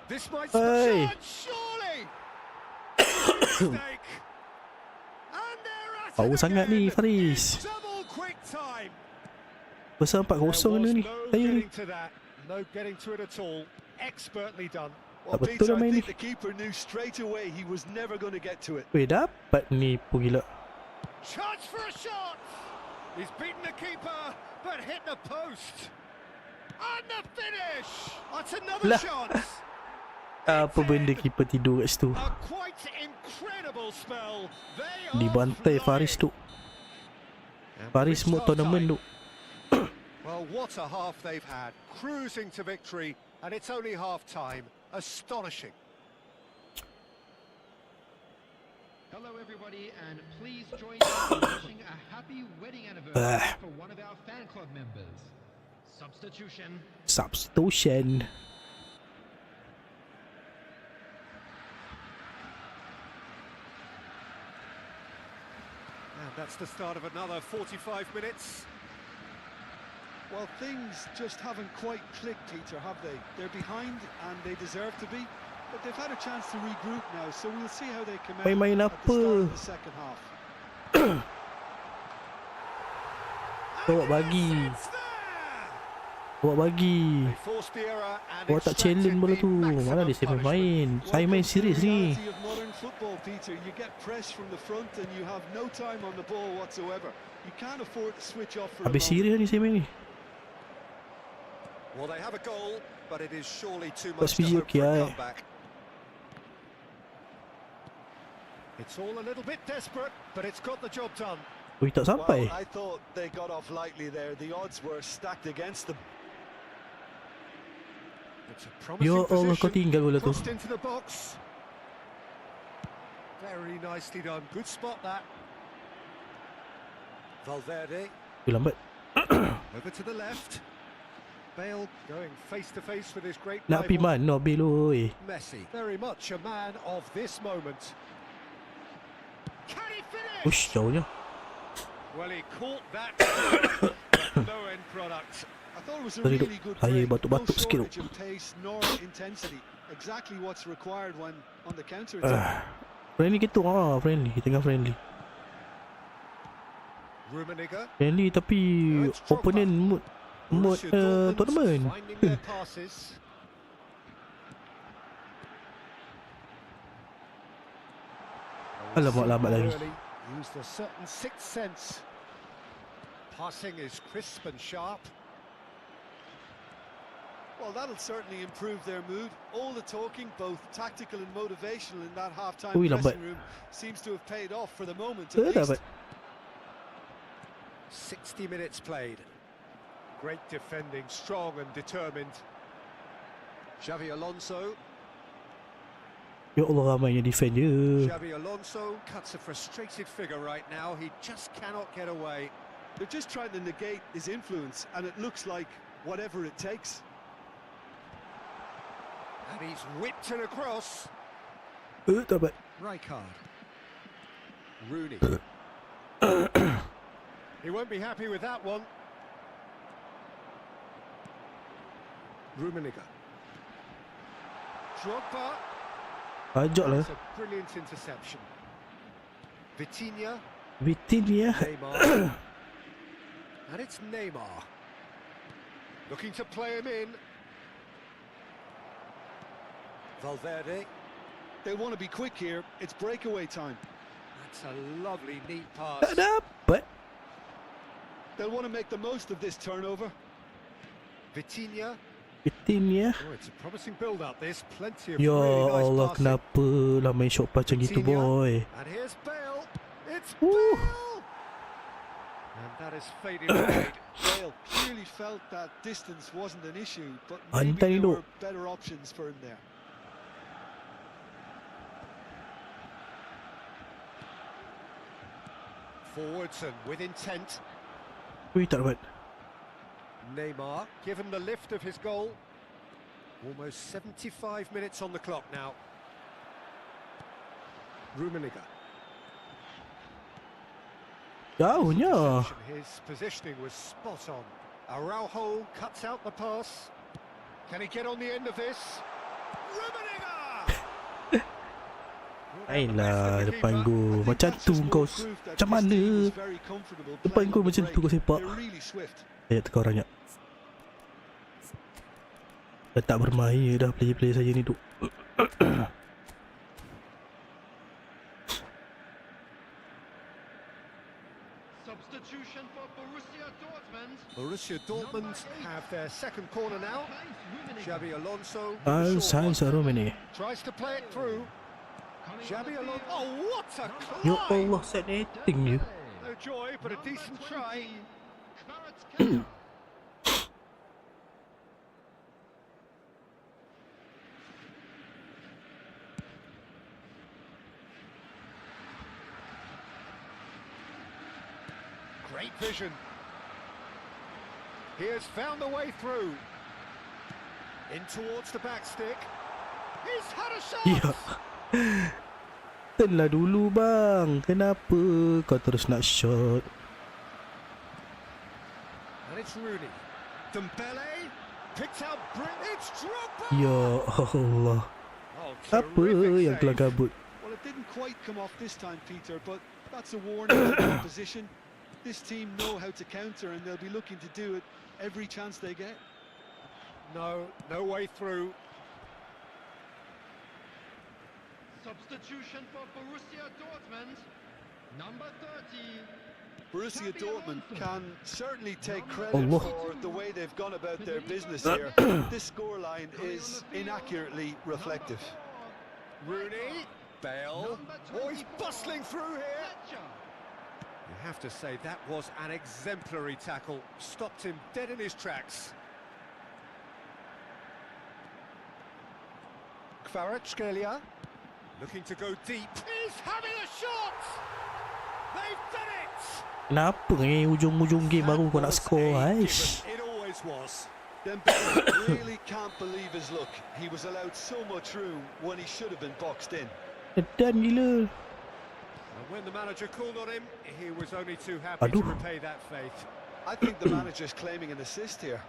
This might Hey. chance, surely. Mistake. And they're at Power it sangat ni again. Faris. Double quick time. Pasal 4-0 ni ni. No Saya ni. getting to that. No getting to it at all. Expertly done. Well, betul Peter, lah I main think ni. the keeper knew straight away he was never going to get to it. Weh, dapat nipu gila. Chance for a shot. He's beaten the keeper, but hit the post. And the finish. That's another Lah. chance. Apa benda keeper tidur kat situ. A quite incredible spell. They are Dibantai Faris tu. And Faris big mood start tournament time. tu. Well, what a half they've had. Cruising to victory, and it's only half time. Astonishing. Hello, everybody, and please join us in wishing a happy wedding anniversary for one of our fan club members. Substitution. Substitution. And that's the start of another 45 minutes. Well, things just haven't quite clicked, Peter, have they? They're behind and they deserve to be, but they've had a chance to regroup now, so we'll see how they come out Main-main at the apa? start of the second half. Awak bagi. It's there! Awak bagi. They forced the error and Awak tak challenge extracted bola the tu. Mana maximum dia saya punishment. main. Saya main Welcome to serius the ni. reality of modern football, Peter. You get pressed from the front and you have no time on the ball whatsoever. You can't afford to switch off for a Habis moment. serius ni saya main ni. Well, they have a goal, but it is surely too Pas much to video hope for a okay, comeback. It's all a little bit desperate, but it's got the job done. Ui, tak sampai. Well, I thought they got off lightly there. The odds were stacked against them. It's a promising Ya Allah, kau position. tinggal bola tu. Crossed into the box. Very nicely done. Good spot that. Valverde Ui, lambat. over to the left. Bale going face to face with his great Nak pergi rival mana Bil oi. Messi. Very much a man of this moment. Can he finish? Ush, jauhnya. Well, he caught that, but no end product. I thought it was a Sorry, really good saya break. batuk-batuk No sikit, shortage of pace nor intensity. Exactly what's required when on the counter attack. Friendly gitu friendly. Tengah friendly. Rummenigge. Friendly tapi No, it's Drogba. opponent mood Borussia Dortmund tournament. finding their passes. Alamak, lambat lagi. Early, used a certain sixth sense. Passing is crisp and sharp. Well, that'll certainly improve their mood. All the talking, both tactical and motivational in that half-time Ui, lambat. dressing room seems to have paid off for the moment at least. Dapat. 60 minutes played. Great defending, strong and determined. Xavi Alonso. Ya Allah, ramainya defend je. Xavi Alonso cuts a frustrated figure right now. He just cannot get away. They're just trying to negate his influence, and it looks like whatever it takes. And he's whipped it across. Dapat. Rijkaard. Rooney. He won't be happy with that one. Rummenigge. Drogba. Ajak lah. That's a brilliant interception. Vitinha. Vitinha. Neymar. And it's Neymar. Looking to play him in. Valverde. They want to be quick here. It's breakaway time. That's a lovely, neat pass. Tak dapat. They'll want to make the most of this turnover. Vitinha. Vitinha. Oh, it's a promising build-up. There's plenty of Ya really nice Allah, passing. kenapa lah main shot macam gitu, Vitinha. boy? And here's Bale. It's Ooh. Bale. And that has faded away. Bale clearly felt that distance wasn't an issue, but Antai maybe there dulu. were better options for him there. Forwards and with intent. Ui, tak dapat. Neymar given the lift of his goal. Almost 75 minutes on the clock now. Rummenigge. Jauhnya. His positioning was spot on. Araujo cuts out the pass. Can he get on the end of this? Rummenigge! Ayolah, depan gol. Macam tu kau. Macam mana? Depan gol macam tu kau sepak. They're really swift. Ayat tukar orang yak. Dah tak bermain dah player-player saja ni duk. Substitution for Borussia Dortmund. Borussia Dortmund have their second corner now. Xabi Alonso. Sains Romani. Tries to play it through. Xabi Alonso. Oh, what a Ya climb! Allah, set netting dia. No joy, but a decent try. Great vision. He has found the way through. In towards the back stick. He's had a shot! Ya. Tenlah dulu bang. Kenapa kau terus nak shot? And it's Rooney. Dembele picks out It's Drogba! Ya Allah. Oh, Apa terrific yang kelang save. kabut? Well, it didn't quite come off this time, Peter, but that's a warning to the opposition. This team know how to counter, and they'll be looking to do it every chance they get. No way through. Substitution for Borussia Dortmund. Number 30. Borussia Dortmund can certainly take credit Allah. for the way they've gone about their business here. This scoreline is inaccurately reflective. Rooney, Bale. Oh, he's bustling through here. You have to say that was an exemplary tackle. Stopped him dead in his tracks. Kvaratskhelia looking to go deep. He's having a shot. They've done it. Kenapa ni ujung-ujung game baru kau nak That was score, a aish? given. It always was. Dembele really can't believe his luck. He was allowed so much room when he should have been boxed in. Edan gila. And when the manager called on him, he was only too happy Aduh. to repay that faith. I think the manager's claiming an assist here.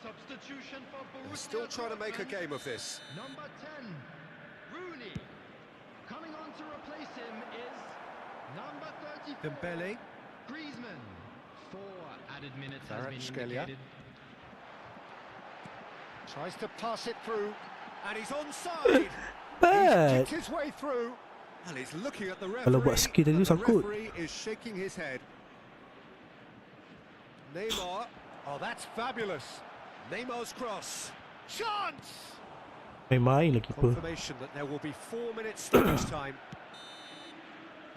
Substitution for They're Borussia still trying to make a Dortmund. game of this. Number 10, Rooney. Coming on to replace him is number 34, Dembele. Griezmann. 4 added minutes has been Kvaratskhelia. indicated. Tries to pass it through, and he's onside. He's Bad. kicked his way through, and he's looking at the Kalau buat referee. skill tadi And tu the sangkut. referee is shaking his head. Neymar. Oh, that's fabulous. Neymar's cross. Chance! Main lagi apa. Confirmation that there will be 4 minutes stoppage time.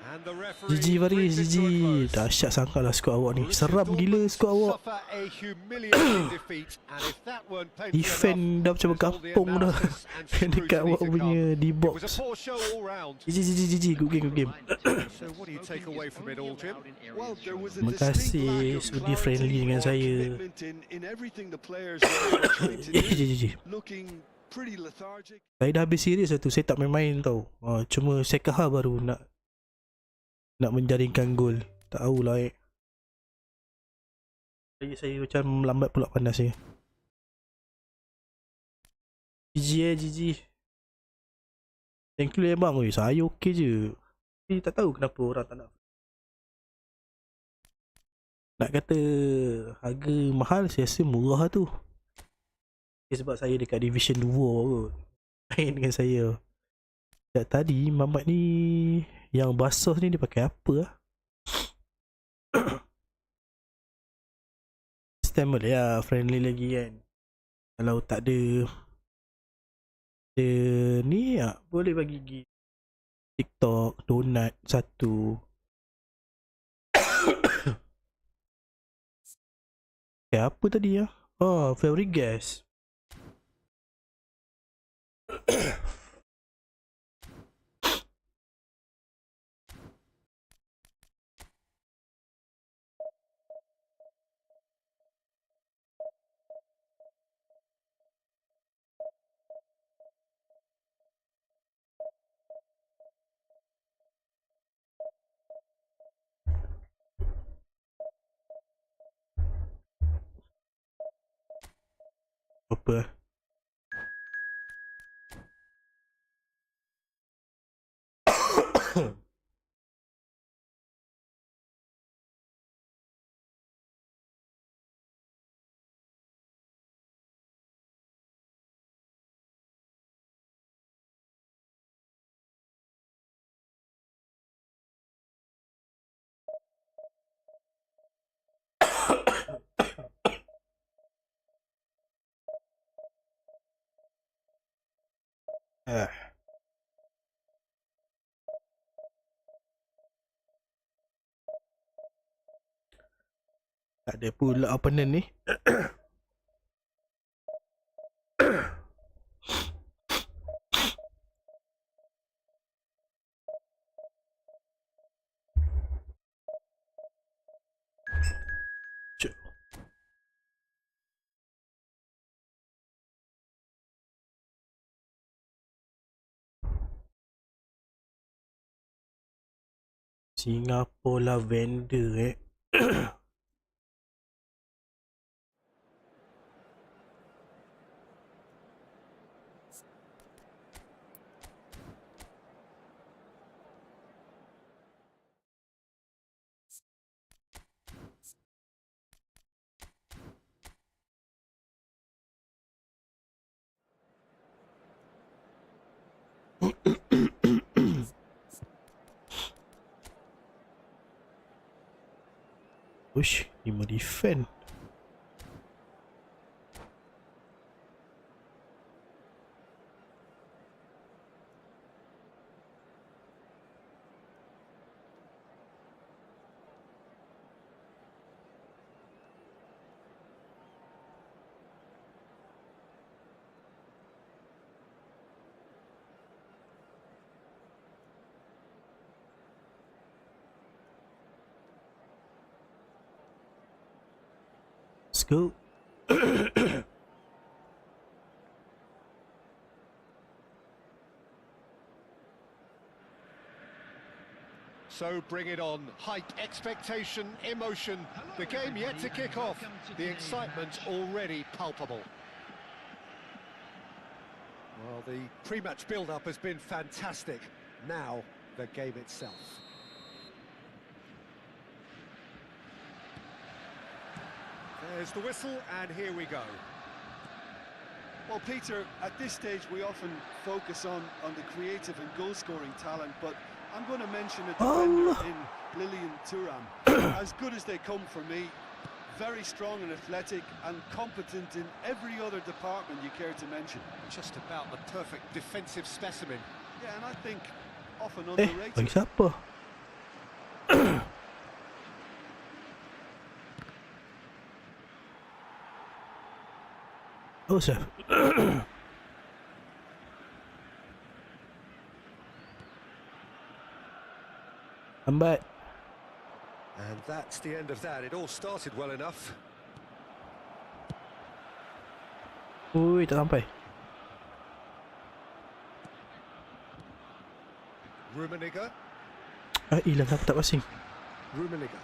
And the referee GG Faris, brings it GG. to a close. Dahsyat sangat lah skuad awak ni. Borussia Seram gila Dortmund skuad awak. suffer a humiliating defeat, and if that weren't painful Defend enough, dah macam there's all the kampung dah. analysis and Dekat awak scrutiny to punya come. di It box. was a poor show all round. GG. Good game. So what do you take away from it all, Jim? Well, there was a Terima distinct kasih lack of sudi clarity friendly dengan or saya. commitment in everything the players were trying to do. GG. Looking pretty lethargic. Saya dah habis serius lah tu. Saya tak main-main tau. Cuma Sekaha baru nak menjaringkan gol. Tak tahulah Saya macam lambat pula panas saya. GG. Thank you bang. Saya okey je. Tapi tak tahu kenapa orang tak nak. Nak kata harga mahal, saya rasa murah tu. Sebab saya dekat Division 2 kot. Main dengan saya. Sejak tadi Mamat ni, yang Basos ni dia pakai apa lah? Stem boleh lah, friendly lagi kan. Kalau tak ada ni ya, boleh bagi gig TikTok, donat satu. Apa tadi ya? Favorite guest. Apa? Tak ada pula opponent ni. Singapore Lavender Ush, 5 defend. Let's go. So bring it on. Hype, expectation, emotion. The game yet to kick off. The excitement already palpable. Well, the pre-match build-up has been fantastic. Now, the game itself. There's the whistle, and here we go. Well, Peter, at this stage we often focus on the creative and goal-scoring talent, but I'm going to mention a defender in Lilian Thuram. As good as they come for me, very strong and athletic and competent in every other department you care to mention. Just about the perfect defensive specimen. Yeah, and I think often Bagi underrated. siapa? Oh, chef. Lambat. And that's the end of that. It all started well enough. Ui, tak sampai. Rummenigge. Hilang aku tak passing. Rummenigge.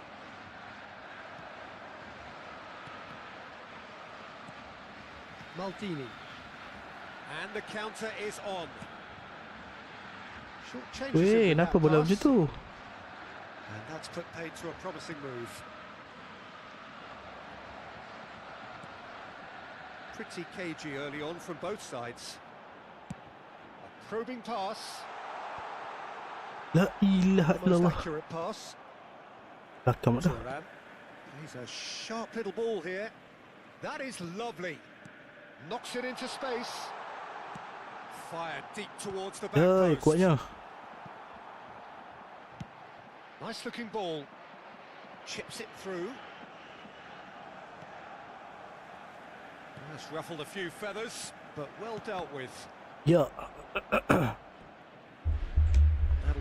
Maldini. And the counter is on. Short changes Weh, in with kenapa that bola pass. macam tu? And that's put paid to a promising move. Pretty cagey early on from both sides. A probing pass. La ilaha Almost illallah. accurate pass. Belakang dah. Turan. He's a sharp little ball here. That is lovely. Knocks it into space. Fired deep towards the back Oi, post. kuatnya. Nice looking ball. Chips it through. That's ruffled a few feathers, but well dealt with. Ya. That'll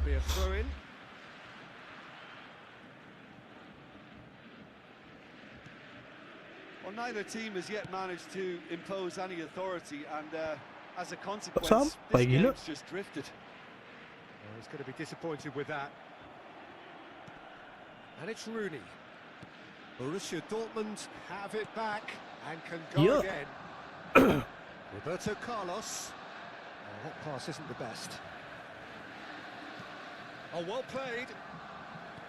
be a throw in. Well, neither team has yet managed to impose any authority, and as a consequence, sampai this gila. game's just drifted. Oh, he's going to be disappointed with that. And it's Rooney. Borussia Dortmund have it back and can go Yeah. again. Roberto Carlos. Oh, that pass isn't the best. Oh, well played.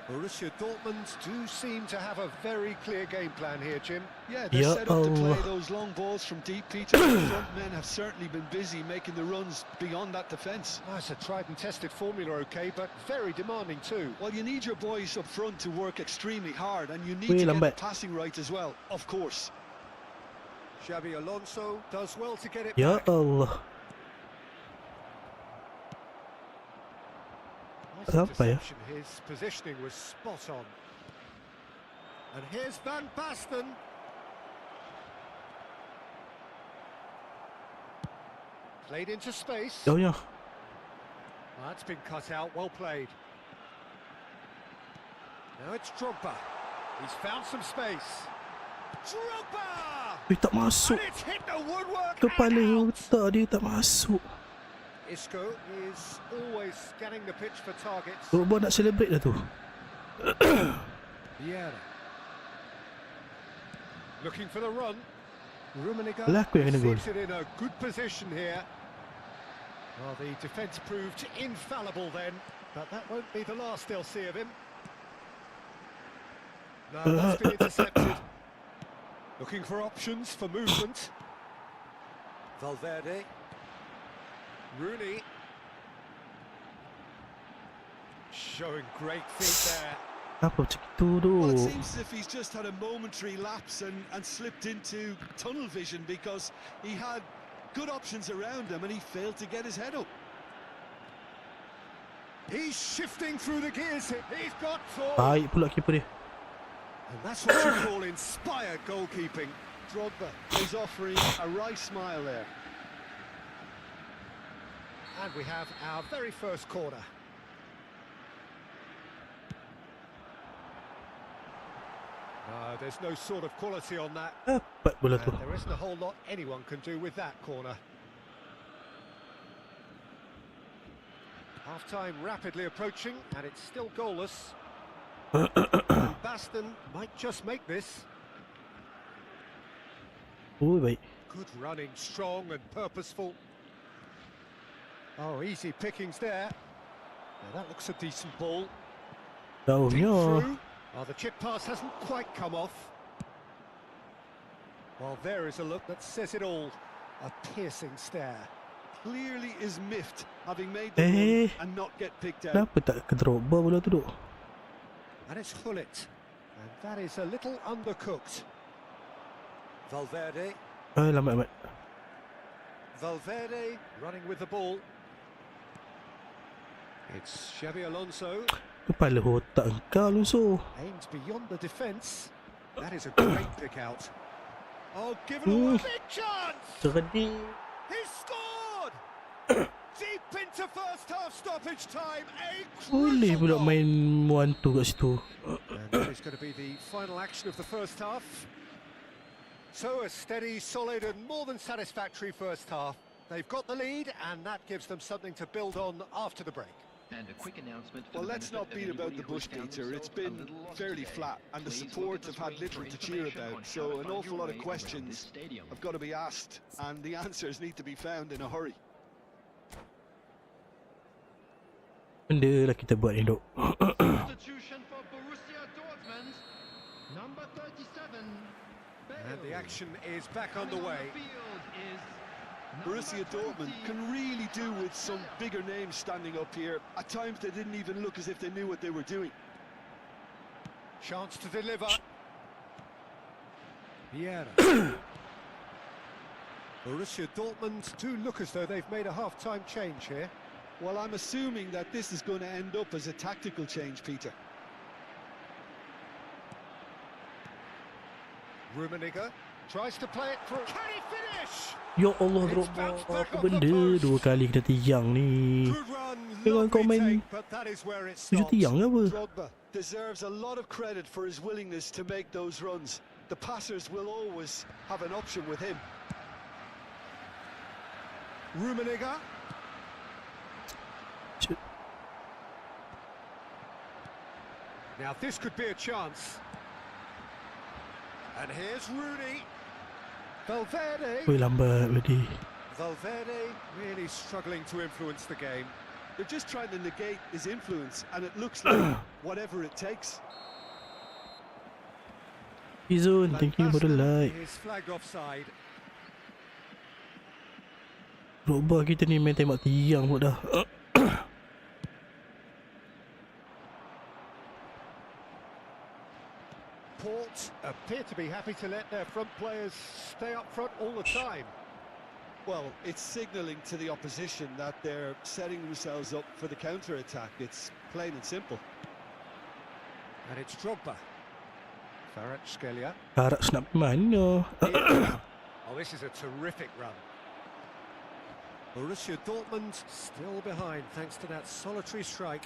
Borussia Dortmund do seem to have a very clear game plan here, Jim. Yeah, they're Ya set up to play Allah. those long balls from deep, Peter. The front men have certainly been busy making the runs beyond that defence. Oh, it's a tried and tested formula, okay, but very demanding too. Well, you need your boys up front to work extremely hard, and you need Weh, to get lambat. the passing right as well, of course. Xabi Alonso does well to get it Ya back. Allah. Nice Sampai ya. interception. His positioning was spot on. And here's Van Basten. Played into space. Jauhnya. That's been cut out. Well played. Now it's Drogba. He's found some space. Drogba! Tak masuk. And it's hit the woodwork. Kepala and out. otak dia tak masuk. Isco is always scanning the pitch for targets. Drogba nak celebrate dah tu. Vieira. Looking for the run. Rummenigge Alah, aku yang kena gol. receives it in a good position here. Well, the defence proved infallible then, but that won't be the last they'll see of him. No, that's been intercepted. Looking for options for movement. Valverde. Rooney. Showing great feet there. Apa macam itu tu? Well, it seems as if he's just had a momentary lapse and slipped into tunnel vision, because he had good options around him and he failed to get his head up. He's shifting through the gears. He's got four. Baik pula keeper dia. And that's what you call inspired goalkeeping. Drogba is offering a wry smile there. And we have our very first corner. There's no sort of quality on that. Dapat bola tu. And there isn't a whole lot anyone can do with that corner. Half-time rapidly approaching, and it's still goalless. And Basten might just make this. Oh, baik. Good running, strong and purposeful. Oh, easy pickings there. Now that looks a decent ball. Deep Jauhnya. through. Oh, the chip pass hasn't quite come off. Well, there is a look that says it all. A piercing stare. Clearly is miffed, having made the Eh. run and not get picked out. Kenapa tak ke Drogba bola tu duk? And it's Hullet. And that is a little undercooked. Valverde. Lambat. Valverde running with the ball. It's Xabi Alonso. Kepala otak engkau Alonso. Aims beyond the defence. That is a great pick out. Oh, give it away. Big chance! Cerdik. He scored! Deep into first half stoppage time. A Boleh crucial pula goal. main one tu kat situ. And that is going to be the final action of the first half. So a steady, solid and more than satisfactory first half. They've got the lead and that gives them something to build on after the break. And a quick announcement for Well, the let's benefit not beat of about the anybody who's bush, found Peter. It's themselves a been little lost fairly today. flat, and the Please look supports at the have had screen little for to cheer information on about. how So to an find awful your lot of way around this questions stadium. have got to be asked, and the answers need to be found in a hurry. Benda lah kita buat ni dok. Substitution for Borussia Dortmund. Number 37. And the action is back Coming on underway. the field is Borussia number Dortmund 20, can really do with some bigger names standing up here. At times they didn't even look as if they knew what they were doing. Chance to deliver. Vieira. Borussia Dortmund do look as though they've made a half-time change here. Well, I'm assuming that this is going to end up as a tactical change, Peter. Rummenigge tries to play it through. Can he finish? Ya Allah Drogba, apa benda 2 kali kena tiang ni. Good run, Tengok kau lovely main take, but that is where it 7 stops. tiang ke apa? Drogba deserves a lot of credit for his willingness to make those runs. The passers will always have an option with him. Rummenigge. Now this could be a chance. And here's Rooney. Valverde. Oi lambat tadi. Valverde really struggling to influence the game. They're just trying to negate his influence, and it looks like whatever it takes. Izun, thank you for the Van like. Basten is flagged offside. Drogba kita ni main tembak tiang pula dah. Port appear to be happy to let their front players stay up front all the time. Well, it's signalling to the opposition that they're setting themselves up for the counter-attack. It's plain and simple. And it's Drogba. Kvaratskhelia. Harap snap mana? Oh, this is a terrific run. Borussia Dortmund still behind thanks to that solitary strike.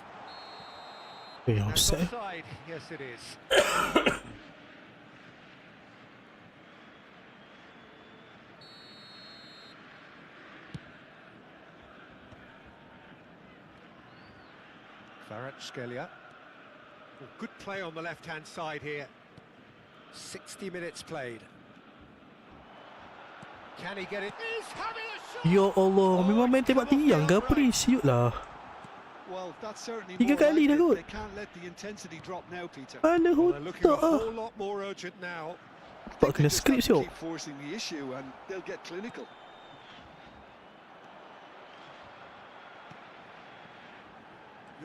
Eh, And offside. offside, yes it is. Kvaratskhelia. Well, good play on the left-hand side here. 60 minutes played. Can he get it? He's having a shot! Ya Allah, memang main tembak tiang ke apa ni? Siut lah. Well, that's certainly 3 more kali dah like it. kot. They can't let the intensity drop now, Peter. Kepala Well, they're looking a otak ah. whole lot more urgent now. I Pak think kena they just script have to siok. keep forcing the issue, and they'll get clinical.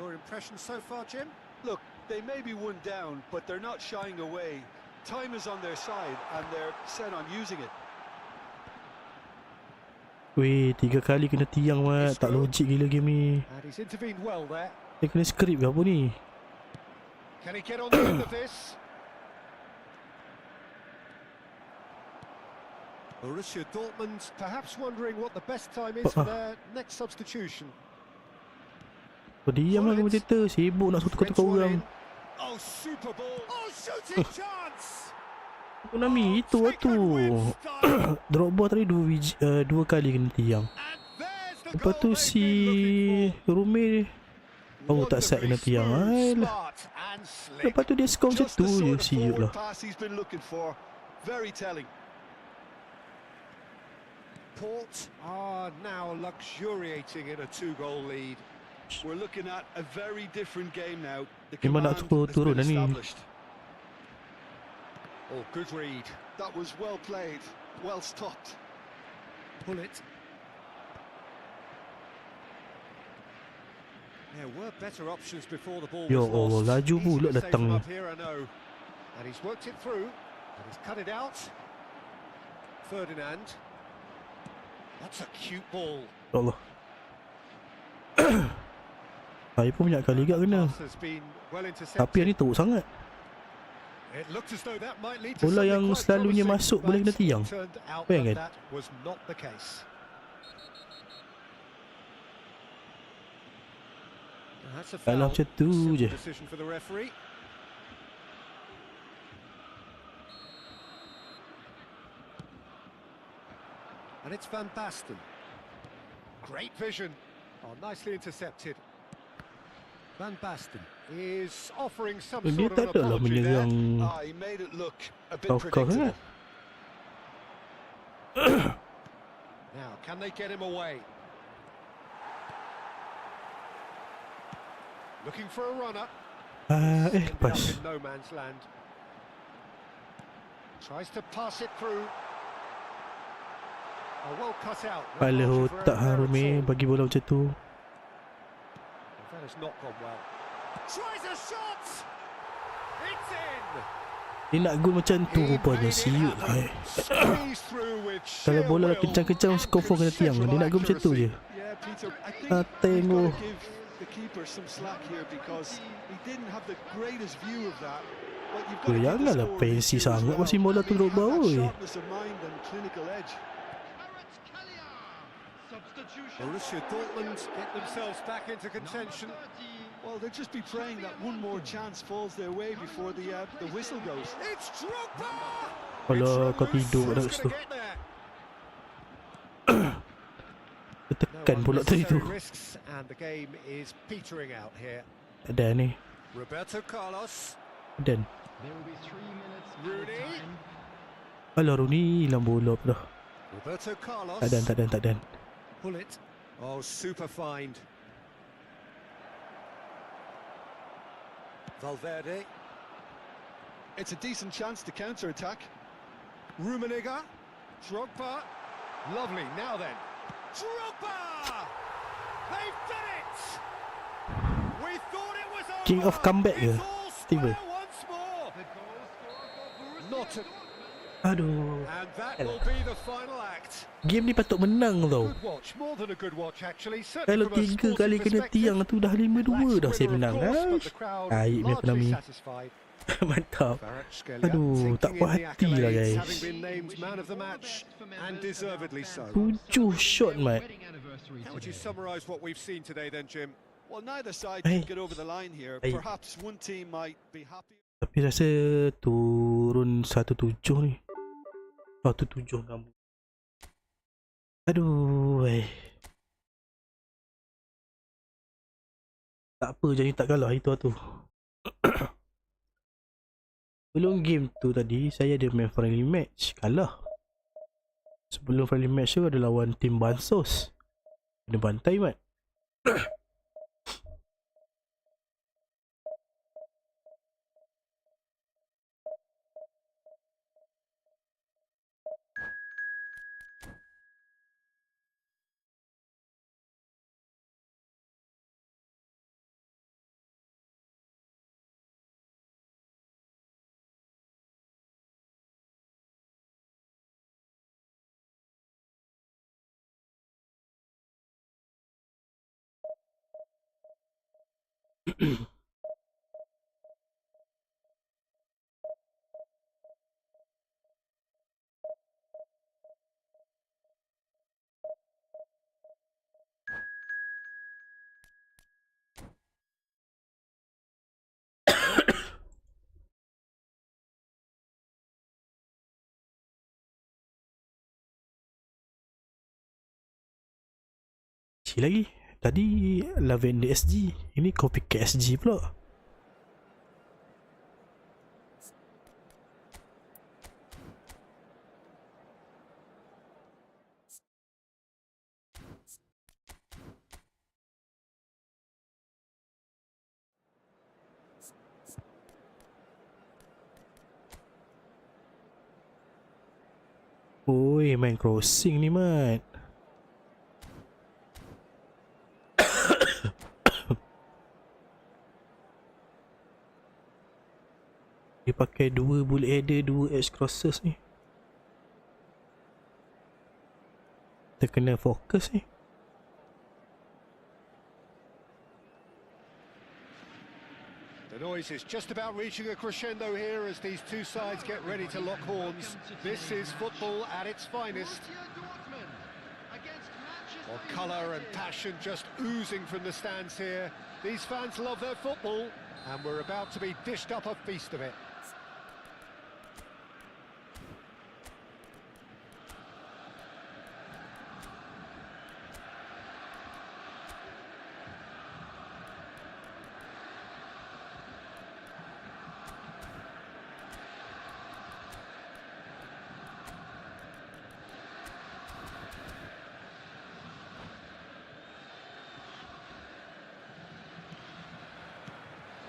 Your impression so far, Jim? Look, they may be one down, but they're not shying away. Time is on their side, and they're set on using it. Weh, 3 kali kena tiang mat. Tak logik gila game ni. And he's intervened well there. Dia kena script ke apa ni? Can he get on the end of this? Borussia Dortmund perhaps wondering what the best time is for their next substitution. Kau diam lah komentator. Sibuk nak tukar-tukar French one orang. in. Oh, super ball! Oh, shooting chance! Konami itu waktu. Drogba tadi 2 kali kena tiang. And there's the Lepas goal tu they've si been looking Rumi for. baru tak set kena Wonderfully tiang. smooth, Alah. smart and slick. Lepas tu dia skor macam Just tu the je. sort of Siut forward lah. pass he's been looking for. Very telling. Port are now luxuriating in a 2-goal lead. We're looking at a very different game now. The Memang nak command suruh has turun been dah ni. established. Oh, good read. That was well played, well stopped. Pull it. There were better options before the ball Ya was Allah, lost. laju Easy pula to save datang them ni. up here, I know. And he's worked it through, and he's cut it out. Ferdinand. That's a cute ball. Ya Allah. Saya pun banyak kali agak kena. Pass has been well Tapi yang intercepted. ni teruk sangat. It looked as though that might lead to Bola something yang quite selalunya promising, masuk boleh kena but tiang. it turned out Bayangkan. that was not the case. And that's a Kalau foul. macam tu Simple je. decision for the referee. And it's Van Basten. Great vision. Oh, nicely intercepted. Van Basten is offering some Dia sort of tak an ada lah apology there. menyerang He made it look a bit kau predictable. sangat. Now, can they get him away? Looking for a runner. Ended up Pas. in no man's land. Tries to pass it through. Oh, well cut out. No Kepala margin for otak error harum there at all. bagi bola macam tu. That has not gone well. Tries a shot. It's in. Dia nak gol macam tu He rupanya. made it Siut lah happen. Squeeze through with Kalau sheer bola will kencang-kencang and confirm kena tiang. Dia nak gol macam tu considerable je. Yeah, Peter, I think Ah, we've got tengok. to give the keeper some slack here because he didn't have the greatest view of that. But you've got to give the Janganlah score pensi review as sangat well. masih bola tu I mean, duduk he had bawah. that sharpness of mind and clinical edge. Substitution. Borussia Dortmund get themselves back into contention. Well, they'll just be praying that one more chance falls their way before the whistle goes. It's Drogba. Kalau kau It's tidur kat Ramos. Who's situ. gonna get there? Dia tekan pula tadi tu. Unnecessary risks and the game is petering out here. Ada ni. Roberto Carlos, Dan. There will be 3 minutes of Rooney. time. Alah Rooney hilang bola pula. Roberto Carlos. Tak dan. Pull it. Oh, super find. Valverde. It's a decent chance to counter-attack. Rummenigge. Drogba. Lovely. Now then. Drogba! They've done it! We thought it was over. King of comeback ke? It's all Tiba. square once more. The goal scorer for Borussia Not a... Dortmund. Aduh. And that will be the final act. Game ni patut menang tau. Good watch, more than a good watch actually. Kalau Certainly from a 3 kali sporting kena perspective. tiang tu dah 5-2 dah saya menang. Baik punya Konami. Mantap. Aduh, tak puas hati lah guys. 7 shot mat. Wedding anniversary How would you today. summarise what we've seen today then, Jim? Well, neither side Hey. can get over the line here. Hey. Perhaps one team might be happy. Tapi rasa turun 1-7 ni. 1-7 kamu. Aduh. Tak apa, jadi tak kalah itu tu. Sebelum game tu tadi, saya ada main friendly match. Kalah. Sebelum friendly match tu ada lawan tim Bansos. Kena bantai mat. Si lagi. Tadi Lavender SG. Ini copycat SG pula. Oi, main crossing ni mat. Dia pakai 2 bullet header, 2 edge crosses ni. Kita kena fokus ni. The noise is just about reaching a crescendo here as these two sides get ready to lock horns. This is football at its finest. Well, colour and passion just oozing from the stands here. These fans love their football, and we're about to be dished up a feast of it.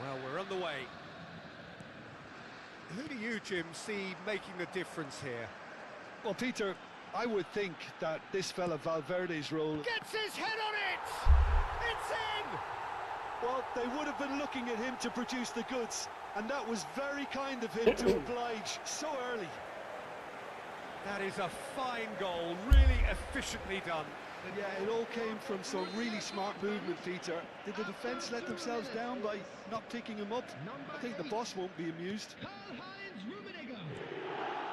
Well, we're on the way. Who do you, Jim, see making the difference here? Well, Peter, I would think that this fella Valverde's role... Gets his head on it! It's in! Well, they would have been looking at him to produce the goods, and that was very kind of him to oblige so early. That is a fine goal, really efficiently done. Yeah, it all came from some really smart movement, Peter. Did the defence let themselves down by not picking him up? I think the boss won't be amused.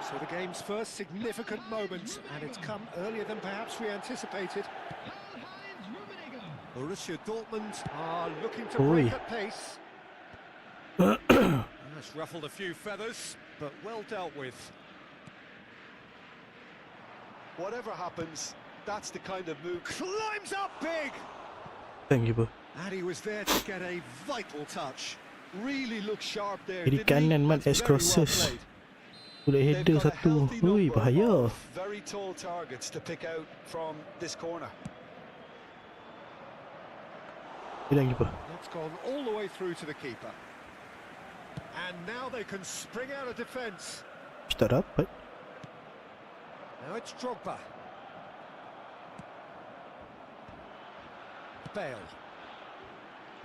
So the game's first significant moment, and it's come earlier than perhaps we anticipated. Borussia Dortmund are looking to break at pace. That's ruffled a few feathers, but well dealt with. Whatever happens, that's the kind of move. Climbs up big! Thank you, bro. And he was there to get a vital touch. Really looks sharp there. Kiri kanan man as crosses. Boleh header satu. Ui, bahaya. Very tall targets to pick out from this corner. Bilang keeper. That's gone all the way through to the keeper. And now they can spring out of defence. Tak dapat. Now it's Drogba. Bale.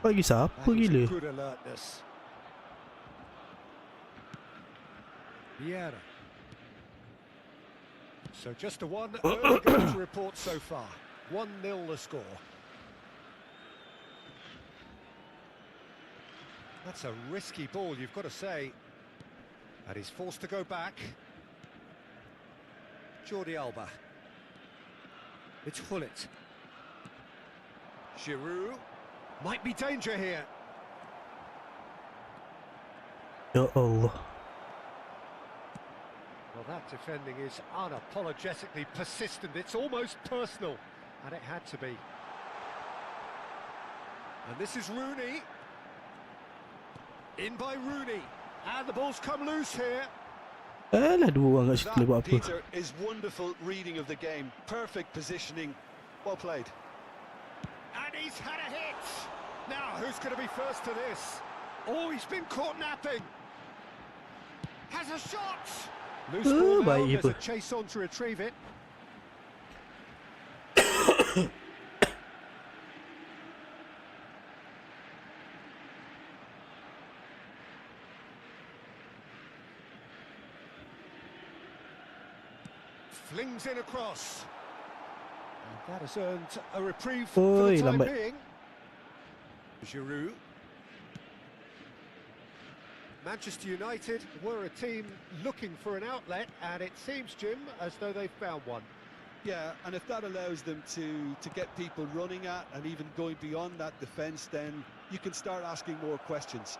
Bagi siapa That was gila? good alertness. Vieira. So just a one early goal to report so far. 1-0 the score. That's a risky ball, you've got to say. And he's forced to go back. Jordi Alba. It's Hullet. Giroud. Might be danger here. Ya Allah. Well, that defending is unapologetically persistent. It's almost personal. And it had to be. And this is Rooney. In by Rooney. And the ball's come loose here. Alah, dua orang kat situ That, buat apa? Peter, is wonderful reading of the game. Perfect positioning. Well played. And he's had a hit. Now, who's going to be first to this? Oh, he's been caught napping. Has a shot. Loose ball now. baik There's apa. a chase on to retrieve it. Flings in across. And that has earned a reprieve for Oi, the time lambat. being. Giroud. Manchester United were a team looking for an outlet, and it seems, Jim, as though they've found one. Yeah, and if that allows them to get people running at and even going beyond that defence, then you can start asking more questions.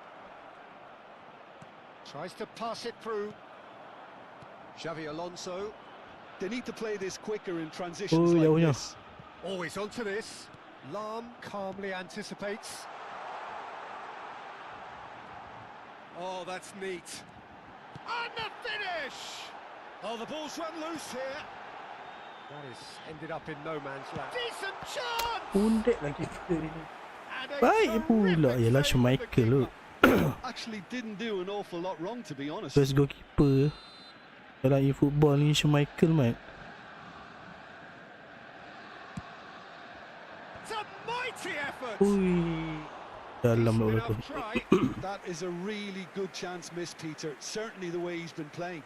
Tries to pass it through. Xavi Alonso. They need to play this quicker in transitions Oh, like yeah. this. Always onto this. Lahm calmly anticipates. Oh, that's neat. And the finish! Oh, the ball's run loose here. That is ended up in no man's land. Decent chance! Pundek lagi kita ni. And a Baik pula. terrific Yalah, save from the Schmeichel tu. keeper. Actually didn't do an awful lot wrong, to be honest. First goalkeeper dalam eFootball ni Schmeichel, mate. It's a mighty effort. Ui. Dalam Decent bola tu. enough try. That is a really good chance missed, Peter. Certainly the way he's been playing.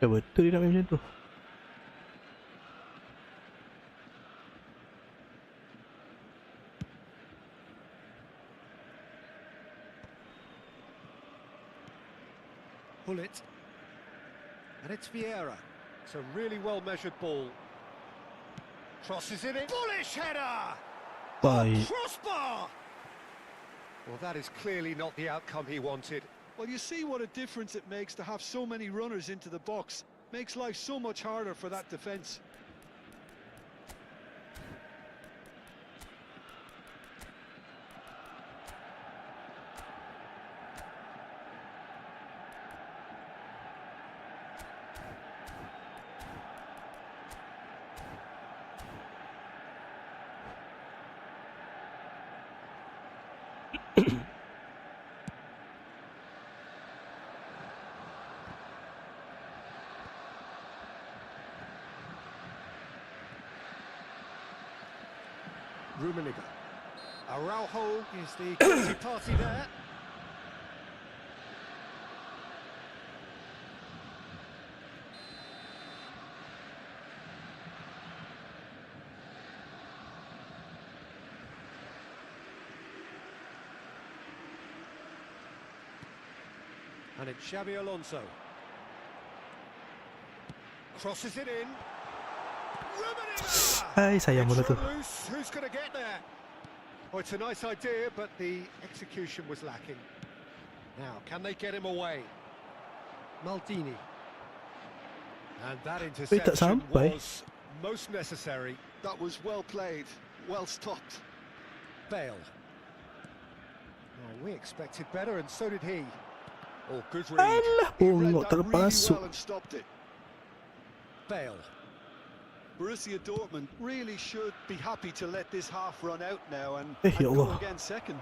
Dah betul dia nak main macam tu. Pull it. And it's Vieira. It's a really well-measured ball. Crosses it in. Bullish header! Baik. Crossbar! Well, that is clearly not the outcome he wanted. Well, you see what a difference it makes to have so many runners into the box. Makes life so much harder for that defence. Rummenigge. Araujo is the guilty party there. And it's Xabi Alonso. Crosses it in. Rummenigge! Hai, sayang bola tu. Loose. Who's going to get there? Oh, it's a nice idea, but the execution was lacking. Now, can they get him away? Maldini. And that interception sampai. was most necessary. That was well played, well stopped. Bale. Oh, we expected better, and so did he. Oh, good read. Alah, He bola read tak that really terpasuk. well and stopped it. Bale. Borussia Dortmund really should be happy to let this half run out now and Ya go Allah. again second.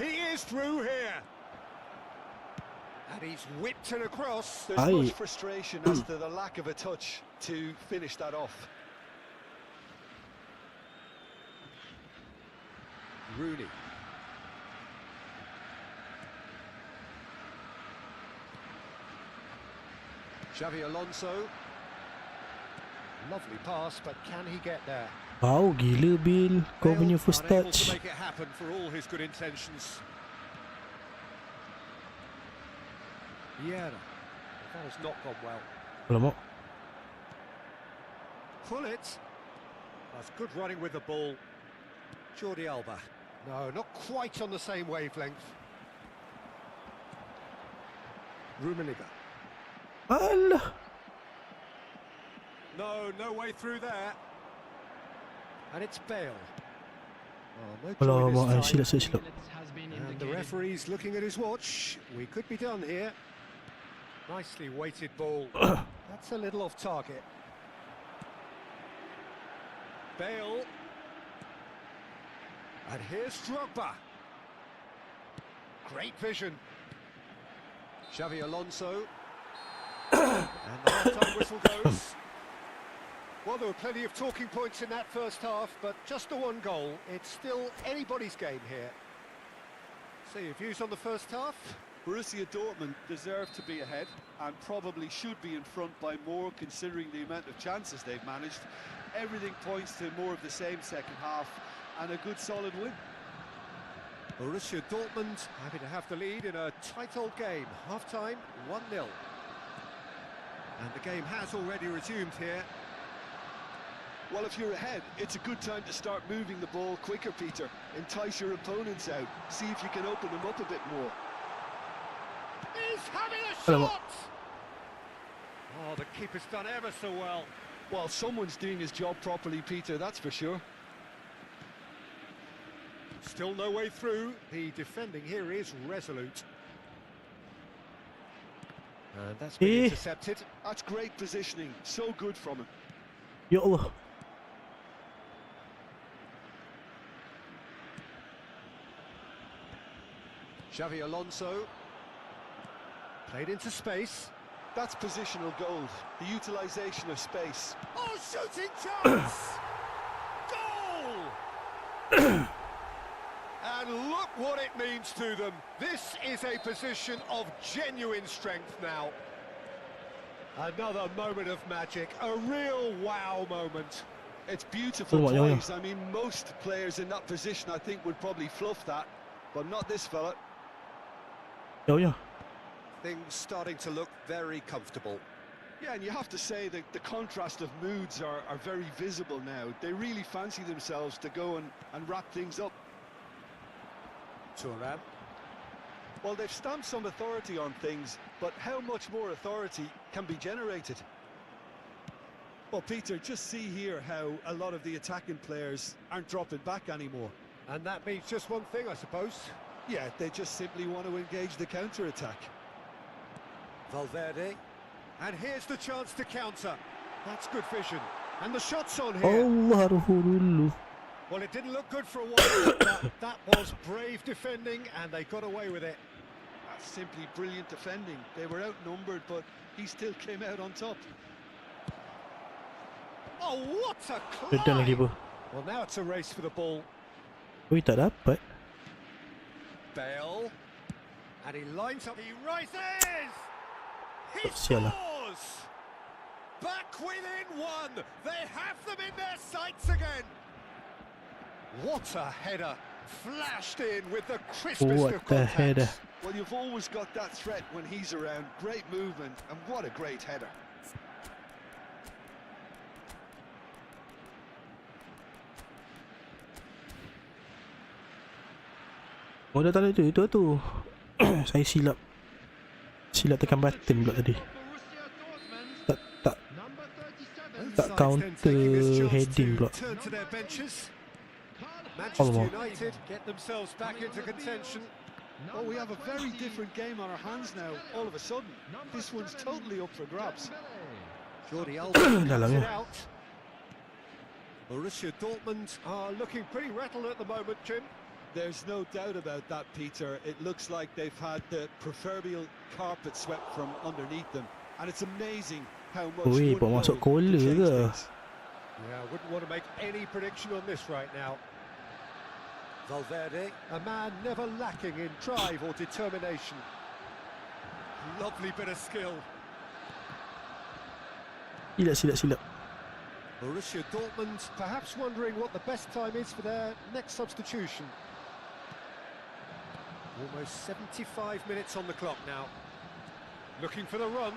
He is through here. And he's whipped it across. There's Aye. much frustration as to the lack of a touch to finish that off. Rooney. Xavi Alonso. Lovely pass, but can he get there? Wow, gila Bill. Kau punya Bale first unable to touch. make it happen for all his good intentions. Vieira. That has not gone well. Alamak. Pull it. That's good running with the ball. Jordi Alba. No, not quite on the same wavelength. Rummenigge. Alah. No way through there. And it's Bale. Oh, no Alamak, joy this time. silap. And the referee's looking at his watch. We could be done here. Nicely weighted ball. That's a little off target. Bale. And here's Drogba. Great vision. Xavi Alonso. And the half-time whistle goes. Well, there were plenty of talking points in that first half, but just the one goal. It's still anybody's game here. So your views on the first half? Borussia Dortmund deserve to be ahead and probably should be in front by more considering the amount of chances they've managed. Everything points to more of the same second half and a good solid win. Borussia Dortmund happy to have the lead in a tight old game. Half-time, 1-0. And the game has already resumed here. Well, if you're ahead, it's a good time to start moving the ball quicker, Peter. Entice your opponents out. See if you can open them up a bit more. He's having a Hello. shot! Oh, the keeper's done ever so well. Well, someone's doing his job properly, Peter, that's for sure. Still no way through. The defending here is resolute. And that's been Eh. intercepted. That's great positioning. So good from him. Ya Allah. Xavi Alonso. Played into space. That's positional gold. The utilisation of space. Oh, shooting chance! Goal! And look what it means to them. This is a position of genuine strength now. Another moment of magic, a real wow moment. It's beautiful Oh, yeah. plays. I mean, most players in that position, I think, would probably fluff that, but not this fella. Ya ya. Things starting to look very comfortable. Yeah, and you have to say that the contrast of moods are very visible now. They really fancy themselves to go and wrap things up. Thuram. Well, they've stamped some authority on things, but how much more authority can be generated? Well, Peter, just see here how a lot of the attacking players aren't dropping back anymore. And that means just one thing, I suppose. Yeah, they just simply want to engage the counter-attack. Valverde. And here's the chance to counter. That's good vision. And the shot's on here. Allah Rahulullah. Well, it didn't look good for a while, but that was brave defending, and they got away with it. That's simply brilliant defending. They were outnumbered, but he still came out on top. Oh, what a Dah lagi climb! apa? Well, now it's a race for the ball. Ui, tak dapat. Bale. And he lines up. He rises! He Sial lah. scores! Back within one! They have them in their sights again! What a header! Flashed in with the crispest What of the contacts. header. Well, you've always got that threat when he's around. Great movement, and what a great header. Oh, dah tak ada tu. Itu tu. Saya silap. Silap tekan button pula tadi. Borussia Dortmund, Tak, tak. number 37, Both Tak sides counter then taking this chance heading to pula. turn to their benches. Carl Allah. Manchester United get themselves back into contention. Oh, we have a very different game on our hands now, all of a sudden. This one's totally up for grabs. Jordi Alba Dalam cuts it ya. out. Borussia Dortmund are looking pretty rattled at the moment, Jim. There's no doubt about that, Peter. It looks like they've had the proverbial carpet swept from underneath them. And it's amazing how much Ui, one bawa masuk goal can kola change ke? things. Yeah, I wouldn't want to make any prediction on this right now. Valverde, a man never lacking in drive or determination. Lovely bit of skill. Silap. Borussia Dortmund perhaps wondering what the best time is for their next substitution. Almost 75 minutes on the clock now. Looking for the run.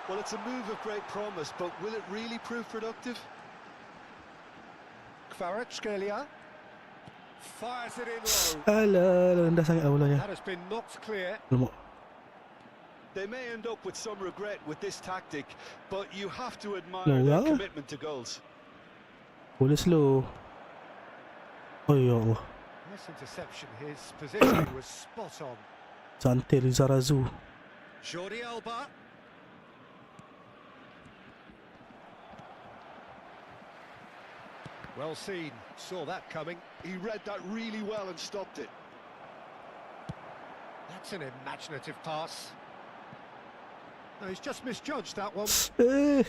Well, it's a move of great promise, but will it really prove productive? Kvaratskhelia fires it in low. Alah, rendah sangat lah bolanya. That has been knocked clear. Lemak. They may end up with some regret with this tactic, but you have to admire No, their well. commitment to goals. Bola slow. Oh ya Allah. Nice interception. His positioning was spot on. Santai Zarazu. Jordi Alba. Well seen. Saw that coming. He read that really well and stopped it. That's an imaginative pass. No, he's just misjudged that one. Eh.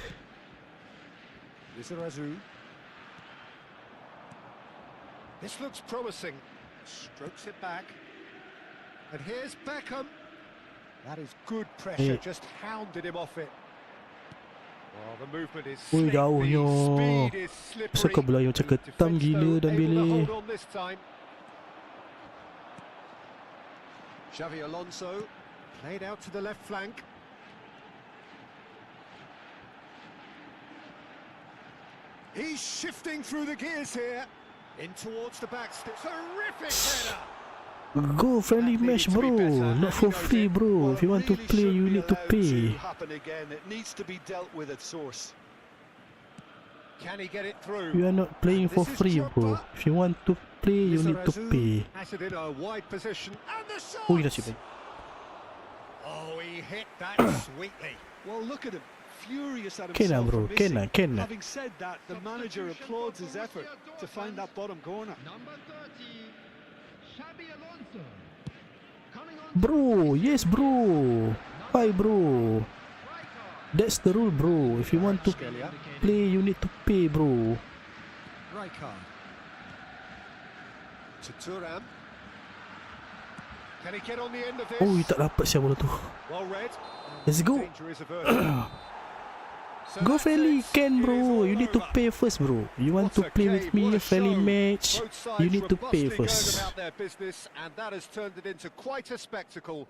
Lizarazu. This looks promising. Strokes it back. And here's Beckham. That is good pressure, Eh. just hounded him off it. Oh, the movement is Ui, slick, jauhnya. the speed is slippery. Pasal kau belah yang macam ketam Defence, gila though, dan able to bilik. hold on this time. Xavi Alonso played out to the left flank. He's shifting through the gears here. In towards the back. Terrific header. Go friendly match bro. Not for free bro. If you want to Really play, shouldn't you be need to allowed pay. happen again. It needs to be dealt with at source. Can he get it through? You are not playing for This is free bro. Drogba. If you want to play, you need to Lizarazu pay. has it in a wide position. And the shot! Ui, dah siap. Oh, he hit that sweetly. Well, look at him, furious at Kena himself bro, for missing. kena. Having said that, the manager applauds his effort to find that bottom corner. Number 30, Xabi Alonso. Coming on Bro, yes bro. Why bro? That's the rule bro. If you want to play, you need to pay bro. Rijkaard. To Thuram. Can he get on the end of this? Oh, tak dapat siapa bola tu. Well read. Let's go. Danger is averted. So Go that's friendly, it. can It is bro. all You need to over. pay first bro. You want to What a play game, with me, what a a friendly show. match, Both sides you need to pay robustly going first. about their business, and that has turned it into quite a spectacle.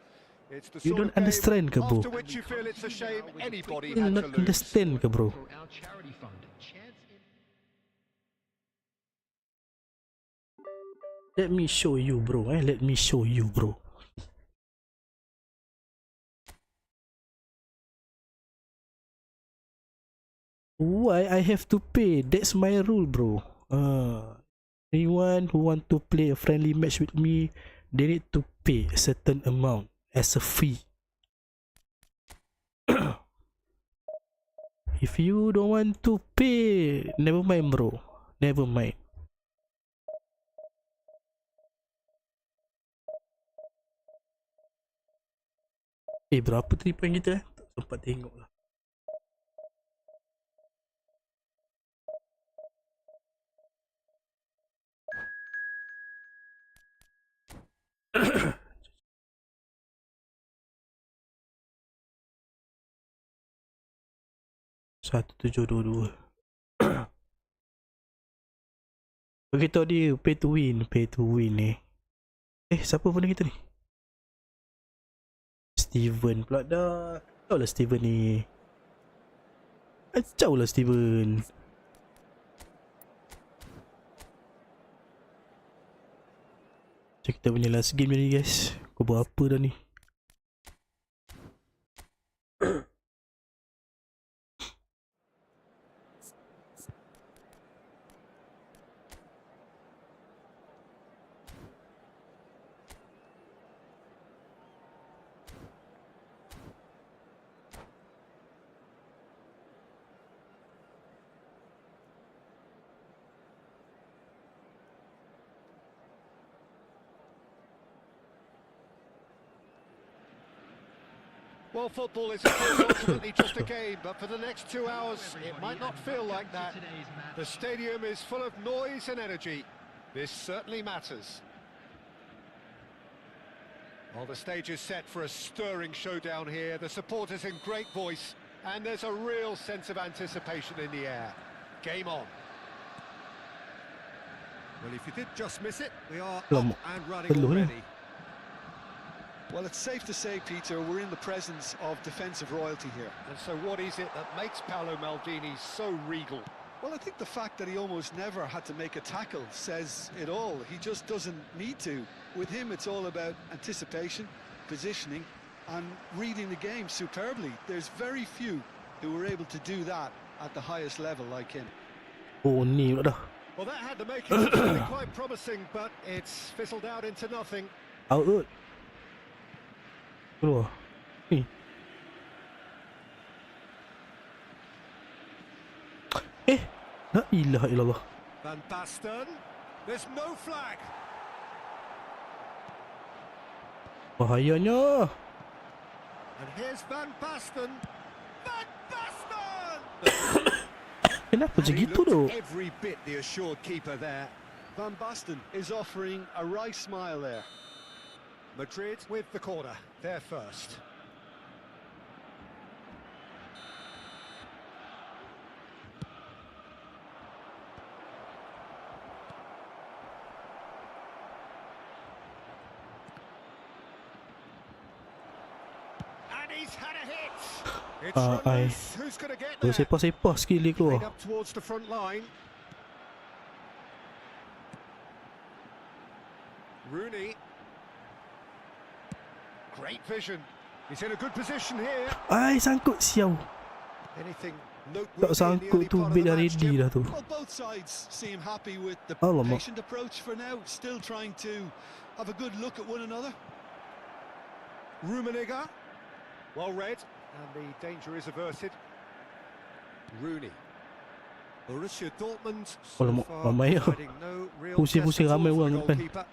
It's the You sort don't of game understand ke bro? after which you feel it's a shame anybody You had not to lose. understand ke bro? for our charity fund. Chance in Let me show you bro, let me show you bro. Why I have to pay? That's my rule bro. Anyone who want to play a friendly match with me, they need to pay a certain amount as a fee. If you don't want to pay, never mind bro, never mind. Berapa 3 point kita? Tak sempat tengok lah. Satu 722. Begitu dia pay to win ni. Siapa pun kita ni? Steven pula dah. Tahu lah Steven ni. Kacau lah Steven. Macam kita punya last game ni guys. Kau buat apa dah ni? Well, football is of course ultimately just a game, but for the next 2 hours, it might not feel like that. The stadium is full of noise and energy. This certainly matters. Well, the stage is set for a stirring showdown here. The supporters in great voice, and there's a real sense of anticipation in the air. Game on. Well, if you did just miss it, we are up and running already. Well, it's safe to say, Peter, we're in the presence of defensive royalty here. And so what is it that makes Paolo Maldini so regal? Well, I think the fact that he almost never had to make a tackle says it all. He just doesn't need to. With him, it's all about anticipation, positioning, and reading the game superbly. There's very few who were able to do that at the highest level like him. Oh ni pula dah. Well, that had the makings of something quite promising, but it's fizzled out into nothing. Out. Keluar. Ni. La ilaha illallah. Van Basten. There's no flag. Bahayanya. And here's Van Basten. Van Basten! Kenapa macam He gitu looked tu? every bit the assured keeper there. Van Basten is offering a wry smile there. Madrid with the corner. They're first. And he's had a hit. It's Ramos. Who's going to get there? Sepah-sepah sikit dia Played keluar. up towards the front line. Rooney. Great vision. He's in a good position here. Sangkut siau. Anything Tak noteworthy in the sangkut early tu part of bit the dah match, ready Jim? dah tu. Well, both sides seem happy with the Alamak. patient approach for now, still trying to have a good look at one another. Rummenigge. Well read, and the danger is averted. Rooney. Borussia Dortmund so Alamak, far ramai lah. providing no real test Pusing-pusing at all ramai for the orang depan. goalkeeper.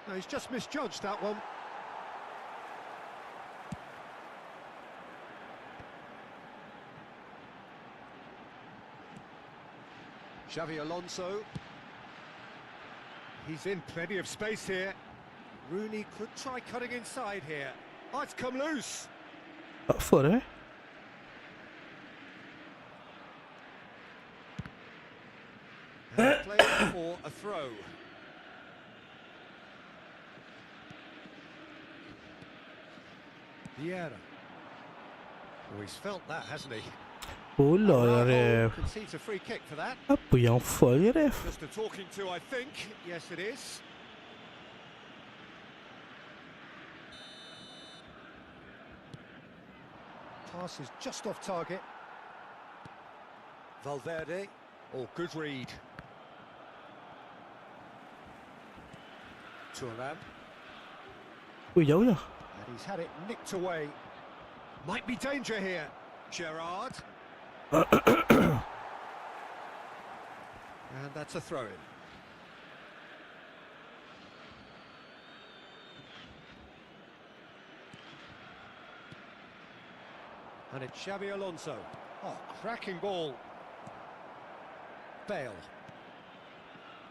No, he's just misjudged that one. Xavi Alonso. He's in plenty of space here. Rooney could try cutting inside here. Oh, it's come loose. Tak fair eh. And played for a throw. Vieira. Oh, he's felt that, hasn't he? Bola lah Araujo ref. concedes a free kick for that. Apa yang foul ni ref? Just a talking to, I think. Yes, it is. Pass is just off target. Valverde. Oh, good read. Turan. Ui, jauh lah. And he's had it nicked away. Might be danger here. Gerrard. And that's a throw-in. And it's Xavi Alonso. Oh, cracking ball. Bale.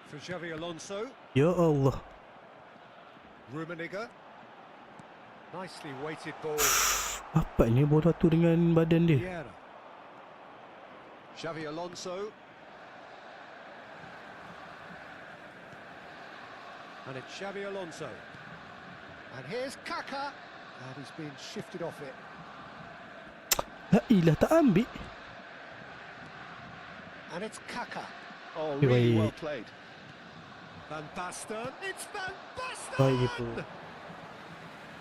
For Xavi Alonso. Ya Allah. Rummenigge. Nicely weighted ball. Apa ni bola tu dengan badan dia? Vieira. Xavi Alonso. And it's Xavi Alonso. And here's Kaka. And he's been shifted off it. La ilah, tak ambil. And it's Kaka. Oh, really Wait. well played. Van Basten. It's Van Baik dia Basten! pun.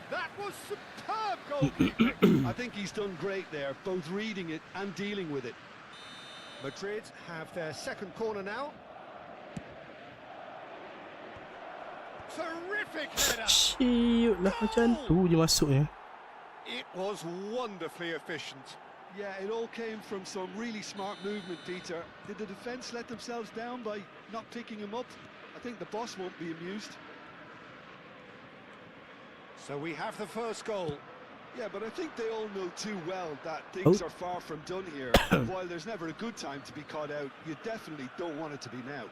That was superb goalkeeping. I think he's done great there, both reading it and dealing with it. Madrid have their second corner now. Terrific header. Siut lah, macam tu je masuknya. It was wonderfully efficient. Yeah, it all came from some really smart movement, Peter. Did the defence let themselves down by not picking him up? I think the boss won't be amused. So we have the first goal. Yeah, but I think they all know too well that things Oh. are far from done here. While there's never a good time to be caught out, you definitely don't want it to be now.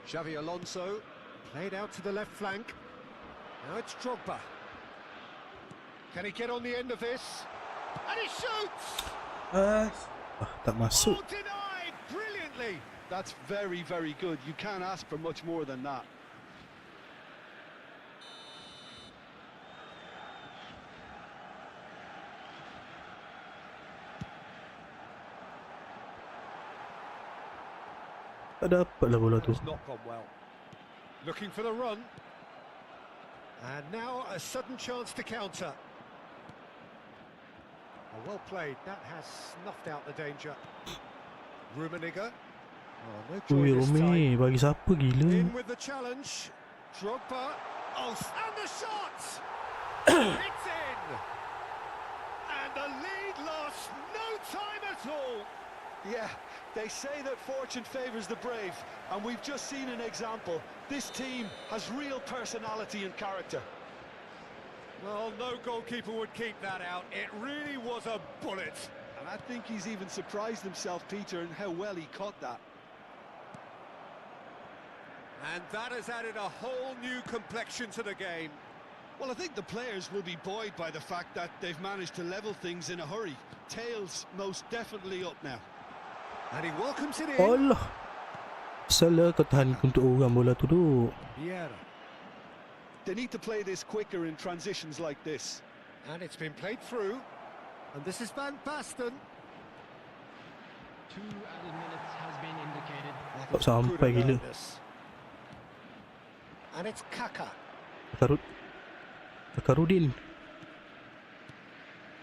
Xavi Alonso played out to the left flank. Now it's Drogba. Can he get on the end of this? And he shoots! Tak masuk. Oh, denied brilliantly. That's very, very good. You can't ask for much more than that. Tak dapat lah bola tu. Has not gone well. Looking for the run. And now a sudden chance to counter. Oh, well played. That has snuffed out the danger. Rummenigge. Oh, no joy Ui, this time. Romi, bagi siapa gila? In with the challenge. Drogba. Oh, and the shot! It's in! And the lead lost no time at all. Yeah, they say that fortune favours the brave, and we've just seen an example. This team has real personality and character. Well, no goalkeeper would keep that out. It really was a bullet. And I think he's even surprised himself, Peter, in how well he caught that. And that has added a whole new complexion to the game. Well, I think the players will be buoyed by the fact that they've managed to level things in a hurry. Tails most definitely up now. And he welcomes it in. Allah. Salah kau tahan untuk orang bola tu duk. Vieira. They need to play this quicker in transitions like this. And it's been played through. And this is Van Basten. 2 added minutes has been indicated. Tak sampai gila. And it's Kaka. Takarudin.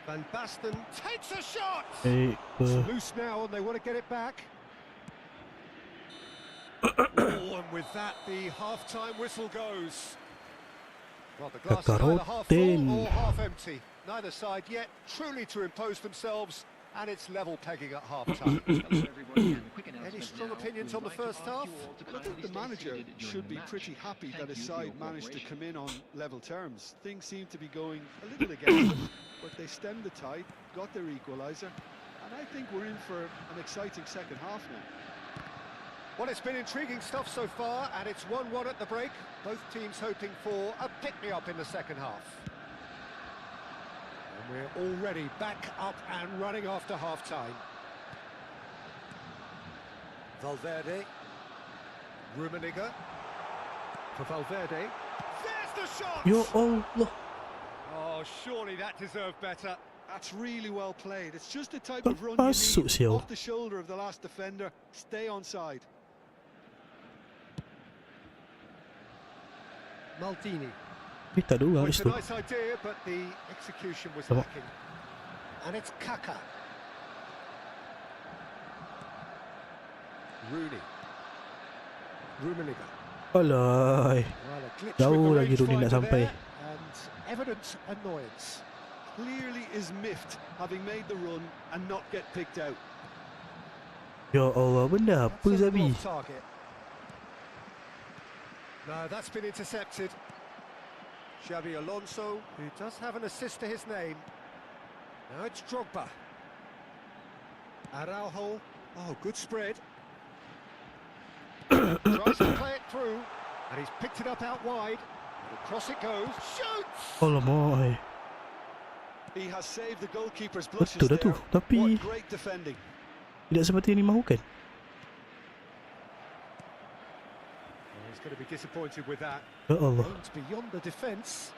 Van Basten takes a shot. Baik. Loose now and they want to get it back. Oh, and with that, the half-time whistle goes. Well, the glass is either half full Kakaroten. or half empty. Neither side yet truly to impose themselves, and it's level pegging at half-time. Hello, everybody, and a quick Any announcement strong now. opinions We'd on the like to first ask half? you all to Well, I think kindly the stay manager seated during should the be match. pretty happy Thank that his you for your side managed to cooperation. come in on level terms. Things seem to be going a little against them, but they stemmed the tide, got their equaliser, and I think we're in for an exciting second half now. Well, it's been intriguing stuff so far, and it's 1-1 at the break. Both teams hoping for a pick-me-up in the second half. And we're already back up and running after half-time. Valverde. Rummenigge. For Valverde. There's the shot! Ya Allah. Oh, surely that deserved better. That's really well played. It's just the type of run you Masuk need sial. off the shoulder of the last defender. Stay onside. Maldini. Ni tak ada orang Well, kat it's a situ. nice idea, but the execution was Come on. lacking. And it's Kaka. Rooney. Rummenigge. Alai. Well, a glitch Jauh with the lagi Rooney nak rangefinder sampai. there, and evident annoyance. Clearly is miffed having made the run and not get picked out. Ya Allah, benda apa That's a little Zabi? off target. No, that's been intercepted. Xabi Alonso, who does have an assist to his name. Now it's Drogba. Araujo. Oh, good spread. Tries to play it through, and he's picked it up out wide. And across it goes. Shoots! Alamak. He has saved the goalkeeper's blushes Betul dah tu, there. tapi What great defending. tidak seperti yang dimahukan. Oh, he's going to be disappointed with that. Ya Allah. Aims beyond the defence.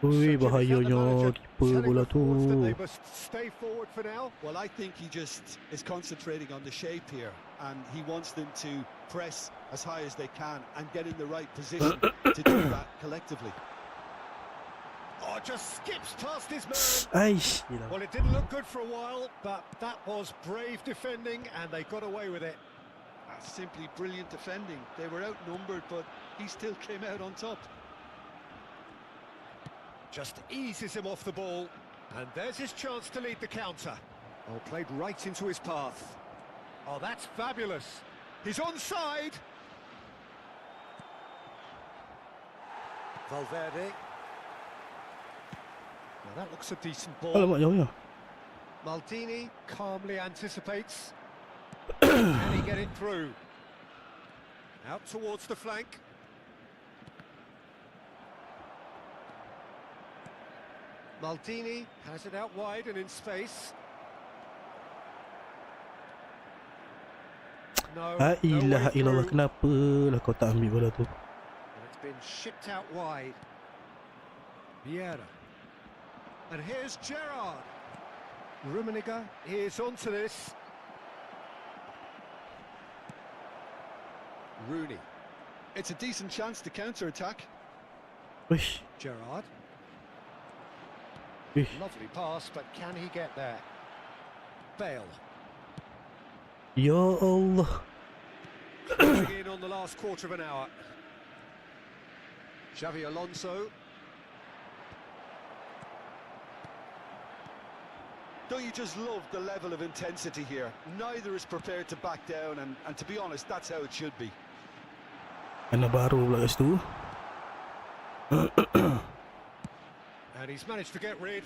Ui, So Jimmy felt the bahayanya manager keeper telling bola the forwards that tu. they must stay forward for now. Well, I think he just is concentrating on the shape here, and he wants them to press as high as they can and get in the right position to do that collectively. Oh, just skips past his man. Aish. Well, it didn't look good for a while, but that was brave defending, and they got away with it. That's simply brilliant defending. They were outnumbered, but he still came out on top. Just eases him off the ball, and there's his chance to lead the counter. Oh, played right into his path. Oh, that's fabulous. He's onside. Valverde. Now that looks a decent ball. Alamak, jauhnya. Maldini calmly anticipates. Can he get it through? Out towards the flank. Maldini has it out wide and in space. No, La no way ilaha illallah, through. kenapa lah kau tak ambil bola tu? And it's been shipped out wide. Vieira. And here's Gerrard. Rummenigge is onto this. Rooney. It's a decent chance to counter-attack. Uish. Gerrard. Uish. Lovely pass, but can he get there? Bale. Ya Allah. Closing in on the last quarter of an hour. Xavi Alonso. Don't you just love the level of intensity here? Neither is prepared to back down, and to be honest, that's how it should be. Anak baru pula kat situ. And he's managed to get rid.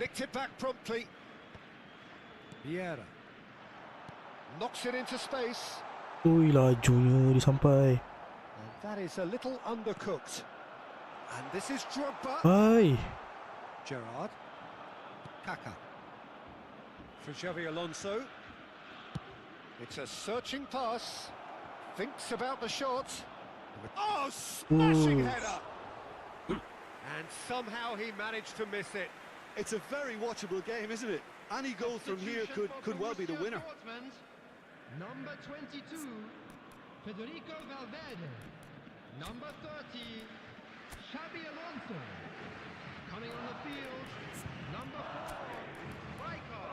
Nicked it back promptly. Vieira. Knocks it into space. Ui, lajunya dia sampai. And that is a little undercooked. And this is Drogba. Hai. Gerrard. Kaka. For Xavi Alonso. It's a searching pass. Thinks about the shot. Oh, smashing Ooh. header. And somehow he managed to miss it. It's a very watchable game, isn't it? Any goal from here could well be the winner. Number 22, Federico Valverde. Number 30, Xabi Alonso. Coming on the field, number 4, Riker.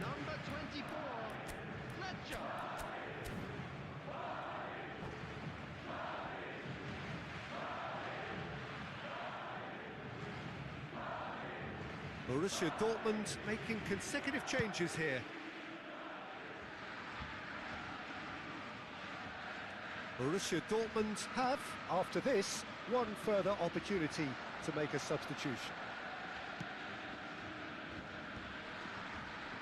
Number 24, Fletcher. Borussia Dortmund making consecutive changes here. Borussia Dortmund have, after this, one further opportunity to make a substitution.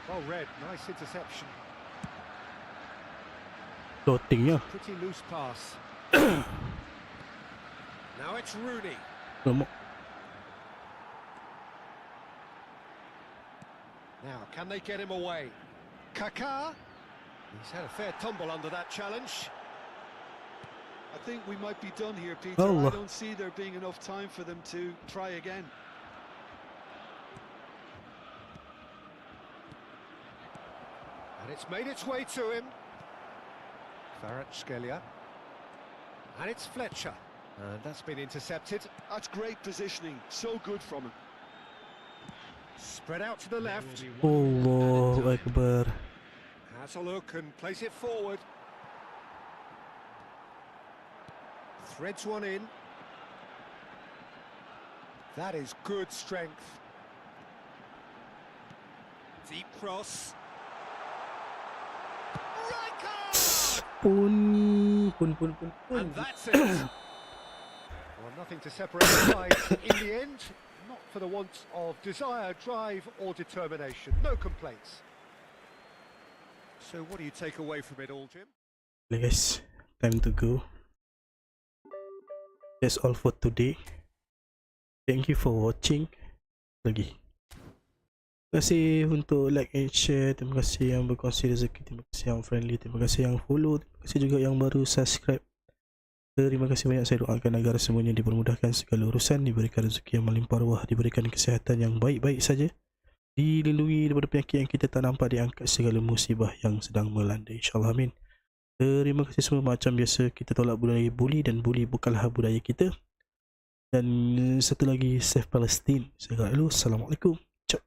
Well read, nice interception. Floating ya. Pretty loose pass. Now it's Rooney. Lama. Now, can they get him away? Kaká. He's had a fair tumble under that challenge. I think we might be done here, Peter. Allah. I don't see there being enough time for them to try again. And it's made its way to him. Kvaratskhelia. And it's Fletcher. And that's been intercepted. That's great positioning. So good from him. Spread out to the left. Allahu Akbar. Has a look and plays it forward. Threads one in. That is good strength. Deep cross. Pun. And that's it. Well, nothing to separate the sides in the end. Not for the want of desire, drive or determination. No complaints. So what do you take away from it all, Jim? Okay guys, time to go. That's all for today. Thank you for watching. Lagi. Terima kasih untuk like and share. Terima kasih yang berkongsi rezeki. Terima kasih yang friendly. Terima kasih yang follow. Terima kasih juga yang baru subscribe. Terima kasih banyak. Saya doakan agar semuanya dipermudahkan segala urusan, diberikan rezeki yang melimpah ruah, diberikan kesihatan yang baik-baik saja, dilindungi daripada penyakit yang kita tak nampak, diangkat segala musibah yang sedang melanda, insyaAllah, amin. Terima kasih semua. Macam biasa, kita tolak budaya bully dan bully bukanlah budaya kita. Dan satu lagi, save Palestine. Saya kata dulu, Assalamualaikum. Ciao.